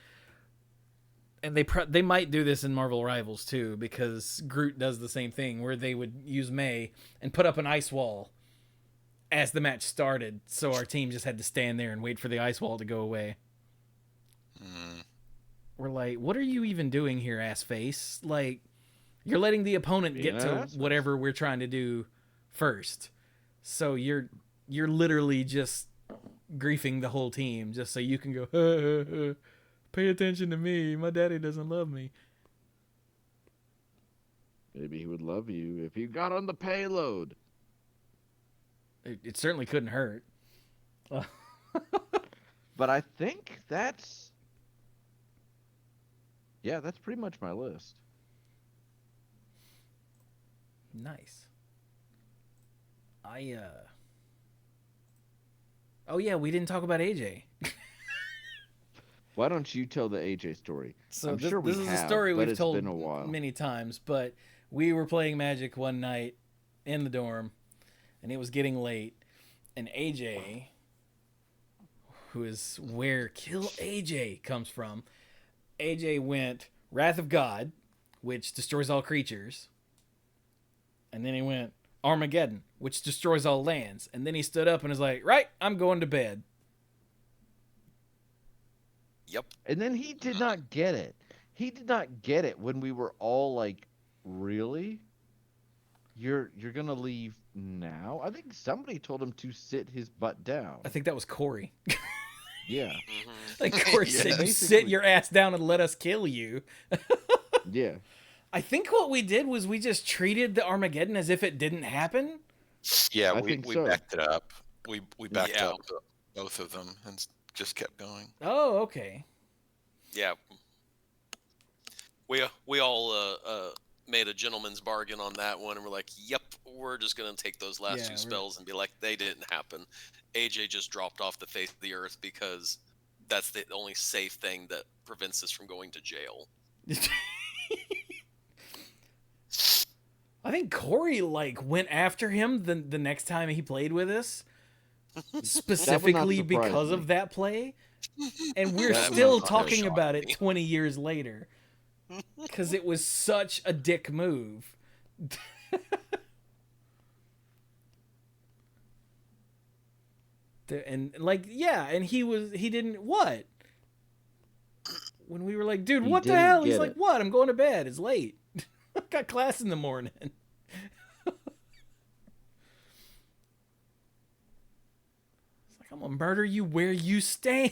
[SPEAKER 1] and they might do this in Marvel Rivals too, because Groot does the same thing where they would use Mei and put up an ice wall as the match started, so our team just had to stand there and wait for the ice wall to go away. We're like, what are you even doing here, ass face? Like, you're letting the opponent get to whatever we're trying to do first. So you're literally just griefing the whole team just so you can go, pay attention to me. My daddy doesn't love me.
[SPEAKER 3] Maybe he would love you if you got on the payload.
[SPEAKER 1] It certainly couldn't hurt.
[SPEAKER 3] But I think that's pretty much my list.
[SPEAKER 1] Nice. Oh yeah, we didn't talk about AJ.
[SPEAKER 3] Why don't you tell the AJ story?
[SPEAKER 1] So
[SPEAKER 3] I'm sure
[SPEAKER 1] this
[SPEAKER 3] we
[SPEAKER 1] is
[SPEAKER 3] have,
[SPEAKER 1] a story
[SPEAKER 3] but
[SPEAKER 1] we've
[SPEAKER 3] it's
[SPEAKER 1] told
[SPEAKER 3] been a while.
[SPEAKER 1] many times, but we were playing Magic one night in the dorm, and it was getting late, and AJ, who is where Kill AJ comes from, AJ went Wrath of God, which destroys all creatures, and then he went Armageddon, which destroys all lands, and then he stood up and was like, right, I'm going to bed.
[SPEAKER 4] Yep.
[SPEAKER 3] And then he did not get it. He did not get it when we were all like, really? You're going to leave now? I think somebody told him to sit his butt down.
[SPEAKER 1] I think that was Corey.
[SPEAKER 3] Yeah.
[SPEAKER 1] Like Corey said, you sit your ass down and let us kill you.
[SPEAKER 3] Yeah.
[SPEAKER 1] I think what we did was we just treated the Armageddon as if it didn't happen.
[SPEAKER 5] Yeah,
[SPEAKER 3] I
[SPEAKER 5] we
[SPEAKER 3] think so.
[SPEAKER 5] backed it up. We backed
[SPEAKER 4] Yeah.
[SPEAKER 5] up both of them and just kept going.
[SPEAKER 1] Oh, okay.
[SPEAKER 4] Yeah. We all made a gentleman's bargain on that one, and we're like, yep, we're just going to take those last two spells and be like, they didn't happen. AJ just dropped off the face of the earth because that's the only safe thing that prevents us from going to jail.
[SPEAKER 1] I think Corey went after him the next time he played with us, specifically because of that play, and we're still talking about it 20 years later because it was such a dick move. And and he didn't what? When we were like, dude, what the hell? He's like, what? I'm going to bed. It's late. Got class in the morning. I'm gonna murder you where you stand.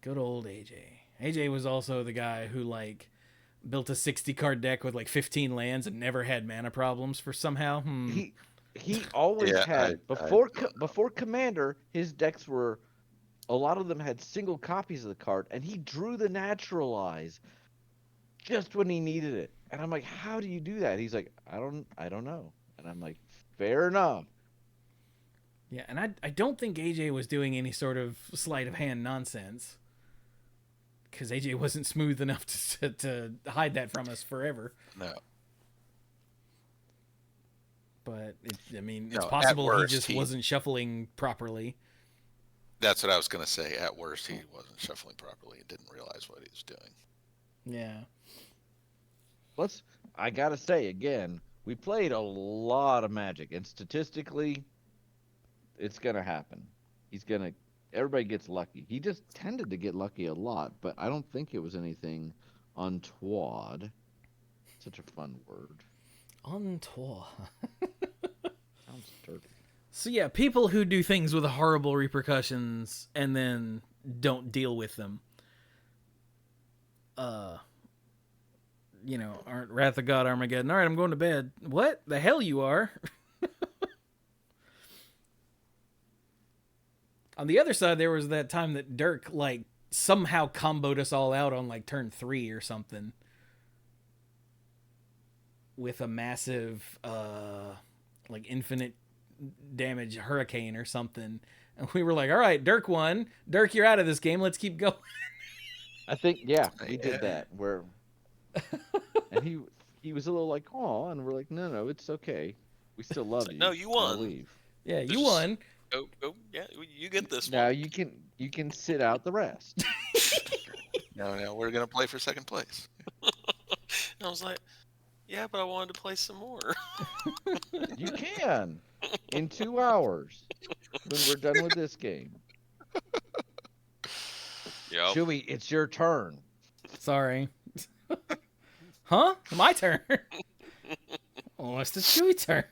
[SPEAKER 1] Good old AJ. AJ was also the guy who like built a 60 card deck with like 15 lands and never had mana problems for somehow.
[SPEAKER 3] He always
[SPEAKER 5] Yeah,
[SPEAKER 3] had before Commander, his decks were a lot of them had single copies of the card, and he drew the Naturalize just when he needed it. And I'm like, how do you do that? He's like, I don't know. And I'm like, fair enough.
[SPEAKER 1] Yeah, and I don't think AJ was doing any sort of sleight of hand nonsense. Because AJ wasn't smooth enough to hide that from us forever.
[SPEAKER 5] No.
[SPEAKER 1] But, it's
[SPEAKER 5] No, at
[SPEAKER 1] possible
[SPEAKER 5] worst,
[SPEAKER 1] he just wasn't shuffling properly.
[SPEAKER 5] That's what I was going to say. At worst, he wasn't shuffling properly and didn't realize what he was doing.
[SPEAKER 1] Yeah.
[SPEAKER 3] I gotta say again, we played a lot of Magic, and statistically, it's gonna happen. Everybody gets lucky. He just tended to get lucky a lot, but I don't think it was anything untoward. Such a fun word.
[SPEAKER 1] Untoward.
[SPEAKER 3] Sounds dirty.
[SPEAKER 1] So yeah, people who do things with horrible repercussions and then don't deal with them, aren't Wrath of God Armageddon. All right, I'm going to bed. What the hell you are? On the other side, there was that time that Dirk like somehow comboed us all out on like turn 3 or something with a massive like infinite damage hurricane or something, and we were like, all right, Dirk won. Dirk, you're out of this game, let's keep going.
[SPEAKER 3] I think we did that where and he was a little like, oh, and we're like, no, it's okay, we still love you.
[SPEAKER 4] No, you won.
[SPEAKER 3] Leave.
[SPEAKER 1] Yeah, you won.
[SPEAKER 4] Go, yeah, you get this
[SPEAKER 3] Now
[SPEAKER 4] one.
[SPEAKER 3] you can sit out the rest.
[SPEAKER 5] No, we're going to play for second place.
[SPEAKER 4] I was like, yeah, but I wanted to play some more.
[SPEAKER 3] You can in 2 hours when we're done with this game.
[SPEAKER 4] Yeah.
[SPEAKER 3] Chewy, it's your turn.
[SPEAKER 1] Sorry. Huh? My turn. Oh, it's the Chewy turn.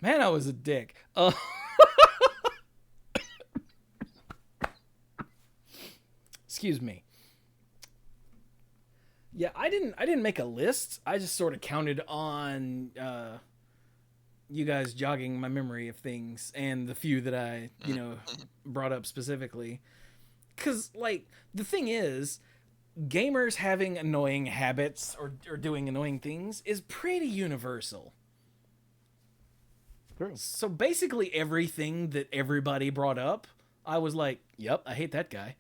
[SPEAKER 1] Man, I was a dick. Excuse me. Yeah, I didn't make a list. I just sort of counted on you guys jogging my memory of things and the few that I, brought up specifically. Cuz like the thing is, gamers having annoying habits or doing annoying things is pretty universal.
[SPEAKER 3] True.
[SPEAKER 1] So basically everything that everybody brought up, I was like, yep, I hate that guy.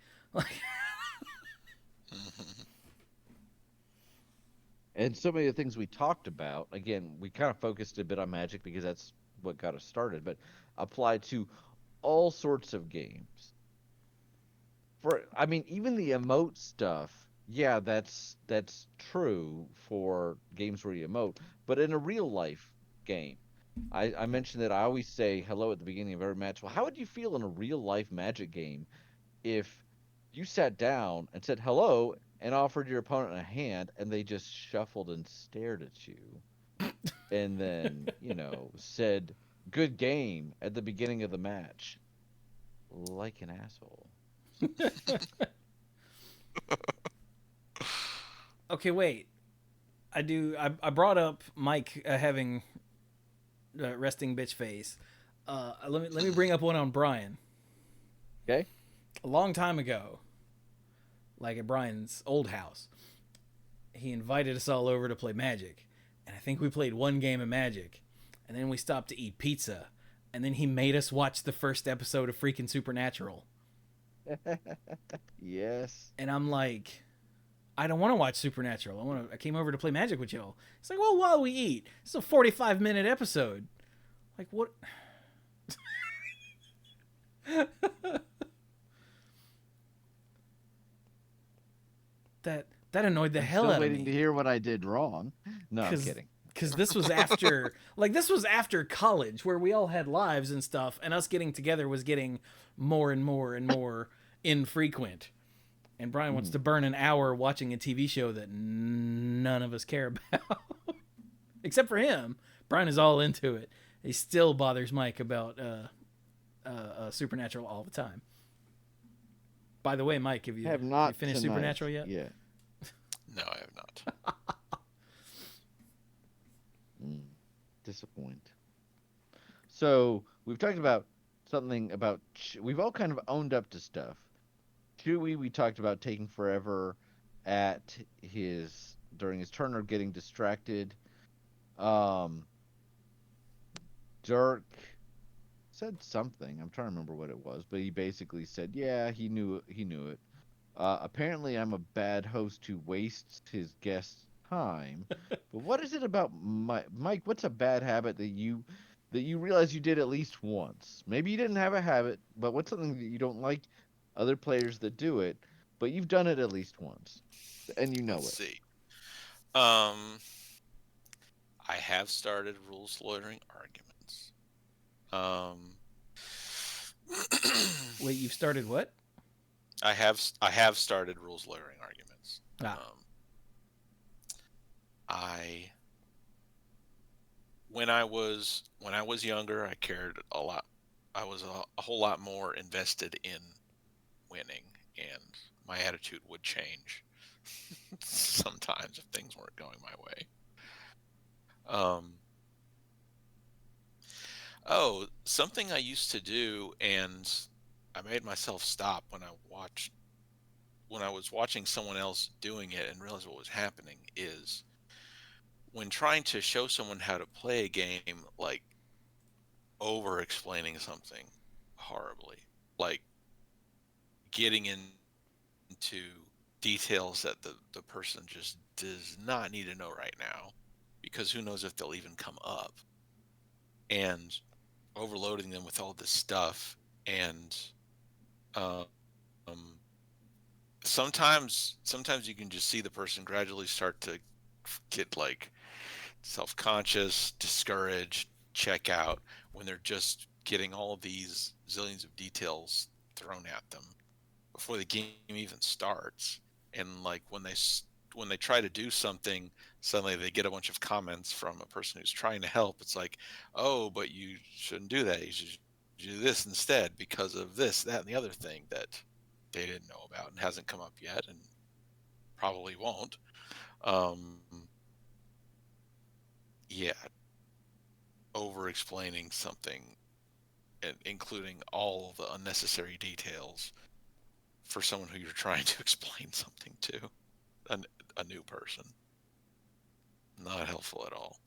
[SPEAKER 3] And so many of the things we talked about, again, we kind of focused a bit on Magic because that's what got us started, but applied to all sorts of games. Even the emote stuff, yeah, that's true for games where you emote, but in a real life game, I mentioned that I always say hello at the beginning of every match. Well, how would you feel in a real life Magic game if you sat down and said hello and offered your opponent a hand and they just shuffled and stared at you and then, said good game at the beginning of the match? Like an asshole.
[SPEAKER 1] Okay, wait. I brought up Mike having resting bitch face. Let me bring up one on Brian.
[SPEAKER 3] Okay.
[SPEAKER 1] A long time ago, like at Brian's old house, he invited us all over to play Magic, and I think we played one game of Magic, and then we stopped to eat pizza, and then he made us watch the first episode of freaking Supernatural.
[SPEAKER 3] Yes.
[SPEAKER 1] And I'm like, I don't want to watch Supernatural. I came over to play Magic with y'all. It's like, well, while we eat, it's a 45-minute episode. Like, what? That annoyed the hell out of me.
[SPEAKER 3] Waiting to hear what I did wrong. No, I'm kidding.
[SPEAKER 1] Because this was after, college, where we all had lives and stuff, and us getting together was getting more and more and more infrequent. and Brian wants
[SPEAKER 3] Mm.
[SPEAKER 1] to burn an hour watching a TV show that none of us care about, except for him. Brian is all into it. He still bothers Mike about Supernatural all the time. By the way, Mike, have
[SPEAKER 3] I have
[SPEAKER 1] you
[SPEAKER 3] not
[SPEAKER 1] finished
[SPEAKER 3] tonight.
[SPEAKER 1] Supernatural yet?
[SPEAKER 3] Yeah.
[SPEAKER 5] No, I have not.
[SPEAKER 3] Disappoint. So we've talked about something about. We've all kind of owned up to stuff. Chewie, we talked about taking forever at his during his turn or getting distracted. Um, Dirk said something. I'm trying to remember what it was, but he basically said, "Yeah, he knew it. He knew it." Apparently, I'm a bad host who wastes his guests' time. But what is it about Mike? What's a bad habit that you realize you did at least once? Maybe you didn't have a habit, but what's something that you don't like other players that do it, but you've done it at least once, and you know
[SPEAKER 5] Let's
[SPEAKER 3] it.
[SPEAKER 5] see. Um, I have started rules loitering arguments. Um,
[SPEAKER 1] Wait, you've started what?
[SPEAKER 5] I have started rules loitering arguments.
[SPEAKER 1] Ah.
[SPEAKER 5] I when I was younger, I cared a lot. I was a whole lot more invested in winning, and my attitude would change sometimes if things weren't going my way. Um, oh, something I used to do, and I made myself stop when I was watching someone else doing it and realized what was happening is when trying to show someone how to play a game, like over explaining something horribly, like getting into details that the person just does not need to know right now because who knows if they'll even come up, and overloading them with all this stuff. And um, sometimes you can just see the person gradually start to get like self-conscious, discouraged, check out when they're just getting all of these zillions of details thrown at them before the game even starts. And like when they try to do something, suddenly they get a bunch of comments from a person who's trying to help. It's like, oh, but you shouldn't do that. You should do this instead because of this, that, and the other thing that they didn't know about and hasn't come up yet and probably won't. Um, yeah, over explaining something and including all the unnecessary details for someone who you're trying to explain something to, a new person. Not helpful at all.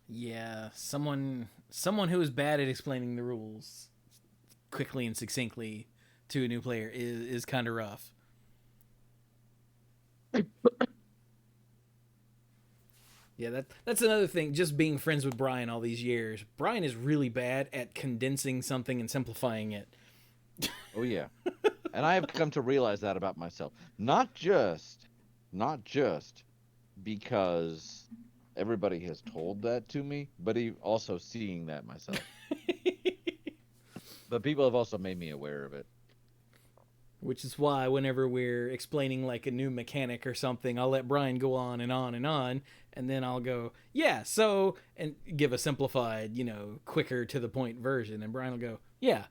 [SPEAKER 1] Yeah, someone who is bad at explaining the rules quickly and succinctly to a new player is kind of rough. Yeah, that's another thing. Just being friends with Brian all these years, Brian is really bad at condensing something and simplifying it.
[SPEAKER 3] Oh yeah. And I have come to realize that about myself. Not just because everybody has told that to me, but also seeing that myself. But people have also made me aware of it.
[SPEAKER 1] Which is why whenever we're explaining like a new mechanic or something, I'll let Brian go on and on and on, and then I'll go, yeah, so, and give a simplified, quicker to the point version, and Brian will go, yeah.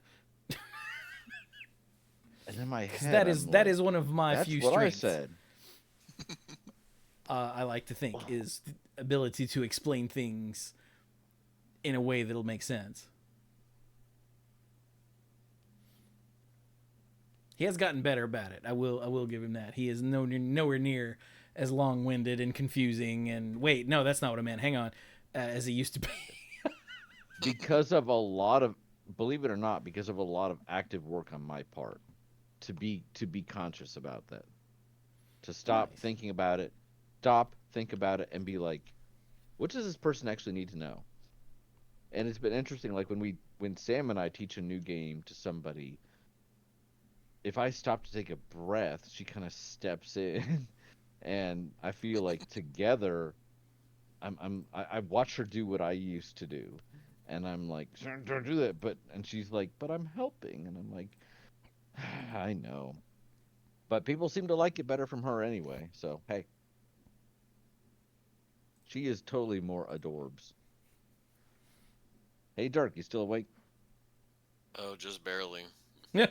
[SPEAKER 3] And in my
[SPEAKER 1] 'Cause
[SPEAKER 3] head,
[SPEAKER 1] that
[SPEAKER 3] I'm
[SPEAKER 1] is
[SPEAKER 3] like,
[SPEAKER 1] one of my
[SPEAKER 3] that's
[SPEAKER 1] few
[SPEAKER 3] what I
[SPEAKER 1] strengths.
[SPEAKER 3] said.
[SPEAKER 1] I like to think is the ability to explain things in a way that'll make sense. He has gotten better about it. I will give him that. He is nowhere near as long-winded and confusing and wait, no, that's not what I meant. Hang on, as he used to be.
[SPEAKER 3] Because of a lot of, believe it or not, because of a lot of active work on my part to be conscious about that. To stop
[SPEAKER 1] Nice.
[SPEAKER 3] thinking about it, stop, think about it, and be like, what does this person actually need to know? And it's been interesting, like when Sam and I teach a new game to somebody, if I stop to take a breath, she kind of steps in, and I feel like together, I watch her do what I used to do, and I'm like, don't do that, and she's like, but I'm helping, and I'm like, I know, But people seem to like it better from her anyway. So hey, she is totally more adorbs. Hey, Dirk, you still awake?
[SPEAKER 4] Oh, just barely.
[SPEAKER 1] Yeah.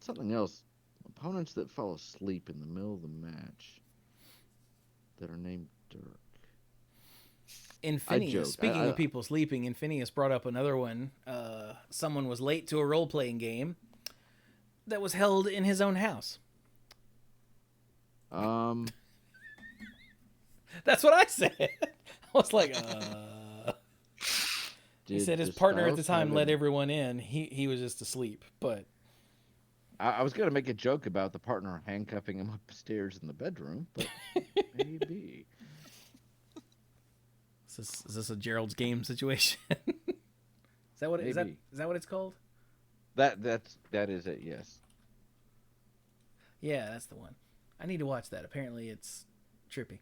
[SPEAKER 3] Something else. Opponents that fall asleep in the middle of the match that are named Dirk.
[SPEAKER 1] Infinius. Speaking of people sleeping, Infinius brought up another one. Someone was late to a role-playing game that was held in his own house. That's what I said. I was like, He said his partner at the time let everyone in. He was just asleep, but
[SPEAKER 3] I was gonna make a joke about the partner handcuffing him upstairs in the bedroom, but maybe.
[SPEAKER 1] Is this a Gerald's Game situation? Is that what is that what it's called?
[SPEAKER 3] That is it. Yes.
[SPEAKER 1] Yeah, that's the one. I need to watch that. Apparently, it's trippy.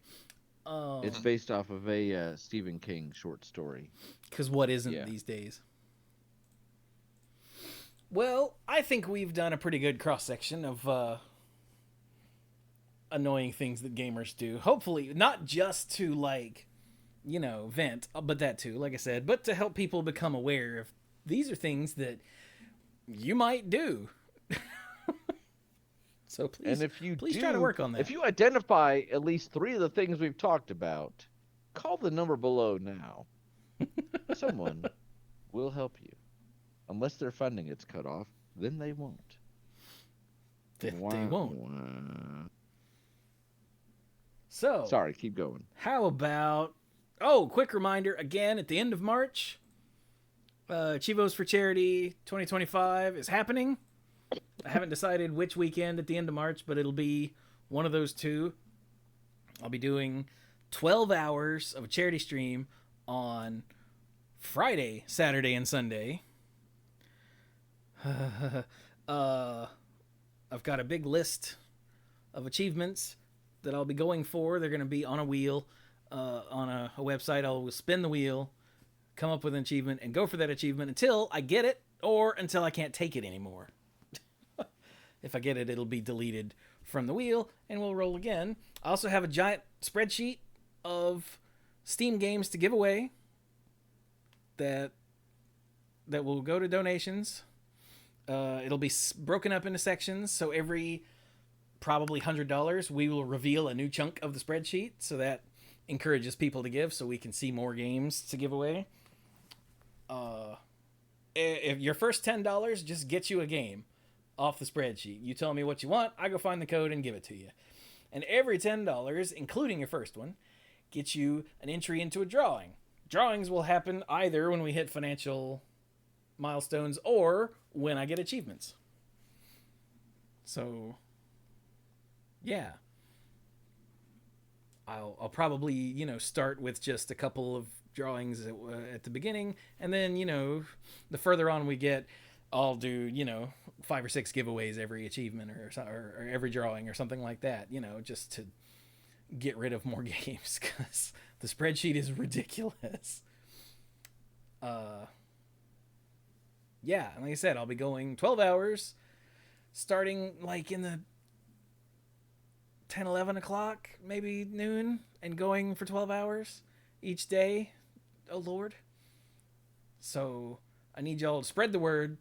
[SPEAKER 3] It's based off of a Stephen King short story.
[SPEAKER 1] Because what isn't these days? Well, I think we've done a pretty good cross-section of annoying things that gamers do. Hopefully, not just to, vent, but that too, like I said, but to help people become aware of these are things that you might do. So please,
[SPEAKER 3] and if you
[SPEAKER 1] please try to work on that.
[SPEAKER 3] If you identify at least 3 of the things we've talked about, call the number below now. Someone will help you. Unless their funding gets cut off, then they won't.
[SPEAKER 1] They won't. So,
[SPEAKER 3] sorry, keep going.
[SPEAKER 1] How about... quick reminder, again, at the end of March, Chivos for Charity 2025 is happening. I haven't decided which weekend at the end of March, but it'll be one of those two. I'll be doing 12 hours of a charity stream on Friday, Saturday, and Sunday. I've got a big list of achievements that I'll be going for. They're going to be on a wheel, on a website. I'll spin the wheel, come up with an achievement, and go for that achievement until I get it or until I can't take it anymore. If I get it, it'll be deleted from the wheel, and we'll roll again. I also have a giant spreadsheet of Steam games to give away that will go to donations. It'll be broken up into sections, so every probably $100, we will reveal a new chunk of the spreadsheet, so that encourages people to give, so we can see more games to give away. If your first $10 just gets you a game off the spreadsheet. You tell me what you want, I go find the code and give it to you. And every $10, including your first one, gets you an entry into a drawing. Drawings will happen either when we hit financial milestones or when I get achievements. So, yeah. I'll probably, start with just a couple of drawings at the beginning, and then, the further on we get, I'll do, 5 or 6 giveaways every achievement or every drawing or something like that, just to get rid of more games because the spreadsheet is ridiculous. Yeah, and like I said, I'll be going 12 hours starting in the 10, 11 o'clock, maybe noon, and going for 12 hours each day. Oh, Lord. So I need y'all to spread the word.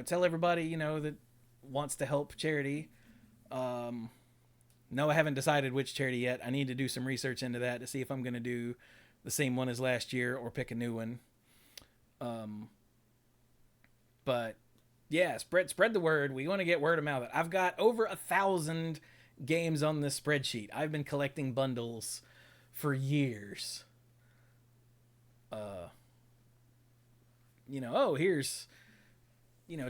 [SPEAKER 1] Tell everybody, that wants to help charity. No, I haven't decided which charity yet. I need to do some research into that to see if I'm going to do the same one as last year or pick a new one. But yeah, spread the word. We want to get word of mouth. I've got over 1,000 games on this spreadsheet. I've been collecting bundles for years. Here's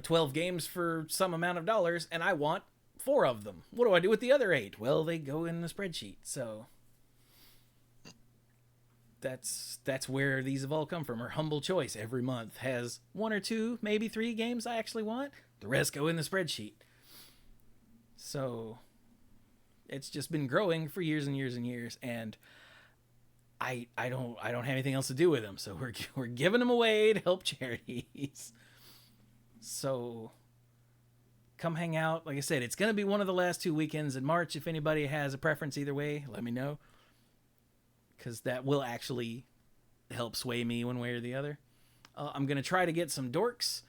[SPEAKER 1] 12 games for some amount of dollars, and I want 4 of them. What do I do with the other 8? Well, they go in the spreadsheet. So that's where these have all come from. Our humble choice every month has 1 or 2, maybe 3 games I actually want. The rest go in the spreadsheet. So it's just been growing for years and years and years, and I don't have anything else to do with them. So we're giving them away to help charities. So, come hang out. Like I said, it's going to be one of the last 2 weekends in March. If anybody has a preference either way, let me know. Because that will actually help sway me one way or the other. I'm going to try to get some dorks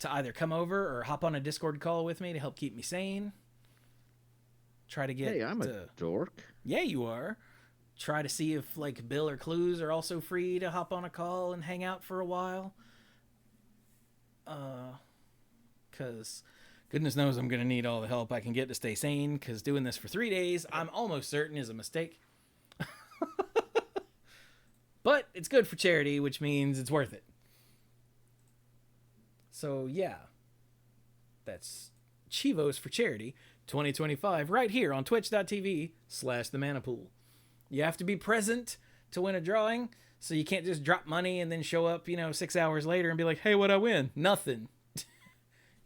[SPEAKER 1] to either come over or hop on a Discord call with me to help keep me sane. Try to get...
[SPEAKER 3] Hey, I'm a dork.
[SPEAKER 1] Yeah, you are. Try to see if like Bill or Clues are also free to hop on a call and hang out for a while. Because goodness knows I'm going to need all the help I can get to stay sane, because doing this for 3 days, I'm almost certain is a mistake. But it's good for charity, which means it's worth it. So yeah, that's Chivos for Charity 2025 right here on twitch.tv/themanapool. You have to be present to win a drawing, so you can't just drop money and then show up, 6 hours later and be like, hey, what'd I win? Nothing.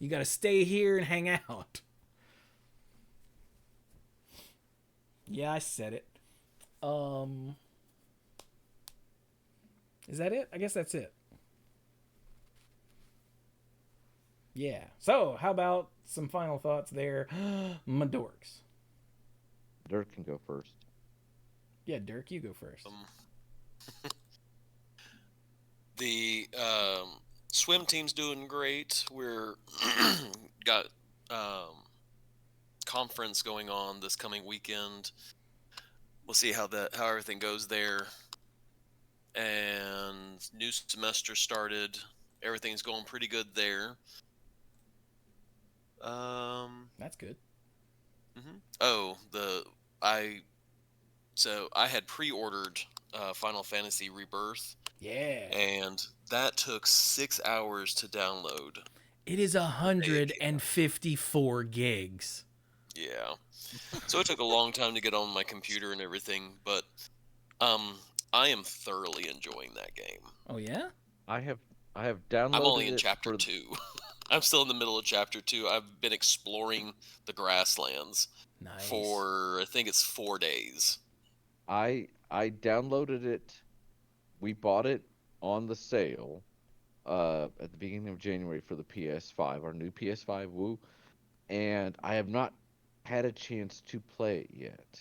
[SPEAKER 1] You got to stay here and hang out. Yeah, I said it. Is that it? I guess that's it. Yeah. So, how about some final thoughts there? My dorks.
[SPEAKER 3] Dirk can go first.
[SPEAKER 1] Yeah, Dirk, you go first.
[SPEAKER 4] The swim team's doing great. We're got conference going on this coming weekend. We'll see how everything goes there. And new semester started. Everything's going pretty good there.
[SPEAKER 1] That's good.
[SPEAKER 4] Mm-hmm. Oh, I had pre-ordered Final Fantasy Rebirth.
[SPEAKER 1] Yeah.
[SPEAKER 4] And that took 6 hours to download.
[SPEAKER 1] It is 154 gigs.
[SPEAKER 4] Yeah. So it took a long time to get on my computer and everything, but I am thoroughly enjoying that game.
[SPEAKER 1] Oh yeah?
[SPEAKER 3] I have downloaded.
[SPEAKER 4] I'm only in chapter 2. I'm still in the middle of chapter 2. I've been exploring the grasslands for I think it's 4 days.
[SPEAKER 3] I downloaded it. We bought it on the sale at the beginning of January for the PS5, our new PS5, woo. And I have not had a chance to play it yet.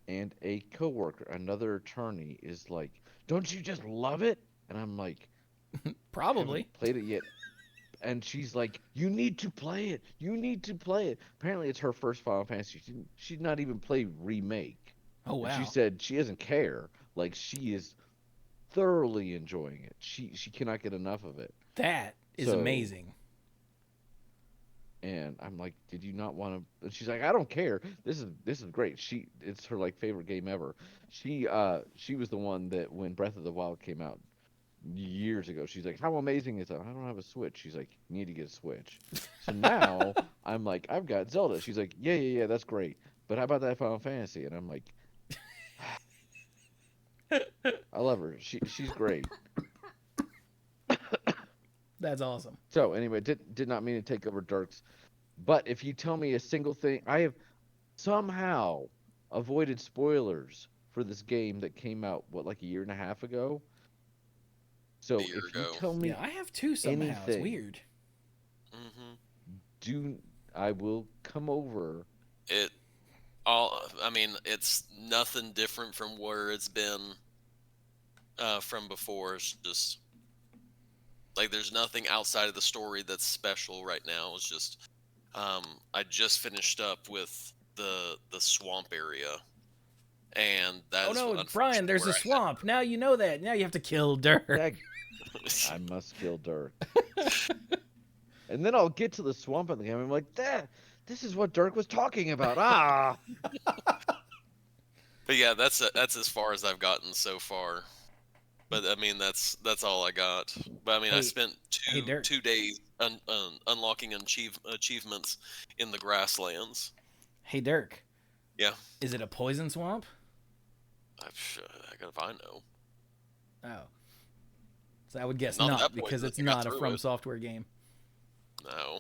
[SPEAKER 3] And a coworker, another attorney, is like, "Don't you just love it?" And I'm like,
[SPEAKER 1] probably
[SPEAKER 3] haven't played it yet. And she's like, "You need to play it. You need to play it." Apparently, it's her first Final Fantasy. She'd not even play Remake.
[SPEAKER 1] Oh wow!
[SPEAKER 3] And she said she doesn't care. Like, she is thoroughly enjoying it. She cannot get enough of it.
[SPEAKER 1] That is amazing.
[SPEAKER 3] And I'm like, "Did you not want to?" And she's like, "I don't care. This is great." It's her like favorite game ever. She was the one that when Breath of the Wild came out years ago, she's like, "How amazing is that?" "I don't have a Switch." She's like, "You need to get a Switch." So now I'm like, "I've got Zelda." She's like, yeah, that's great. But how about that Final Fantasy? And I'm like, I love her. She's great.
[SPEAKER 1] That's awesome.
[SPEAKER 3] So anyway, did not mean to take over Dirks, but if you tell me a single thing, I have somehow avoided spoilers for this game that came out like a year and a half ago. So if you tell me,
[SPEAKER 1] yeah, I have too somehow.
[SPEAKER 3] Anything,
[SPEAKER 1] it's weird.
[SPEAKER 4] Mm-hmm.
[SPEAKER 3] I will come over.
[SPEAKER 4] I mean, it's nothing different from where it's been from before. It's just like there's nothing outside of the story that's special right now. It's just I just finished up with the swamp area, and that's
[SPEAKER 1] Brian, there's a swamp. Now you know that. Now you have to kill Dirk.
[SPEAKER 3] I must kill Dirk. And then I'll get to the swamp and I'm like, this is what Dirk was talking about. Ah.
[SPEAKER 4] But yeah, that's as far as I've gotten so far. But I mean, that's all I got. But I mean, I spent two days unlocking achievements in the grasslands.
[SPEAKER 1] Hey Dirk.
[SPEAKER 4] Yeah.
[SPEAKER 1] Is it a poison swamp?
[SPEAKER 4] I gotta find know.
[SPEAKER 1] Oh. So I would guess not because it's not a From Software game.
[SPEAKER 4] No.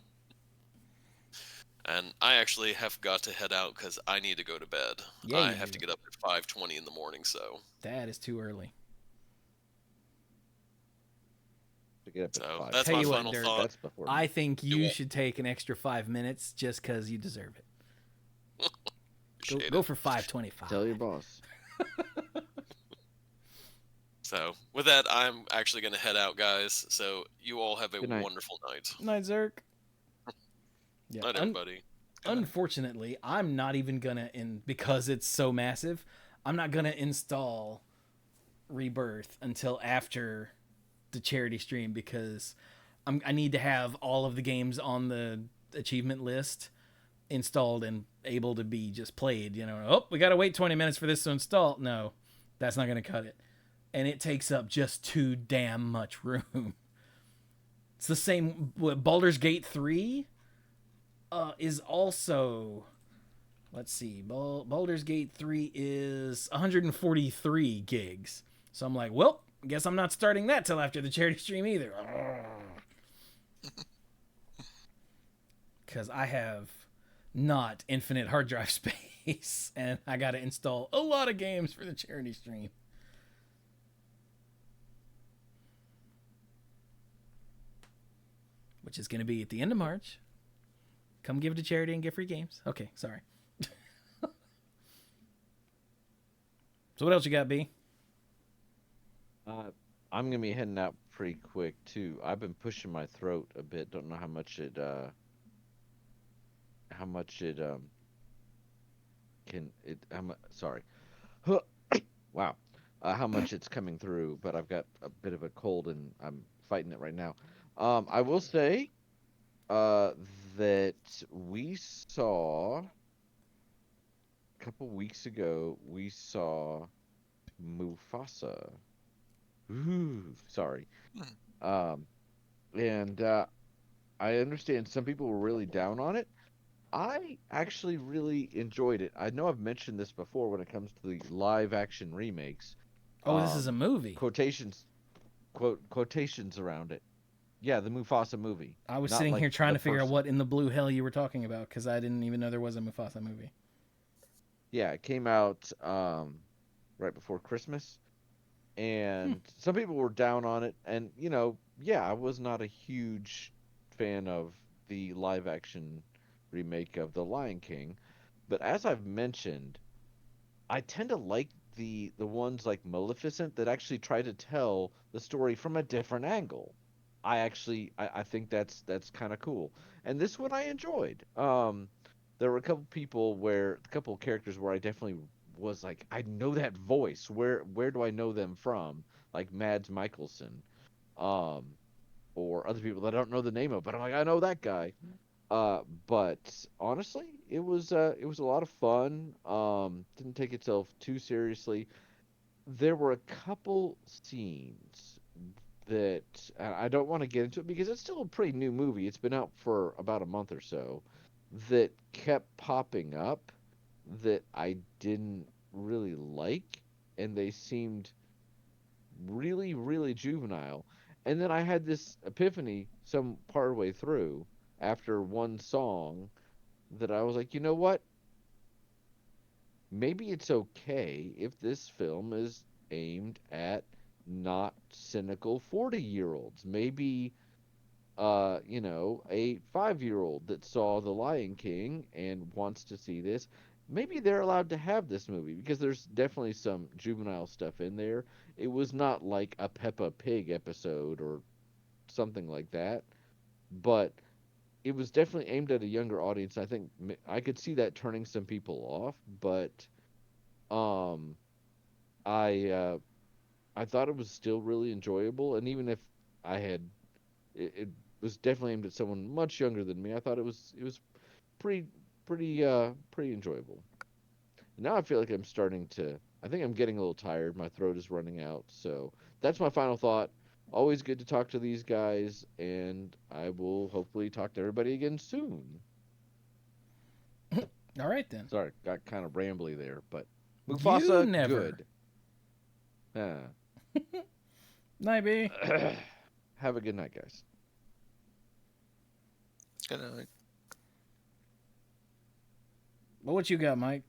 [SPEAKER 4] And I actually have got to head out because I need to go to bed.
[SPEAKER 1] Yeah,
[SPEAKER 4] I have to get up at 5:20 in the morning, so.
[SPEAKER 1] That is too early.
[SPEAKER 3] get up at
[SPEAKER 4] So
[SPEAKER 3] 5.
[SPEAKER 4] that's
[SPEAKER 1] Tell
[SPEAKER 4] my
[SPEAKER 1] you what,
[SPEAKER 4] final
[SPEAKER 1] Dirk,
[SPEAKER 4] thought.
[SPEAKER 3] That's before
[SPEAKER 1] I
[SPEAKER 3] me.
[SPEAKER 1] think
[SPEAKER 4] It
[SPEAKER 1] you
[SPEAKER 4] won't-
[SPEAKER 1] should take an extra 5 minutes just because you deserve it.
[SPEAKER 4] Appreciate
[SPEAKER 1] Go
[SPEAKER 4] it.
[SPEAKER 1] for 5:25.
[SPEAKER 3] Tell your boss.
[SPEAKER 4] So with that, I'm actually going to head out, guys. So you all have a
[SPEAKER 3] Good night.
[SPEAKER 4] wonderful night.
[SPEAKER 1] Night, Zerk. Yeah.
[SPEAKER 4] Night, everybody.
[SPEAKER 1] Unfortunately, I'm not even gonna because it's so massive. I'm not gonna install Rebirth until after the charity stream because I need to have all of the games on the achievement list installed and able to be just played. You know, oh, we gotta wait 20 minutes for this to install. No, that's not gonna cut it, and it takes up just too damn much room. It's the same. Baldur's Gate 3 is also, let's see, Baldur's Gate 3 is 143 gigs. So I'm like, well, guess I'm not starting that till after the charity stream either. Because I have not infinite hard drive space, and I got to install a lot of games for the charity stream. Which is going to be at the end of March. Come give it to charity and get free games. Okay, sorry. So what else you got, B?
[SPEAKER 3] I'm gonna be heading out pretty quick too. I've been pushing my throat a bit. Don't know how much it can it. Sorry. Wow. How much it's coming through, but I've got a bit of a cold and I'm fighting it right now. I will say, that we saw a couple weeks ago. We saw Mufasa. Ooh, sorry. And I understand some people were really down on it. I actually really enjoyed it. I know I've mentioned this before when it comes to the live action remakes.
[SPEAKER 1] Oh, this is a movie.
[SPEAKER 3] Quotations around it. Yeah, the Mufasa movie.
[SPEAKER 1] I was
[SPEAKER 3] Not
[SPEAKER 1] sitting
[SPEAKER 3] like
[SPEAKER 1] here trying
[SPEAKER 3] the
[SPEAKER 1] to figure out
[SPEAKER 3] first
[SPEAKER 1] what in the blue hell you were talking about because I didn't even know there was a Mufasa movie.
[SPEAKER 3] Yeah, it came out right before Christmas, and some people were down on it. And yeah, I was not a huge fan of the live action remake of The Lion King, but as I've mentioned, I tend to like the ones like Maleficent that actually try to tell the story from a different angle. I think that's kind of cool. And this one I enjoyed. There were a couple characters where I definitely was like, I know that voice. Where do I know them from? Like Mads Mikkelsen, um, or other people that I don't know the name of, but I'm like, I know that guy. But honestly, it was a lot of fun. Didn't take itself too seriously. There were a couple scenes that I don't want to get into it because it's still a pretty new movie. It's been out for about a month or so, that kept popping up that I didn't really like, and they seemed really, really juvenile. And then I had this epiphany some part way through after one song that I was like, you know what? Maybe it's okay if this film is aimed at not cynical 40-year-olds. Maybe a 5-year-old that saw The Lion King and wants to see this, maybe they're allowed to have this movie because there's definitely some juvenile stuff in there. It was not like a Peppa Pig episode or something like that, but it was definitely aimed at a younger audience. I think I could see that turning some people off, but um, I thought it was still really enjoyable, and even if I had it was definitely aimed at someone much younger than me. I thought it was pretty pretty enjoyable. Now I feel like I think I'm getting a little tired. My throat is running out. So that's my final thought. Always good to talk to these guys, and I will hopefully talk to everybody again soon.
[SPEAKER 1] All right, then.
[SPEAKER 3] Sorry, got kind of rambly there, but
[SPEAKER 1] You
[SPEAKER 3] Mufasa,
[SPEAKER 1] never.
[SPEAKER 3] good.
[SPEAKER 1] Night, B.
[SPEAKER 3] Have a good night, guys.
[SPEAKER 5] Good night.
[SPEAKER 1] Well, what you got, Mike?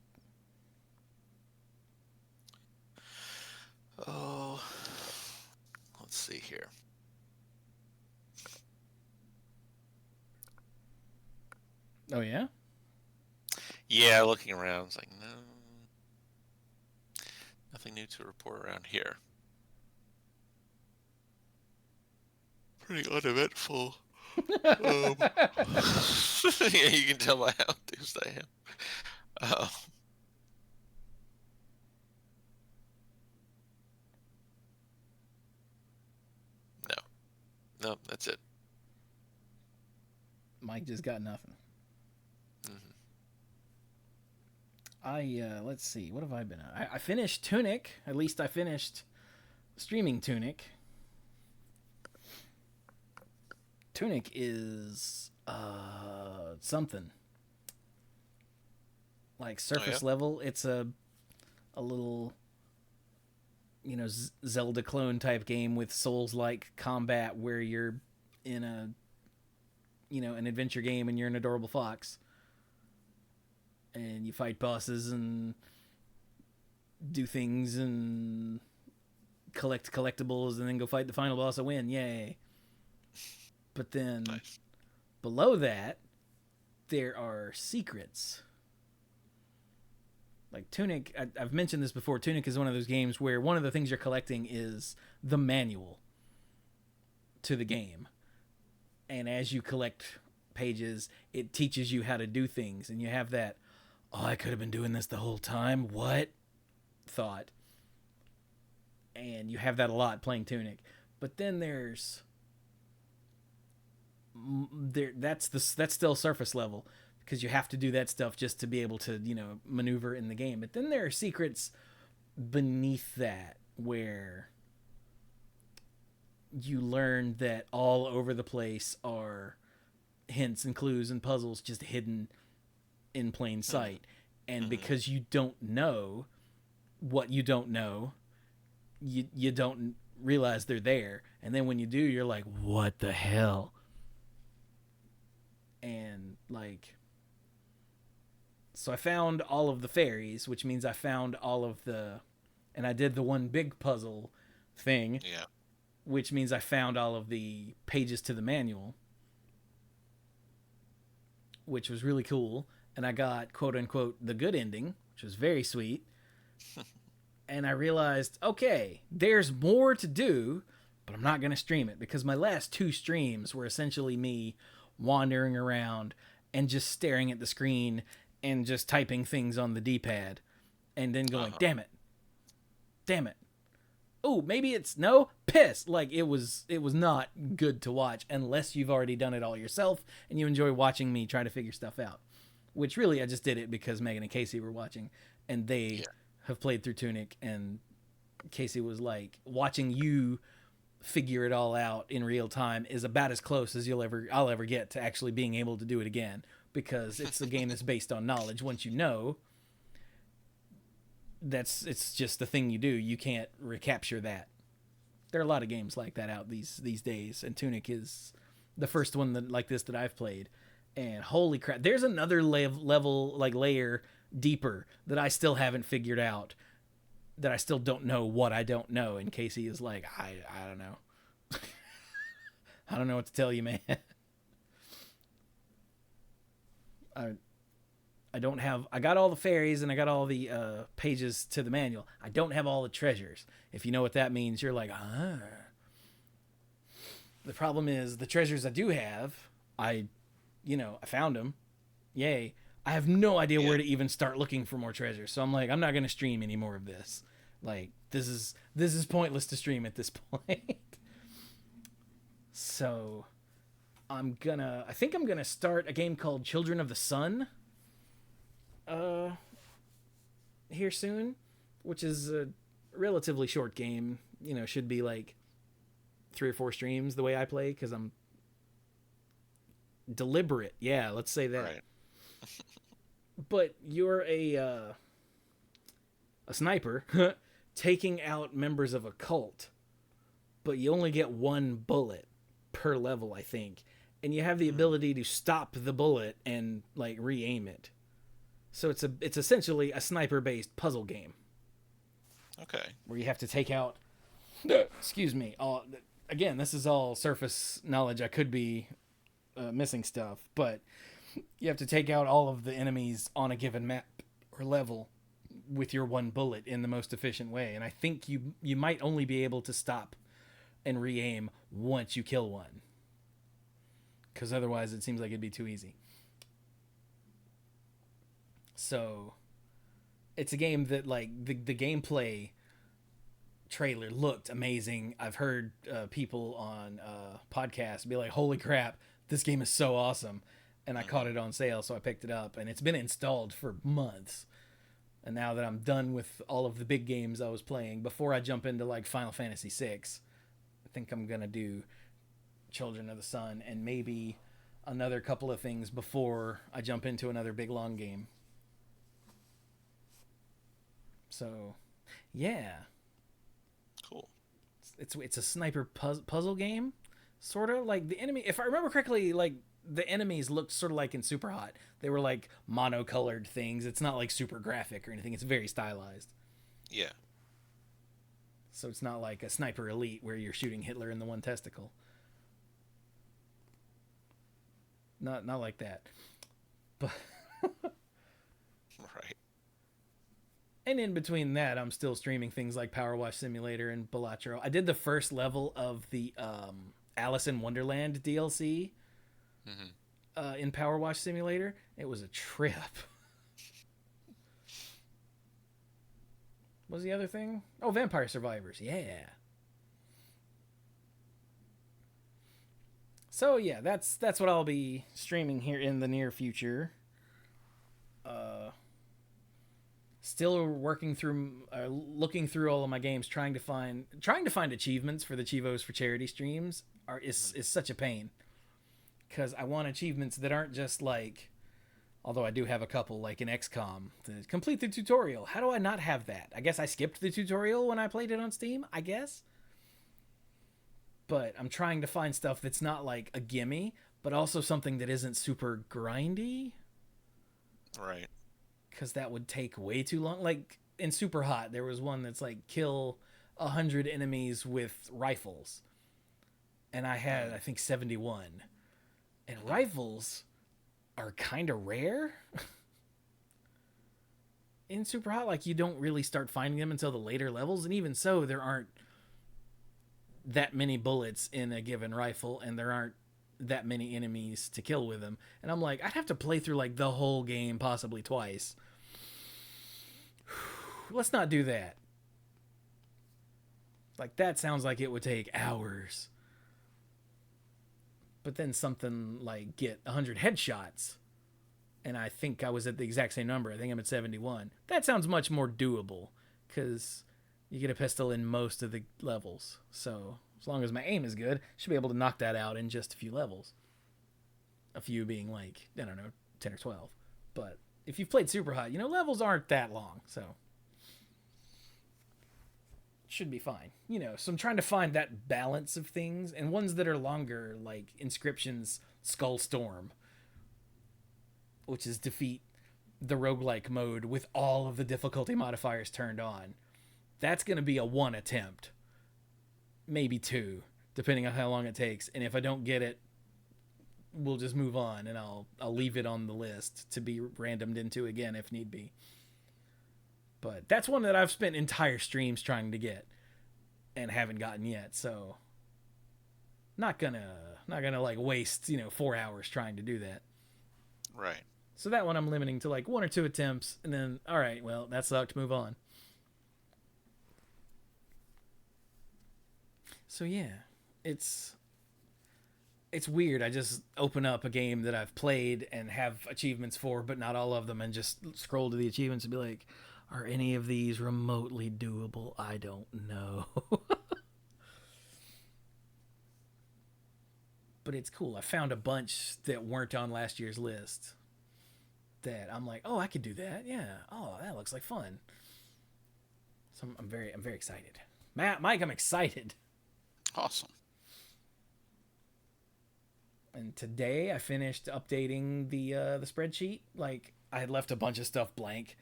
[SPEAKER 4] Oh, let's see here.
[SPEAKER 1] Oh yeah.
[SPEAKER 5] Yeah, looking around, it's like, no, nothing new to report around here. Pretty uneventful. Yeah, you can tell by how enthused I am. No, no, that's it.
[SPEAKER 1] Mike just got nothing.
[SPEAKER 5] Mm-hmm.
[SPEAKER 1] Let's see, what have I been on? I finished Tunic. At least I finished streaming Tunic. Tunic is something like surface level. It's a little, you know, Zelda clone type game with Souls-like combat where you're in a, you know, an adventure game and you're an adorable fox and you fight bosses and do things and collect collectibles and then go fight the final boss and win. Yay. But then
[SPEAKER 5] Nice.
[SPEAKER 1] below that, there are secrets. Like Tunic, I've mentioned this before. Tunic is one of those games where one of the things you're collecting is the manual to the game. And as you collect pages, it teaches you how to do things. And you have that, oh, I could have been doing this the whole time. What? Thought. And you have that a lot playing Tunic. But then that's still surface level because you have to do that stuff just to be able to, you know, maneuver in the game. But then there are secrets beneath that where you learn that all over the place are hints and clues and puzzles just hidden in plain sight. And because you don't know what you don't know, you don't realize they're there. And then when you do, you're like, what the hell? And like, so I found all of the fairies, which means I found all of and I did the one big puzzle thing.
[SPEAKER 5] Yeah.
[SPEAKER 1] Which means I found all of the pages to the manual, which was really cool. And I got, quote unquote, the good ending, which was very sweet. And I realized, okay, there's more to do, but I'm not going to stream it because my last 2 streams were essentially me wandering around and just staring at the screen and just typing things on the D-pad and then going, damn it. Oh, maybe it's no piss. Like it was not good to watch unless you've already done it all yourself and you enjoy watching me try to figure stuff out, which really I just did it because Megan and Casey were watching and they have played through Tunic, and Casey was like, watching you figure it all out in real time is about as close as I'll ever get to actually being able to do it again, because it's a game that's based on knowledge. Once you know, it's just the thing you do. You can't recapture that. There are a lot of games like that out these days, and Tunic is the first one like this that I've played. And holy crap, there's another level, like layer deeper that I still haven't figured out, that I still don't know what I don't know. And Casey is like, I don't know. I don't know what to tell you, man. I got all the fairies and I got all the pages to the manual. I don't have all the treasures. If you know what that means, you're like, ah. The problem is the treasures I do have, I found them. Yay. I have no idea where to even start looking for more treasures. So I'm like, I'm not going to stream any more of this. Like, this is pointless to stream at this point. So I think I'm going to start a game called Children of the Sun here soon, which is a relatively short game. You know, should be like 3 or 4 streams the way I play, because I'm deliberate. Yeah, let's say that.
[SPEAKER 5] Right.
[SPEAKER 1] But you're a sniper taking out members of a cult, but you only get 1 bullet per level, I think, and you have the ability to stop the bullet and like re-aim it. So it's essentially a sniper-based puzzle game.
[SPEAKER 5] Okay.
[SPEAKER 1] Where you have to take out. Excuse me. Again, this is all surface knowledge. I could be missing stuff, but You have to take out all of the enemies on a given map or level with your one bullet in the most efficient way. And I think you might only be able to stop and re-aim once you kill one. Because otherwise it seems like it'd be too easy. So it's a game that, like, the gameplay trailer looked amazing. I've heard people on podcasts be like, holy crap, this game is so awesome. And I caught it on sale, so I picked it up. And it's been installed for months. And now that I'm done with all of the big games I was playing, before I jump into, like, Final Fantasy VI, I think I'm going to do Children of the Sun and maybe another couple of things before I jump into another big long game. So, yeah.
[SPEAKER 5] Cool.
[SPEAKER 1] It's a sniper puzzle game, sort of. Like, the enemy, if I remember correctly, like, the enemies looked sort of like in Super Hot. They were like monocolored things. It's not like super graphic or anything. It's very stylized.
[SPEAKER 5] Yeah.
[SPEAKER 1] So it's not like a Sniper Elite where you're shooting Hitler in the one testicle. Not like that. But
[SPEAKER 5] Right.
[SPEAKER 1] and in between that, I'm still streaming things like Power Wash Simulator and Balatro. I did the first level of the Alice in Wonderland DLC in Power Wash Simulator. It was a trip. What was the other thing? Oh, Vampire Survivors. Yeah. So yeah, that's what I'll be streaming here in the near future. Still working through, looking through all of my games, trying to find achievements for the Chivos for Charity streams is such a pain. Because I want achievements that aren't just like, although I do have a couple, like in XCOM, to complete the tutorial. How do I not have that? I guess I skipped the tutorial when I played it on Steam, I guess. But I'm trying to find stuff that's not like a gimme, but also something that isn't super grindy.
[SPEAKER 5] Right.
[SPEAKER 1] Because that would take way too long. Like in Super Hot, there was one that's like kill 100 enemies with rifles. And I had, I think, 71. And rifles are kind of rare in Super Hot. Like, you don't really start finding them until the later levels. And even so, there aren't that many bullets in a given rifle, and there aren't that many enemies to kill with them. And I'm like, I'd have to play through, like, the whole game possibly twice. Let's not do that. Like, that sounds like it would take hours. But then something like get 100 headshots, and I think I was at the exact same number. I think I'm at 71. That sounds much more doable, because you get a pistol in most of the levels. So as long as my aim is good, I should be able to knock that out in just a few levels. A few being like, I don't know, 10 or 12. But if you've played Super Hot, you know, levels aren't that long, so should be fine. You know, so I'm trying to find that balance of things, and ones that are longer, like Inscription's Skull Storm, which is defeat the roguelike mode with all of the difficulty modifiers turned on. That's going to be a one attempt, maybe two, depending on how long it takes. And if I don't get it, we'll just move on, and I'll leave it on the list to be randomed into again if need be. But that's one that I've spent entire streams trying to get and haven't gotten yet. So not gonna like waste, 4 hours trying to do that.
[SPEAKER 5] Right.
[SPEAKER 1] So that one I'm limiting to like 1 or 2 attempts, and then, all right, well, that sucked, move on. So yeah, it's weird. I just open up a game that I've played and have achievements for, but not all of them, and just scroll to the achievements and be like, are any of these remotely doable? I don't know. But it's cool. I found a bunch that weren't on last year's list that I'm like, oh, I could do that. Yeah. Oh, that looks like fun. So I'm very excited. Mike, I'm excited.
[SPEAKER 5] Awesome.
[SPEAKER 1] And today I finished updating the spreadsheet. Like, I had left a bunch of stuff blank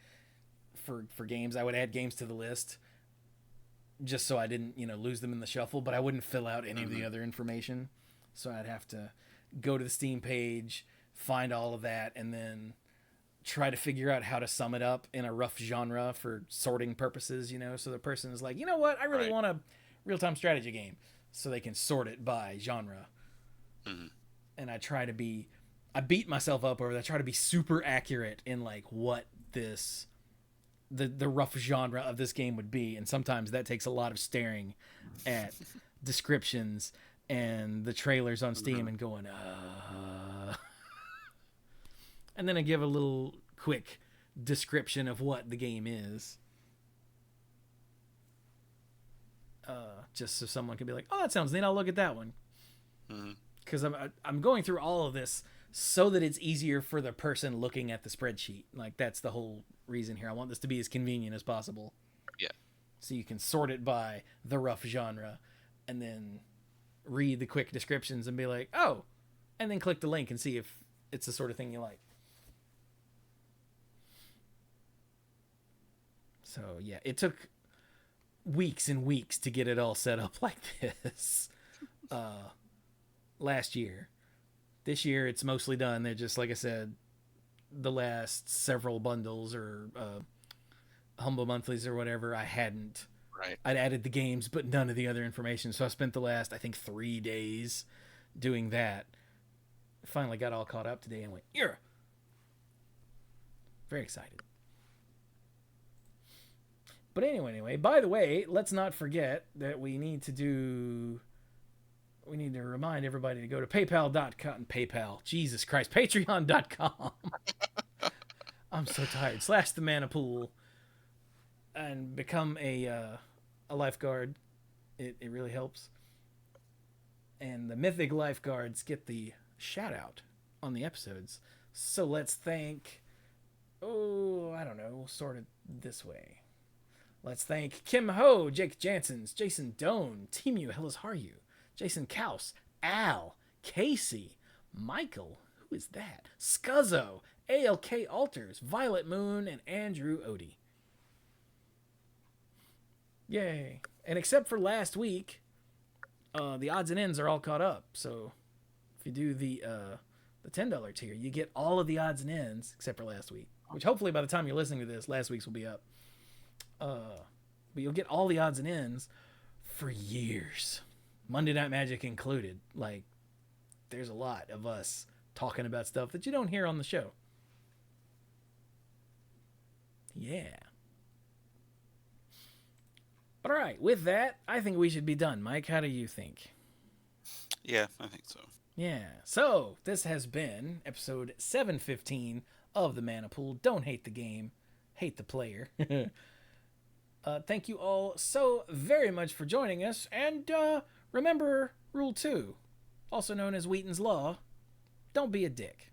[SPEAKER 1] for games. I would add games to the list just so I didn't, lose them in the shuffle, but I wouldn't fill out any of the other information. So I'd have to go to the Steam page, find all of that, and then try to figure out how to sum it up in a rough genre for sorting purposes, so the person is like, you know what, I really
[SPEAKER 2] Right.
[SPEAKER 1] want a real-time strategy game, so they can sort it by genre.
[SPEAKER 2] Mhm.
[SPEAKER 1] And I beat myself up over that. I try to be super accurate in like what the rough genre of this game would be, and sometimes that takes a lot of staring at descriptions and the trailers on Steam and going, and then I give a little quick description of what the game is, just so someone can be like, oh, that sounds neat, I'll look at that one. Because I'm going through all of this so that it's easier for the person looking at the spreadsheet. Like, that's the whole reason here. I want this to be as convenient as possible.
[SPEAKER 2] Yeah.
[SPEAKER 1] So you can sort it by the rough genre and then read the quick descriptions and be like, oh, and then click the link and see if it's the sort of thing you like. So, yeah, it took weeks and weeks to get it all set up like this last year. This year, it's mostly done. They're just, like I said, the last several bundles or Humble Monthlies or whatever, I hadn't.
[SPEAKER 2] Right.
[SPEAKER 1] I'd added the games, but none of the other information. So I spent the last, I think, 3 days doing that. Finally got all caught up today and went, yeah. Very excited. But anyway, by the way, let's not forget that we need to remind everybody to go to Jesus Christ, patreon.com. I'm so tired. / themanapool and become a lifeguard. It really helps. And the mythic lifeguards get the shout out on the episodes. So let's thank, I don't know, we'll sort it this way. Let's thank Kim Ho, Jake Jansons, Jason Doan, Timu, Hellas Haryu, Jason Kaus, Al, Casey, Michael, who is that? Scuzzo, ALK Alters, Violet Moon, and Andrew Odie. Yay. And except for last week, the odds and ends are all caught up. So if you do the $10 tier, you get all of the odds and ends except for last week, which hopefully by the time you're listening to this, last week's will be up. But you'll get all the odds and ends for years. Monday Night Magic included. Like, there's a lot of us talking about stuff that you don't hear on the show. Yeah. But all right, with that, I think we should be done. Mike, how do you think?
[SPEAKER 2] Yeah, I think so.
[SPEAKER 1] Yeah. So, this has been episode 715 of The Mana Pool. Don't hate the game, hate the player. Thank you all so very much for joining us. And remember Rule 2, also known as Wheaton's Law. Don't be a dick.